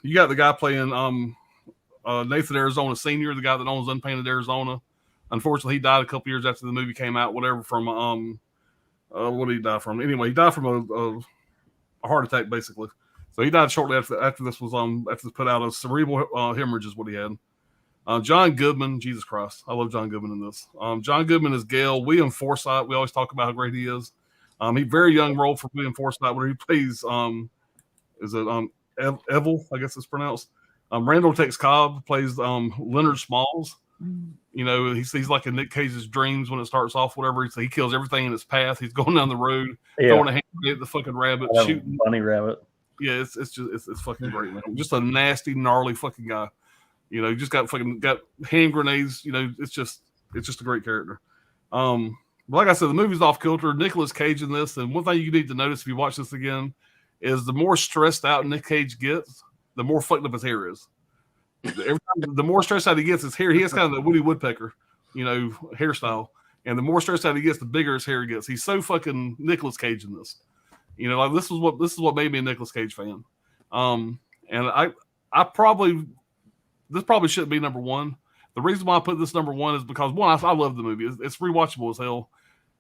Speaker 6: You got the guy playing Nathan Arizona Sr., the guy that owns Unpainted Arizona. Unfortunately, he died a couple years after the movie came out, whatever, from, what did he die from? Anyway, he died from a heart attack, basically. So he died shortly after this was put out. A cerebral hemorrhage is what he had. John Goodman, Jesus Christ, I love John Goodman in this. John Goodman is Gale. William Forsythe, we always talk about how great he is. He very young role for William Forsythe, where he plays Evil, I guess it's pronounced. Randall Tex Cobb plays Leonard Smalls. He's like in Nic Cage's dreams when it starts off, whatever. He kills everything in his path. He's going down the road, throwing a hand at the fucking rabbit, shooting
Speaker 7: bunny rabbit.
Speaker 6: Yeah, it's fucking great, man. Just a nasty, gnarly fucking guy. Just got hand grenades. It's just a great character. Like I said, the movie's off kilter. Nicolas Cage in this, and one thing you need to notice if you watch this again is the more stressed out Nic Cage gets, the more fucked up his hair is. Every time, the more stressed out he gets, his hair, he has kind of the Woody Woodpecker, hairstyle. And the more stressed out he gets, the bigger his hair gets. He's so fucking Nicolas Cage in this. This is what made me a Nicolas Cage fan. And this probably shouldn't be number one. The reason why I put this number one is because one, I love the movie. It's rewatchable as hell.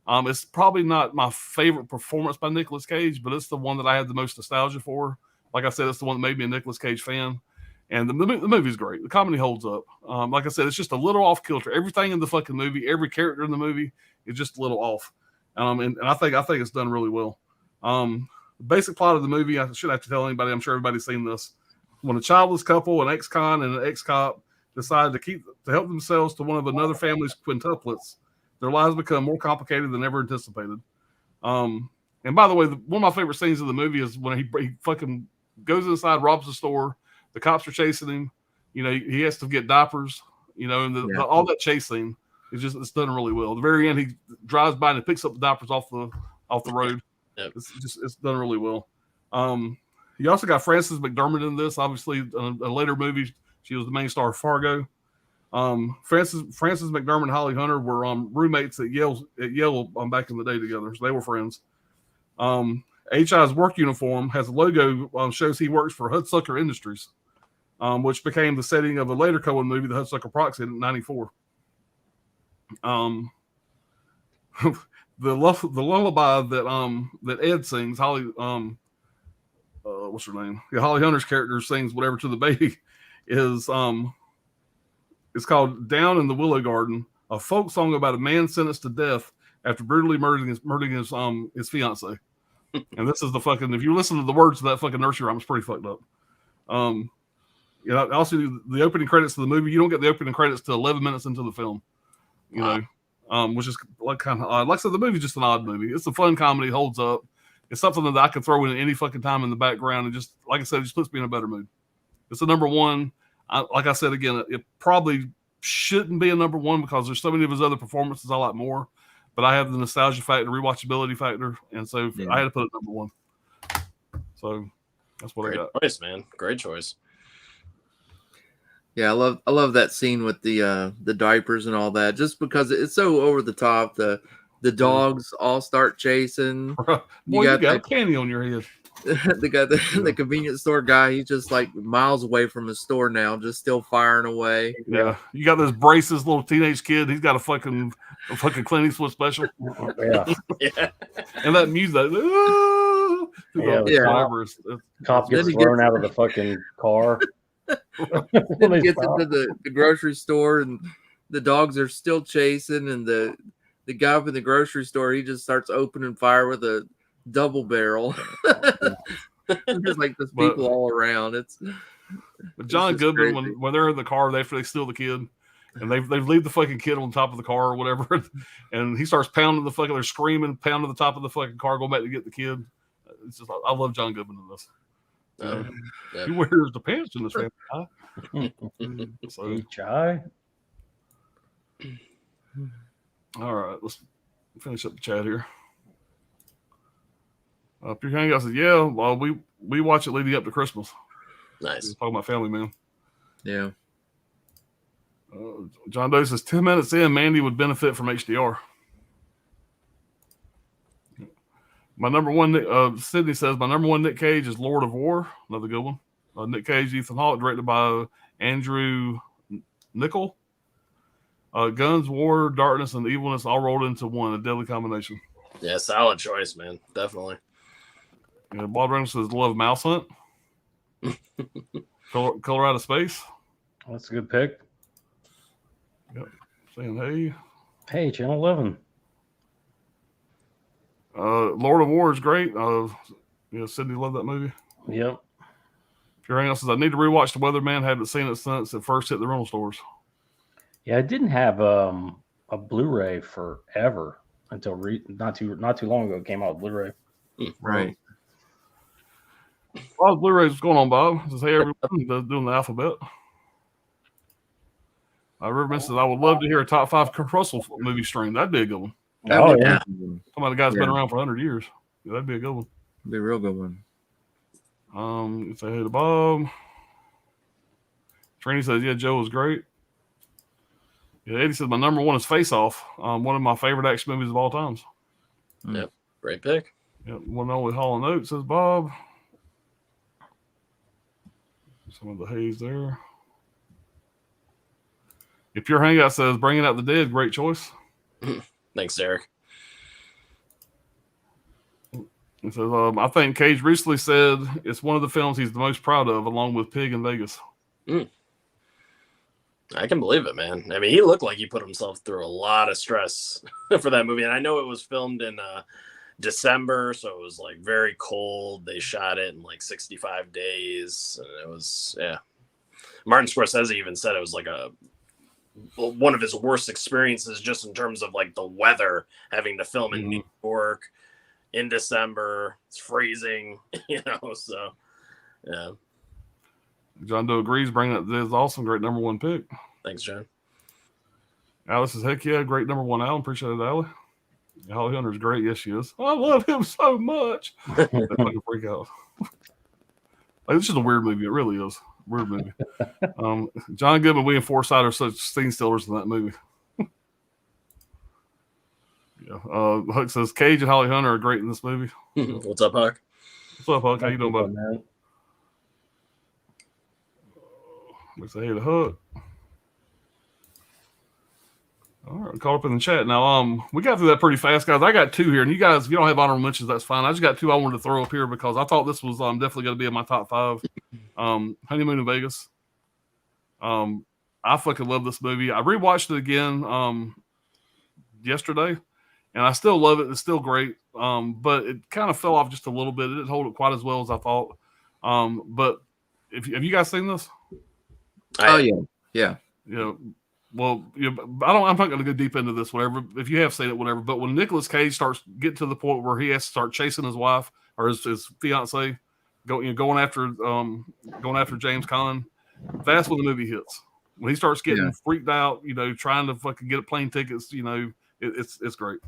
Speaker 6: It's probably not my favorite performance by Nicolas Cage, but it's the one that I had the most nostalgia for. Like I said, it's the one that made me a Nicolas Cage fan. And the movie's great. The comedy holds up. Like I said, it's just a little off kilter. Everything in the fucking movie, every character in the movie is just a little off. And I think it's done really well. The basic plot of the movie, I shouldn't have to tell anybody. I'm sure everybody's seen this. When a childless couple, an ex-con and an ex-cop, decide to help themselves to one of another family's quintuplets, their lives become more complicated than ever anticipated. And by the way, one of my favorite scenes of the movie is when he fucking goes inside, robs the store. The cops are chasing him. He has to get diapers. And all that chase scene it's done really well. At the very end, he drives by and he picks up the diapers off the road. Yep. It's done really well. You also got Frances McDormand in this. Obviously, a later movie, she was the main star of Fargo. Francis McDermott and Holly Hunter were roommates at Yale back in the day together. So they were friends. HI's work uniform has a logo shows he works for Hudsucker Industries, which became the setting of a later Coen movie, The Hudsucker Proxy, in '94. The lullaby that Ed sings, Holly what's her name? Yeah, Holly Hunter's character sings whatever to the baby is it's called "Down in the Willow Garden," a folk song about a man sentenced to death after brutally murdering his fiance. And this is the fucking, if you listen to the words of that fucking nursery rhyme, it's pretty fucked up. Also the opening credits of the movie, you don't get the opening credits till 11 minutes into the film. Which is like kind of odd. Like I said, the movie's just an odd movie. It's a fun comedy, holds up. It's something that I could throw in any fucking time in the background, and just like I said, it just puts me in a better mood. It's a number one. Like I said again, it probably shouldn't be a number one because there's so many of his other performances I like more. But I have the nostalgia factor, rewatchability factor, and so I had to put it number one. So that's what
Speaker 5: Great
Speaker 6: I got.
Speaker 5: choice, man. Great choice.
Speaker 3: Yeah, I love that scene with the diapers and all that, just because it's so over the top. The dogs all start chasing.
Speaker 6: Boy, you got a candy on your head.
Speaker 3: the convenience store guy, he's just like miles away from his store now, just still firing away.
Speaker 6: Yeah, you got this braces little teenage kid. He's got a fucking Clint Eastwood special.
Speaker 7: Yeah,
Speaker 5: Yeah.
Speaker 6: And that music.
Speaker 7: Cop gets thrown out of the fucking car.
Speaker 3: Then he gets into the grocery store, and the dogs are still chasing, and the guy up in the grocery store, he just starts opening fire with a double barrel. There's like there's people all around.
Speaker 6: But John Goodman, when they're in the car, after they steal the kid, and they leave the fucking kid on top of the car or whatever, and he starts pounding the fucking, they're screaming, pounding the top of the fucking car, going back to get the kid. It's just, I love John Goodman in this. He wears the pants in this family. So,
Speaker 7: Chai.
Speaker 6: All right, let's finish up the chat here. Pure Hangout says, yeah, well, we watch it leading up to Christmas.
Speaker 5: Nice.
Speaker 6: Talking about Family Man.
Speaker 3: Yeah.
Speaker 6: John Doe says 10 minutes in, Mandy would benefit from HDR. My number one, Sydney says, my number one Nic Cage is Lord of War. Another good one. Nic Cage, Ethan Hawke, directed by Andrew Nichol. Guns, War, Darkness, and Evilness all rolled into one, a deadly combination.
Speaker 5: Yeah, solid choice, man. Definitely.
Speaker 6: Bob Reynolds says Love Mouse Hunt. Color Out of Space.
Speaker 7: That's a good pick.
Speaker 6: Yep. Saying hey.
Speaker 7: Hey, Channel 11.
Speaker 6: Lord of War is great. Sydney loved that movie.
Speaker 7: Yep.
Speaker 6: Pure Hangout says I need to rewatch The Weatherman. Haven't seen it since it first hit the rental stores.
Speaker 7: Yeah, I didn't have a Blu-ray forever until not too long ago. It came out with Blu-ray.
Speaker 3: Right.
Speaker 6: Well, Blu-rays, what's going on, Bob? Says hey everyone, doing the alphabet. Riverman says I would love to hear a top 5 Kurt Russell movie stream. That'd be a good one.
Speaker 7: Oh yeah.
Speaker 6: Some of the guys been around for 100 years. Yeah, that'd be a good one.
Speaker 3: Be a real good one.
Speaker 6: Say hey to Bob. Trini says, yeah, Joe was great. Yeah, Eddie says my number one is Face Off. One of my favorite action movies of all times.
Speaker 5: Yep. Great pick.
Speaker 6: Yep. One and only Hall & Oates, says Bob. Some of the haze there. If your Hangout says Bringing Out the Dead, great choice.
Speaker 5: Thanks, Derek.
Speaker 6: It says, I think Cage recently said it's one of the films he's the most proud of, along with Pig in Vegas.
Speaker 5: I can believe it, man. I mean, he looked like he put himself through a lot of stress for that movie. And I know it was filmed in December, so it was like very cold. They shot it in like 65 days. And it was, yeah. Martin Scorsese even said it was like one of his worst experiences just in terms of like the weather, having to film in New York in December. It's freezing, so yeah.
Speaker 6: John Doe agrees. Bringing Out the Dead is awesome. Great number one pick.
Speaker 5: Thanks, John.
Speaker 6: Alice says, heck yeah, great number one album. Appreciate it, Allie. Holly Hunter's great. Yes, she is. I love him so much. They fucking freak out. Like, it's just a weird movie. It really is. Weird movie. John Goodman, William Forsythe are such scene stealers in that movie. Yeah. Huck says Cage and Holly Hunter are great in this movie.
Speaker 5: What's up, Huck?
Speaker 6: What's up, Huck? How you doing, buddy? We say hey to Huck. All right, caught up in the chat now. We got through that pretty fast, guys. I got 2 here, and you guys, if you don't have honorable mentions, that's fine. I just got 2 I wanted to throw up here because I thought this was definitely going to be in my top 5. Honeymoon in Vegas. I fucking love this movie. I rewatched it again yesterday, and I still love it. It's still great, but it kind of fell off just a little bit. It didn't hold it quite as well as I thought. But have you guys seen this?
Speaker 3: Oh yeah.
Speaker 6: Well, I'm not going to go deep into this, whatever. If you have seen it, whatever. But when Nicolas Cage starts getting to the point where he has to start chasing his wife or his fiance, going after James Caan, that's when the movie hits. When he starts getting freaked out, trying to fucking get plane tickets, it's great.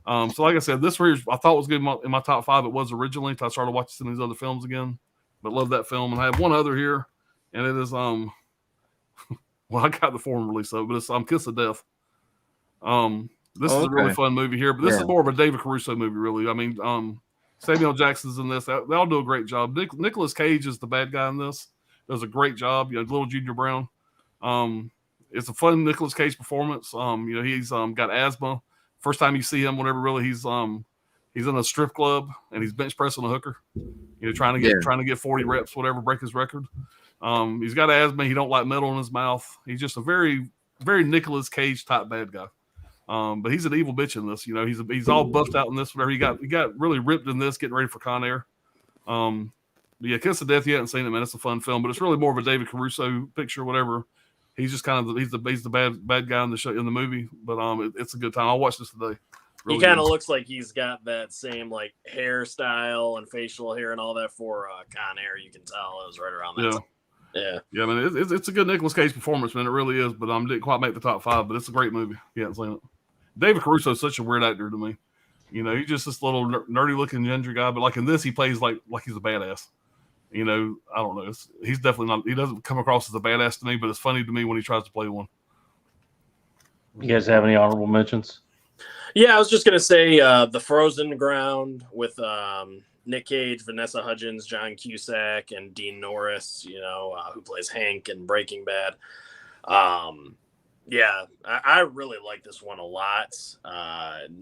Speaker 6: So like I said, this one I thought was good in my top 5. It was originally until I started watching some of these other films again. But love that film, and I have one other here, and it is well, I got the foreign release of it, but it's Kiss of Death. This is a really fun movie here, but this is more of a David Caruso movie, really. I mean, Samuel Jackson's in this. They all do a great job. Nicolas Cage is the bad guy in this. Does a great job. Little Junior Brown. It's a fun Nicolas Cage performance. He's got asthma. First time you see him, whenever really he's in a strip club and he's bench pressing a hooker. Trying to get 40 reps, whatever, break his record. He's got asthma. He don't like metal in his mouth. He's just a very, very Nicolas Cage type bad guy. But he's an evil bitch in this. He's all buffed out in this. Whatever he got really ripped in this, getting ready for Con Air. But yeah, Kiss of Death. You haven't seen it, man. It's a fun film, but it's really more of a David Caruso picture. Whatever. He's just kind of he's the bad guy in the show in the movie. But it's a good time. I'll watch this today.
Speaker 5: Really he kind of looks like he's got that same like hairstyle and facial hair and all that for Con Air. You can tell it was right around that. Yeah.
Speaker 6: I mean, it's a good Nicolas Cage performance, man. It really is. But didn't quite make the top 5. But it's a great movie. You haven't seen it. David Caruso is such a weird actor to me. He's just this little nerdy looking ginger guy. But like in this, he plays like he's a badass. I don't know. He's definitely not. He doesn't come across as a badass to me. But it's funny to me when he tries to play one.
Speaker 7: You guys have any honorable mentions?
Speaker 5: Yeah, I was just gonna say The Frozen Ground with Nic Cage, Vanessa Hudgens, John Cusack, and Dean Norris, who plays Hank in Breaking Bad. I really like this one a lot.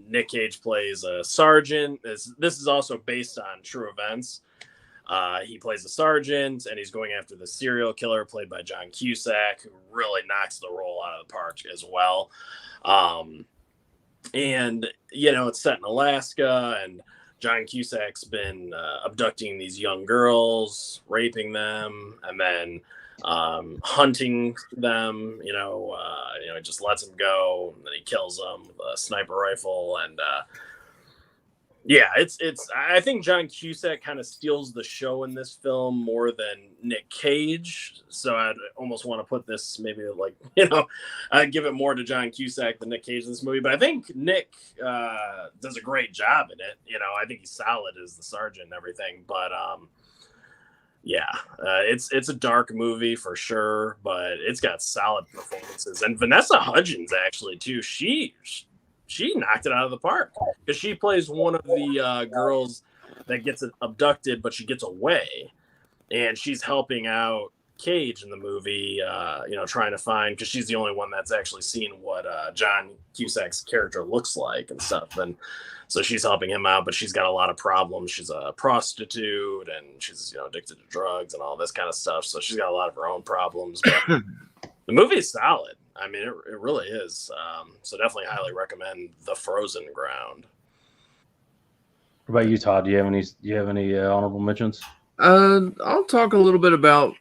Speaker 5: Nic Cage plays a sergeant. This is also based on true events. He plays a sergeant, and he's going after the serial killer played by John Cusack, who really knocks the role out of the park as well. And it's set in Alaska, and John Cusack's been abducting these young girls, raping them, and then hunting them. He just lets them go, and then he kills them with a sniper rifle. And I think John Cusack kind of steals the show in this film more than Nic Cage. So I'd almost want to put this maybe I'd give it more to John Cusack than Nic Cage in this movie. But I think Nick does a great job in it. I think he's solid as the sergeant and everything. But it's a dark movie for sure, but it's got solid performances. And Vanessa Hudgens actually too. She knocked it out of the park because she plays one of the girls that gets abducted, but she gets away, and she's helping out Cage in the movie, trying to find, because she's the only one that's actually seen what John Cusack's character looks like and stuff. And so she's helping him out, but she's got a lot of problems. She's a prostitute, and she's addicted to drugs and all this kind of stuff. So she's got a lot of her own problems. But the movie is solid. I mean, it really is. So definitely highly recommend The Frozen Ground.
Speaker 7: What about you, Todd? Do you have any honorable mentions?
Speaker 3: I'll talk a little bit about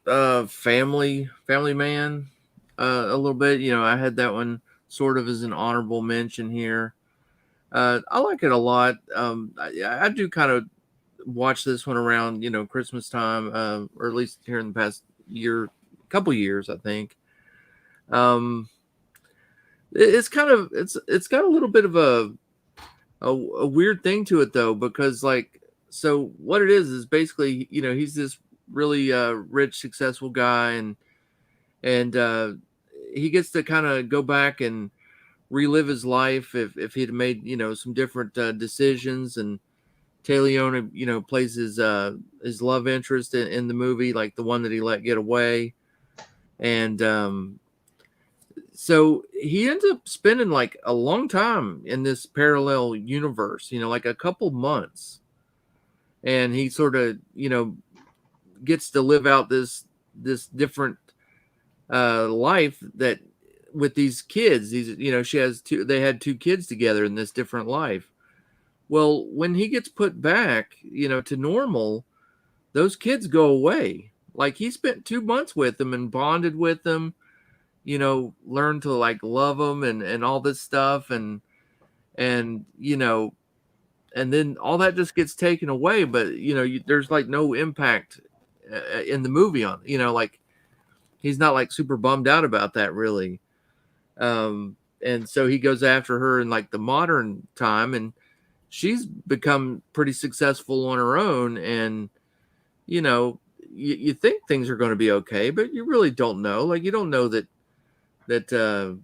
Speaker 3: Family Man. A little bit. I had that one sort of as an honorable mention here. I like it a lot. I do kind of watch this one around Christmas time, or at least here in the past couple years, I think. It's got a little bit of a weird thing to it though, because so what it is basically, he's this really rich, successful guy, and he gets to kind of go back and relive his life if he'd made some different decisions. And Leone plays his love interest in the movie, like the one that he let get away. And so he ends up spending like a long time in this parallel universe, like a couple months. And he sort of, gets to live out this different life that with these kids. They had two kids together in this different life. Well, when he gets put back, to normal, those kids go away. Like he spent 2 months with them and bonded with them, learned to like love them and all this stuff. And then all that just gets taken away. But, there's like no impact in the movie on, like he's not like super bummed out about that really. And so he goes after her in like the modern time, and she's become pretty successful on her own. And, you think things are going to be okay, but you really don't know. Like, you don't know that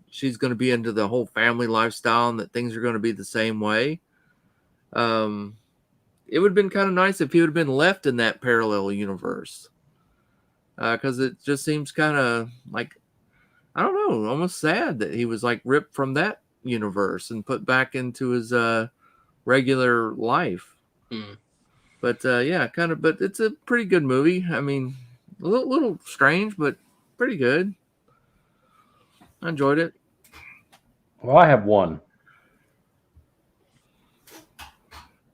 Speaker 3: she's going to be into the whole family lifestyle and that things are going to be the same way. It would have been kind of nice if he would have been left in that parallel universe. Because it just seems kind of like, I don't know, almost sad that he was like ripped from that universe and put back into his regular life. But yeah, kind of. But it's a pretty good movie. I mean, a little strange, but pretty good. I enjoyed it.
Speaker 7: Well, I have one.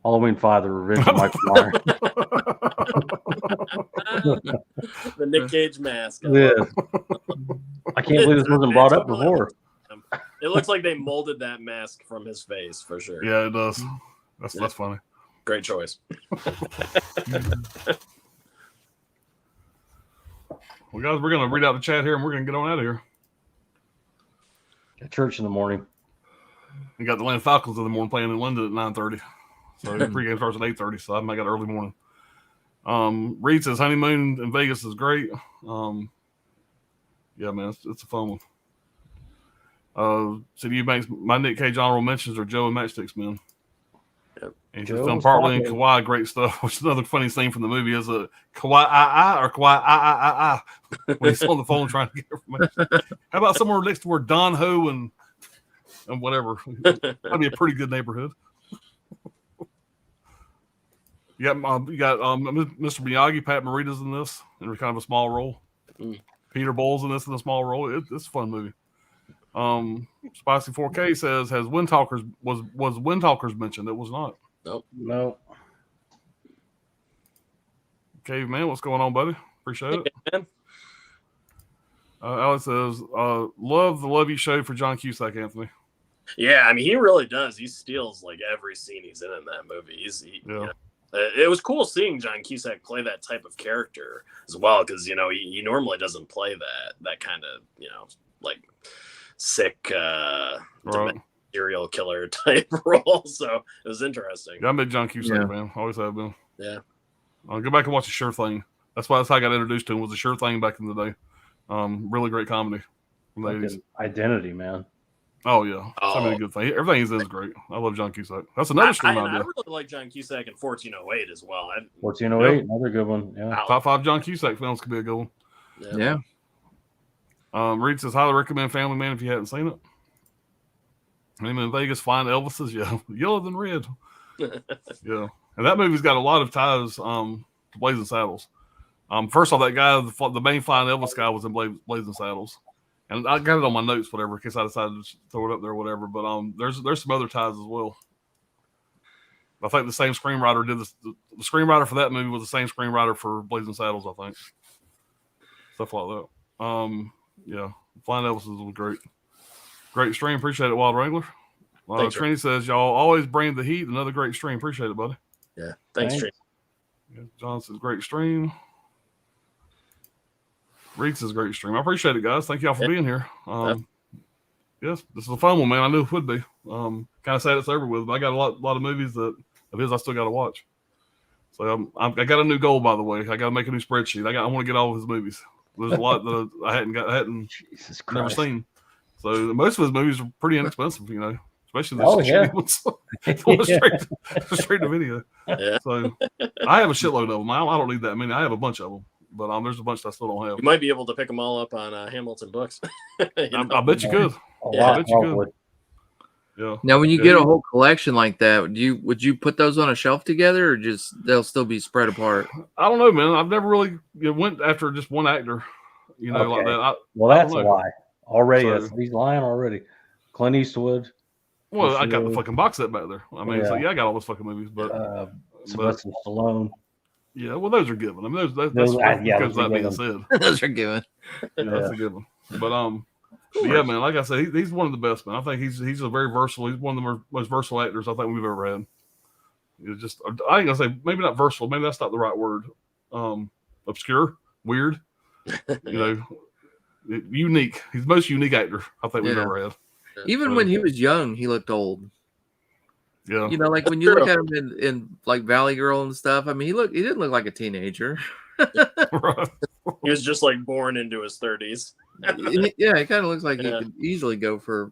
Speaker 7: Halloween 5: The Revenge of Michael Myers.
Speaker 5: The Nic Cage mask.
Speaker 7: Yeah. I can't believe this wasn't brought up before.
Speaker 5: It looks like they molded that mask from his face for sure.
Speaker 6: Yeah, it does. That's funny.
Speaker 5: Great choice.
Speaker 6: Well, guys, we're going to read out the chat here, and we're going to get on out of here.
Speaker 7: At church in the morning.
Speaker 6: We got the Atlanta Falcons in the morning playing in London at 9:30. So the pregame starts at 8:30, so I might got early morning. Reed says honeymoon in Vegas is great. Yeah, man, it's a fun one. So you make my Nic Cage honorable mentions are Joe and Matchsticks Man.
Speaker 5: Yep.
Speaker 6: And just filmed partly in Kauai, great stuff. Which is another funny scene from the movie is a Kauai or Kauai when he's on the phone trying to get information. How about somewhere next to where Don Ho and whatever? That'd be a pretty good neighborhood. You got Mr. Miyagi, Pat Morita's in this in kind of a small role. Peter Bowles in this in a small role. It's a fun movie. Spicy 4K says has Wind Talkers was Wind Talkers mentioned? It was not.
Speaker 5: Nope.
Speaker 7: No.
Speaker 6: Caveman, what's going on, buddy? Appreciate it.
Speaker 5: Man.
Speaker 6: Alex says love the Love You show for John Cusack, Anthony.
Speaker 5: Yeah, I mean he really does. He steals like every scene he's in that movie. It was cool seeing John Cusack play that type of character as well, because he normally doesn't play that kind of like sick serial killer type role. So it was interesting.
Speaker 6: Yeah, I'm a big John Cusack fan. Always have been.
Speaker 5: Yeah.
Speaker 6: Go back and watch The Sure Thing. That's how I got introduced to him. Was The Sure Thing back in the day. Really great comedy from the 80s.
Speaker 7: Identity, man.
Speaker 6: Oh yeah, so many good things. Everything he's in is great. I love John Cusack. That's another stream idea.
Speaker 5: I really like John Cusack in 1408 as well.
Speaker 7: 1408, another good one. Yeah.
Speaker 6: Top 5 John Cusack films could be a good one.
Speaker 3: Yeah.
Speaker 6: Reed says highly recommend Family Man if you hadn't seen it. Him in Vegas flying Elvises, yeah, yellow than red. Yeah, and that movie's got a lot of ties to Blazing Saddles. First off, that guy, the main flying Elvis guy, was in Blazing Saddles. And I got it on my notes, whatever, in case I decided to throw it up there, whatever. But there's some other ties as well. I think the same screenwriter did this. The screenwriter for that movie was the same screenwriter for Blazing Saddles, I think. Stuff like that. Yeah, Flying Elvis was great. Great stream. Appreciate it, Wild Wrangler. Trini says, y'all always bring the heat. Another great stream. Appreciate it, buddy.
Speaker 5: Yeah, thanks, Trini.
Speaker 6: Yeah, John says, great stream. Reed says, great stream. I appreciate it, guys. Thank y'all for being here. Yes, this is a fun one, man. I knew it would be. Kind of sad it's over with, but I got a lot of movies of his I still got to watch. So I got a new goal, by the way. I got to make a new spreadsheet. I want to get all of his movies. There's a lot that I hadn't
Speaker 7: Jesus
Speaker 6: never
Speaker 7: Christ.
Speaker 6: seen. So most of his movies are pretty inexpensive, you know, especially the shitty ones. Straight to video.
Speaker 5: Yeah.
Speaker 6: So I have a shitload of them. I don't need that many. I have a bunch of them, but there's a bunch that I still don't have.
Speaker 5: You might be able to pick them all up on Hamilton Books.
Speaker 6: I bet you could.
Speaker 5: Yeah.
Speaker 6: I bet you could. Yeah.
Speaker 3: Now, when you get a whole collection like that, would you put those on a shelf together, or just they'll still be spread apart?
Speaker 6: I don't know, man. I've never really went after just one actor, you know, like that.
Speaker 7: Well, that's a lie. Already,
Speaker 6: So-
Speaker 7: he's lying already. Clint Eastwood.
Speaker 6: Well,
Speaker 7: For
Speaker 6: I got the
Speaker 7: sure.
Speaker 6: fucking box set back there. I mean, so yeah, I got all those fucking movies, but
Speaker 7: Sylvester Stallone.
Speaker 6: yeah, well, those are given. I mean, that's
Speaker 7: Those- yeah,
Speaker 6: because
Speaker 7: those are
Speaker 6: that being
Speaker 7: given.
Speaker 6: said,
Speaker 3: Those are given.
Speaker 6: yeah, that's a good one. But yeah, man, like I said, he's one of the best, man. I think he's a very versatile. He's one of the most versatile actors I think we've ever had. It's just, I ain't gonna say maybe not versatile. Maybe that's not the right word. Obscure, weird, you know, unique. He's the most unique actor I think we've ever had.
Speaker 3: Even when he was young, he looked old.
Speaker 6: Yeah,
Speaker 3: You know, like when you look at him in like Valley Girl and stuff. I mean, he didn't look like a teenager.
Speaker 6: right.
Speaker 5: He was just like born into his 30s.
Speaker 3: Yeah, it kind of looks like he could easily go for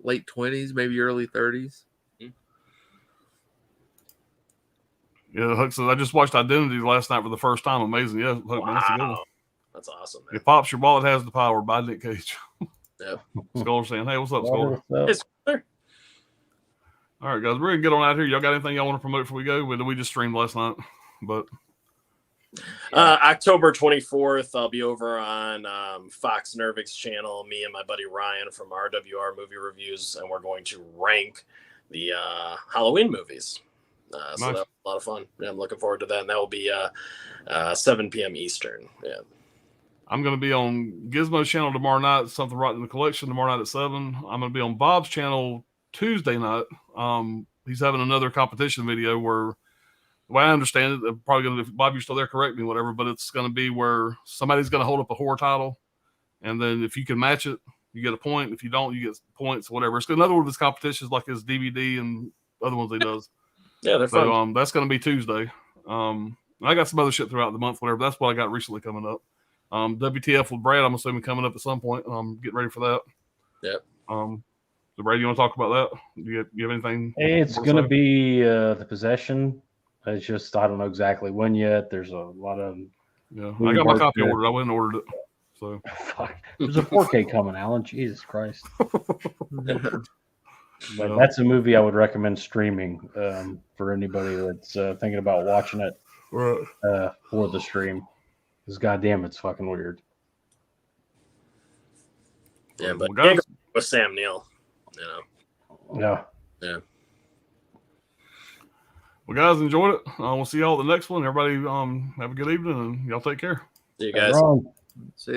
Speaker 3: late 20s, maybe early 30s.
Speaker 6: Yeah, Huck says I just watched Identity last night for the first time. Amazing, yeah, Huck, man, that's a good one.
Speaker 5: That's awesome, man.
Speaker 6: If Pops Your Wallet Has the Power by Nic Cage.
Speaker 5: Yep.
Speaker 6: Scholar saying, hey, what's up, Scholar?
Speaker 5: It's there.
Speaker 6: All right, guys, we're gonna get on out here. Y'all got anything y'all want to promote before we go? We just streamed last night, but
Speaker 5: October 24th, I'll be over on Fox Nervic's channel. Me and my buddy Ryan from RWR Movie Reviews, and we're going to rank the Halloween movies. So
Speaker 6: Nice.
Speaker 5: that's a lot of fun. Yeah, I'm looking forward to that. And that will be 7 p.m. Eastern. Yeah.
Speaker 6: I'm going to be on Gizmo's channel tomorrow night. Something right in the collection tomorrow night at 7. I'm going to be on Bob's channel Tuesday night. He's having another competition video where, the way I understand it, I'm probably going to, if Bob, you're still there, correct me, whatever, but it's going to be where somebody's going to hold up a horror title, and then if you can match it, you get a point. If you don't, you get points, whatever. It's another one of his competitions, like his DVD and other ones he does.
Speaker 5: Yeah, they're fun.
Speaker 6: So that's going to be Tuesday. I got some other shit throughout the month, whatever. That's what I got recently coming up. WTF with Brad, I'm assuming coming up at some point. I'm getting ready for that.
Speaker 5: Yep.
Speaker 6: So Brad, you want to talk about that? Do you have anything?
Speaker 7: It's going to be The Possession. It's just, I don't know exactly when yet. There's a lot of.
Speaker 6: Yeah, I got my copy ordered. I went and ordered it. So
Speaker 7: there's a 4K coming, Alan. Jesus Christ. But
Speaker 6: Yeah.
Speaker 7: that's a movie I would recommend streaming for anybody that's thinking about watching it for the stream. Because goddamn, it's fucking weird.
Speaker 5: Yeah, but
Speaker 6: Well, guys,
Speaker 5: with Sam Neill, you know.
Speaker 7: Yeah.
Speaker 6: well, guys, enjoyed it. We'll see y'all at the next one. Everybody, have a good evening, and y'all take care.
Speaker 5: See you guys.
Speaker 7: Wrong.
Speaker 3: See